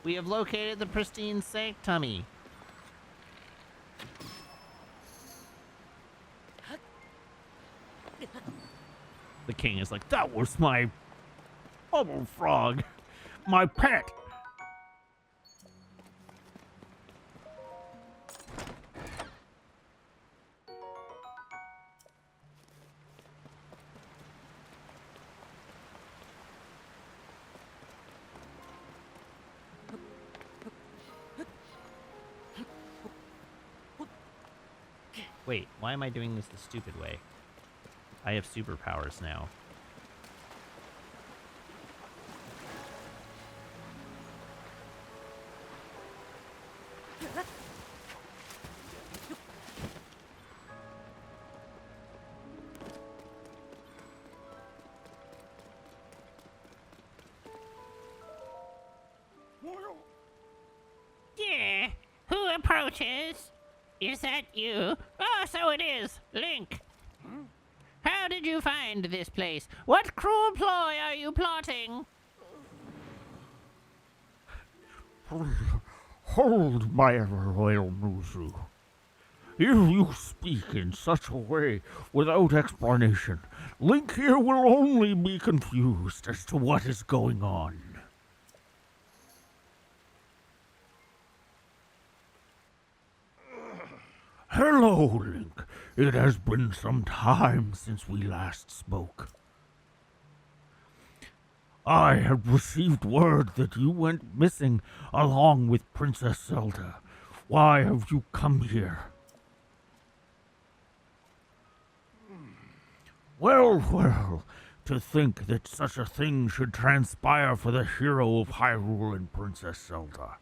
We have located the pristine sanctum. The king is like, that was my bubble frog, my pet. Wait, why am I doing this the stupid way? I have superpowers now. Yeah, who approaches? Is that you? Oh, so it is. Link. How did you find this place? What cruel ploy are you plotting? Hold, my ever-loyal Muzu. If you speak in such a way without explanation, Link here will only be confused as to what is going on. Hello, Link. It has been some time since we last spoke. I have received word that you went missing along with Princess Zelda. Why have you come here? Well, to think that such a thing should transpire for the hero of Hyrule and Princess Zelda.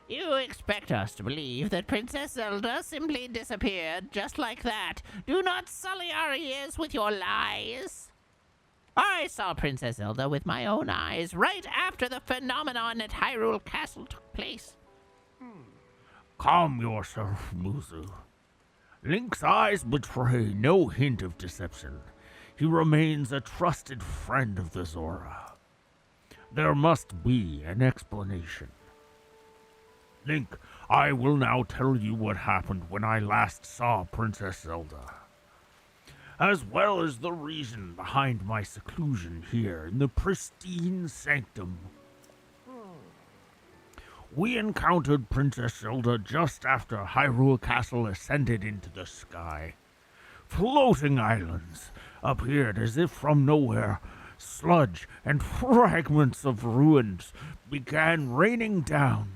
You expect us to believe that Princess Zelda simply disappeared just like that. Do not sully our ears with your lies. I saw Princess Zelda with my own eyes right after the phenomenon at Hyrule Castle took place. Calm yourself, Muzu. Link's eyes betray no hint of deception. He remains a trusted friend of the Zora. There must be an explanation. Link, I will now tell you what happened when I last saw Princess Zelda, as well as the reason behind my seclusion here in the pristine sanctum. We encountered Princess Zelda just after Hyrule Castle ascended into the sky. Floating islands appeared as if from nowhere. Sludge and fragments of ruins began raining down.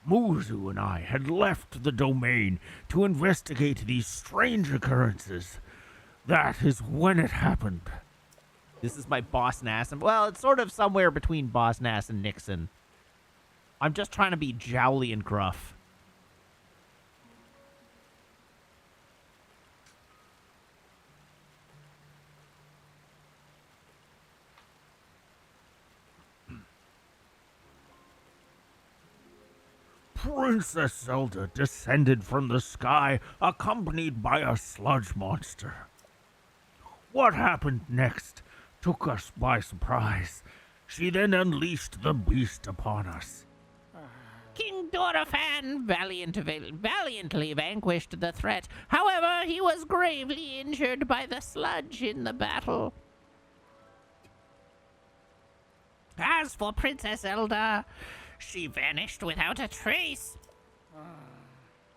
Muzu and I had left the domain to investigate these strange occurrences. That is when it happened. This is my Boss Nass. Well, it's sort of somewhere between Boss Nass and Nixon. I'm just trying to be jowly and gruff. Princess Zelda descended from the sky, accompanied by a sludge monster. What happened next took us by surprise. She then unleashed the beast upon us. King Dorephan valiantly vanquished the threat. However, he was gravely injured by the sludge in the battle. As for Princess Zelda, she vanished without a trace.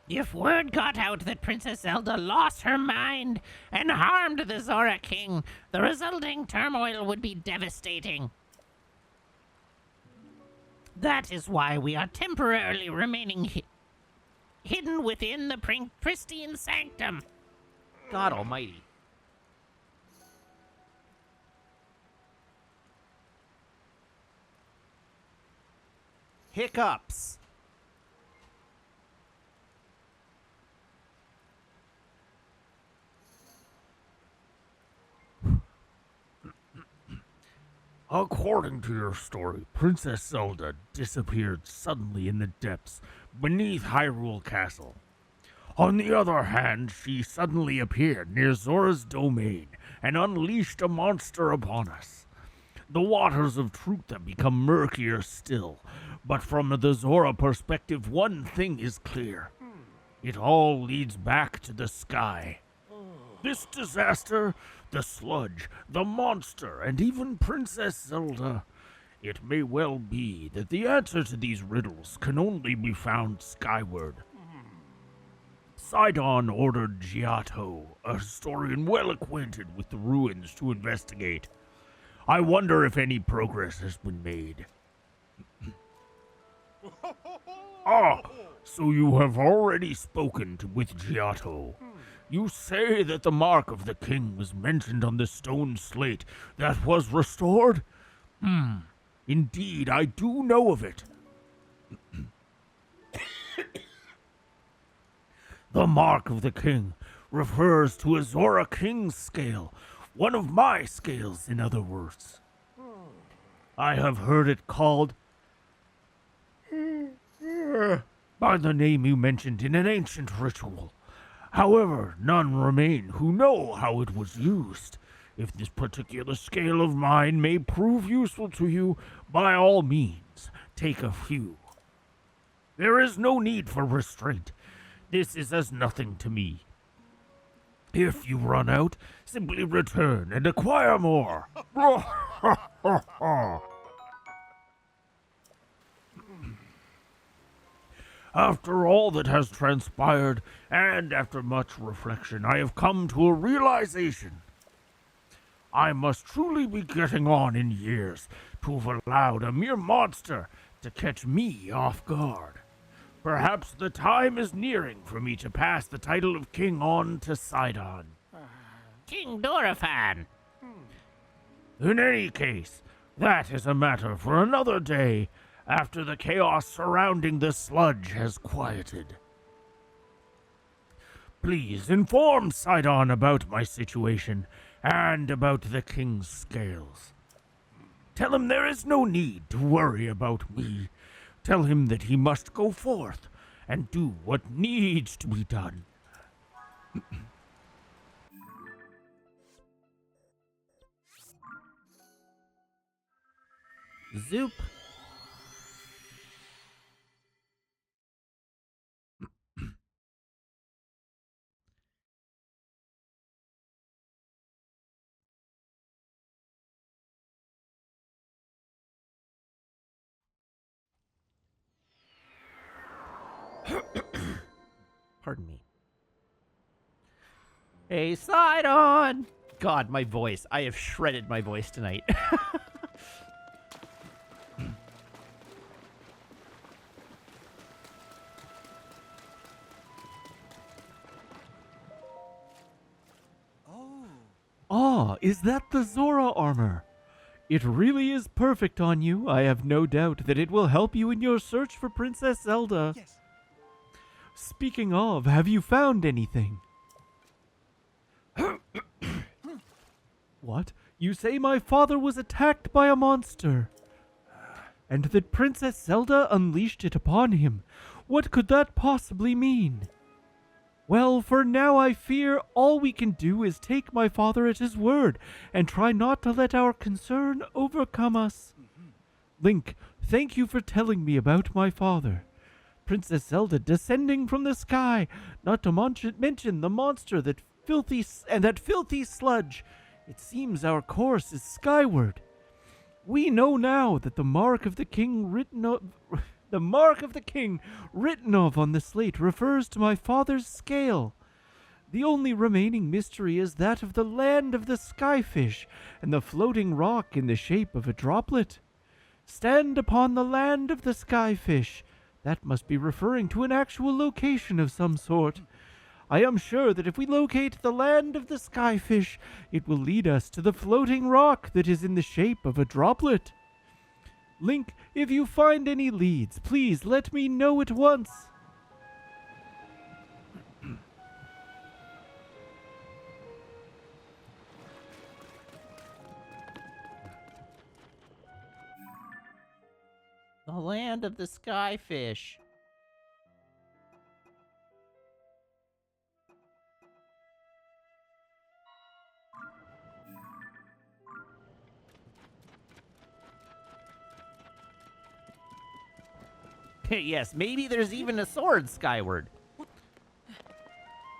If word got out that Princess Zelda lost her mind and harmed the Zora King, the resulting turmoil would be devastating. That is why we are temporarily remaining hidden within the pristine sanctum. God almighty. Hiccups. According to your story, Princess Zelda disappeared suddenly in the depths beneath Hyrule Castle. On the other hand, she suddenly appeared near Zora's domain and unleashed a monster upon us. The waters of truth have become murkier still, but from the Zora perspective, one thing is clear. It all leads back to the sky. This disaster, the sludge, the monster, and even Princess Zelda. It may well be that the answer to these riddles can only be found skyward. Sidon ordered Giotto, a historian well acquainted with the ruins, to investigate. I wonder if any progress has been made. Ah, so you have already spoken with Giotto. You say that the mark of the king was mentioned on the stone slate that was restored? Indeed, I do know of it. The mark of the king refers to a Zora King's scale, one of my scales, in other words. I have heard it called by the name you mentioned in an ancient ritual. However, none remain who know how it was used. If this particular scale of mine may prove useful to you, by all means, take a few. There is no need for restraint. This is as nothing to me. If you run out, simply return and acquire more. After all that has transpired, and after much reflection, I have come to a realization. I must truly be getting on in years to have allowed a mere monster to catch me off guard. Perhaps the time is nearing for me to pass the title of king on to Sidon. King Dorephan. In any case, that is a matter for another day, after the chaos surrounding the sludge has quieted. Please inform Sidon about my situation and about the king's scales. Tell him there is no need to worry about me. Tell him that he must go forth and do what needs to be done. Zoop. Pardon me. Hey, Sidon! God, my voice. I have shredded my voice tonight. Ah, is that the Zora armor? It really is perfect on you. I have no doubt that it will help you in your search for Princess Zelda. Yes. Speaking of, have you found anything? What? You say my father was attacked by a monster, and that Princess Zelda unleashed it upon him. What could that possibly mean? Well, for now I fear all we can do is take my father at his word and try not to let our concern overcome us. Link, thank you for telling me about my father. Princess Zelda descending from the sky, not to mention the monster that filthy sludge. It seems our course is skyward. We know now that the mark of the king written of on the slate refers to my father's scale. The only remaining mystery is that of the land of the skyfish and the floating rock in the shape of a droplet. Stand upon the land of the skyfish. That must be referring to an actual location of some sort. I am sure that if we locate the land of the skyfish, it will lead us to the floating rock that is in the shape of a droplet. Link, if you find any leads, please let me know at once. The land of the skyfish. Yes, maybe there's even a sword skyward.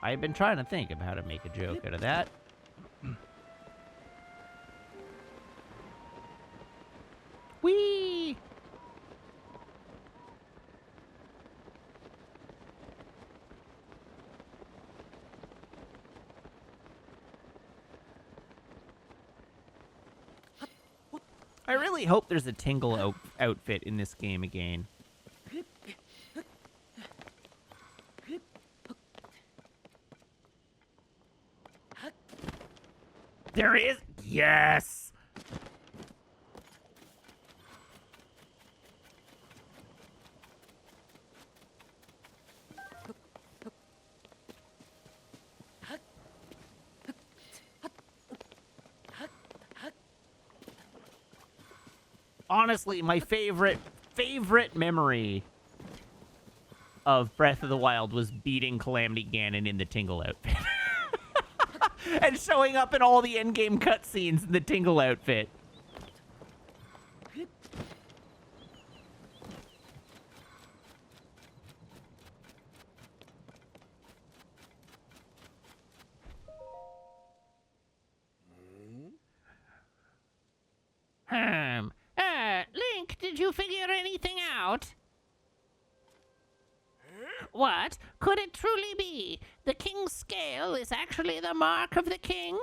I've been trying to think of how to make a joke out of that. Whee! I really hope there's a Tingle outfit in this game again. There is. Yes. Honestly, my favorite memory of Breath of the Wild was beating Calamity Ganon in the Tingle outfit. And showing up in all the endgame cutscenes in the Tingle outfit. Link, did you figure anything out? What? Could it truly be? The king's scale is actually the mark of the king?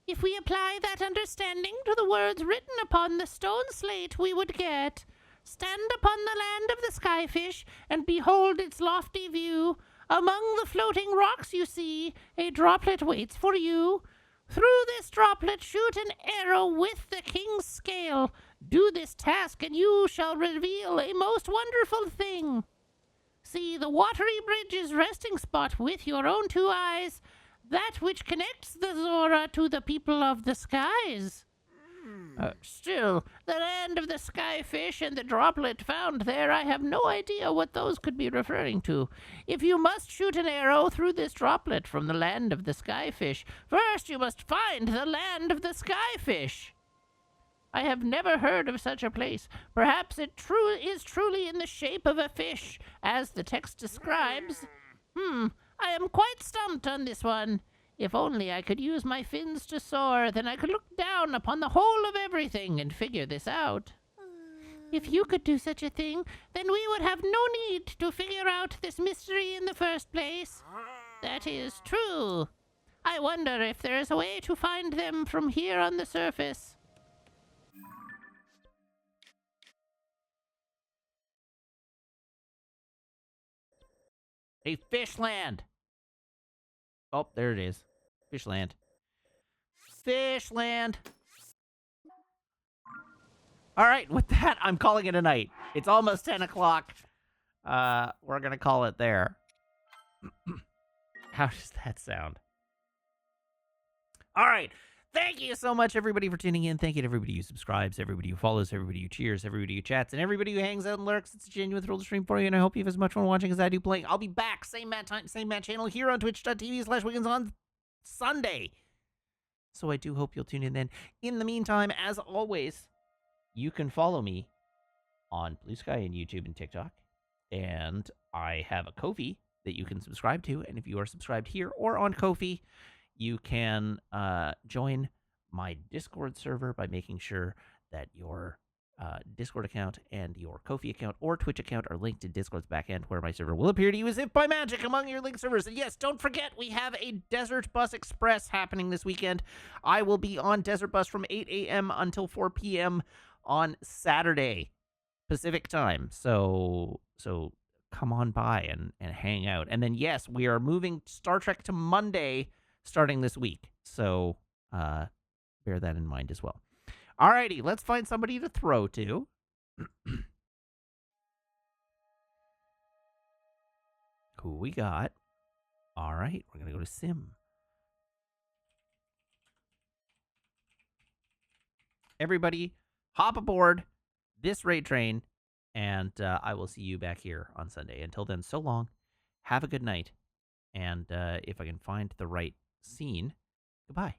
If we apply that understanding to the words written upon the stone slate, we would get, "Stand upon the land of the skyfish, and behold its lofty view. Among the floating rocks you see, a droplet waits for you. Through this droplet shoot an arrow with the king's scale. Do this task, and you shall reveal a most wonderful thing. See the watery bridge's resting spot with your own two eyes, that which connects the Zora to the people of the skies. Still, the land of the skyfish and the droplet found there, I have no idea what those could be referring to. If you must shoot an arrow through this droplet from the land of the skyfish, first you must find the land of the skyfish. I have never heard of such a place. Perhaps it is truly in the shape of a fish, as the text describes. I am quite stumped on this one. If only I could use my fins to soar, then I could look down upon the whole of everything and figure this out. If you could do such a thing, then we would have no need to figure out this mystery in the first place. That is true. I wonder if there is a way to find them from here on the surface. A fish land. Oh, there it is. Fish land. Fish land. All right, with that, I'm calling it a night. It's almost 10 o'clock. We're going to call it there. How does that sound? All right. Thank you so much, everybody, for tuning in. Thank you to everybody who subscribes, everybody who follows, everybody who cheers, everybody who chats, and everybody who hangs out and lurks. It's a genuine thrill to stream for you, and I hope you have as much fun watching as I do playing. I'll be back, same Matt time, same Matt channel, here on twitch.tv/weekends on Sunday. So I do hope you'll tune in then. In the meantime, as always, you can follow me on Blue Sky and YouTube and TikTok. And I have a Ko-fi that you can subscribe to. And if you are subscribed here or on Ko-fi, you can join my Discord server by making sure that your Discord account and your Ko-fi account or Twitch account are linked to Discord's backend, where my server will appear to you as if by magic among your linked servers. And yes, don't forget, we have a Desert Bus Express happening this weekend. I will be on Desert Bus from 8 a.m. until 4 p.m. on Saturday Pacific time. So come on by and hang out. And then, yes, we are moving Star Trek to Monday starting this week. So bear that in mind as well. Alrighty, let's find somebody to throw to. Who we got? All right, we're going to go to Sim. Everybody, hop aboard this raid train, and I will see you back here on Sunday. Until then, so long. Have a good night. And if I can find the right scene, goodbye.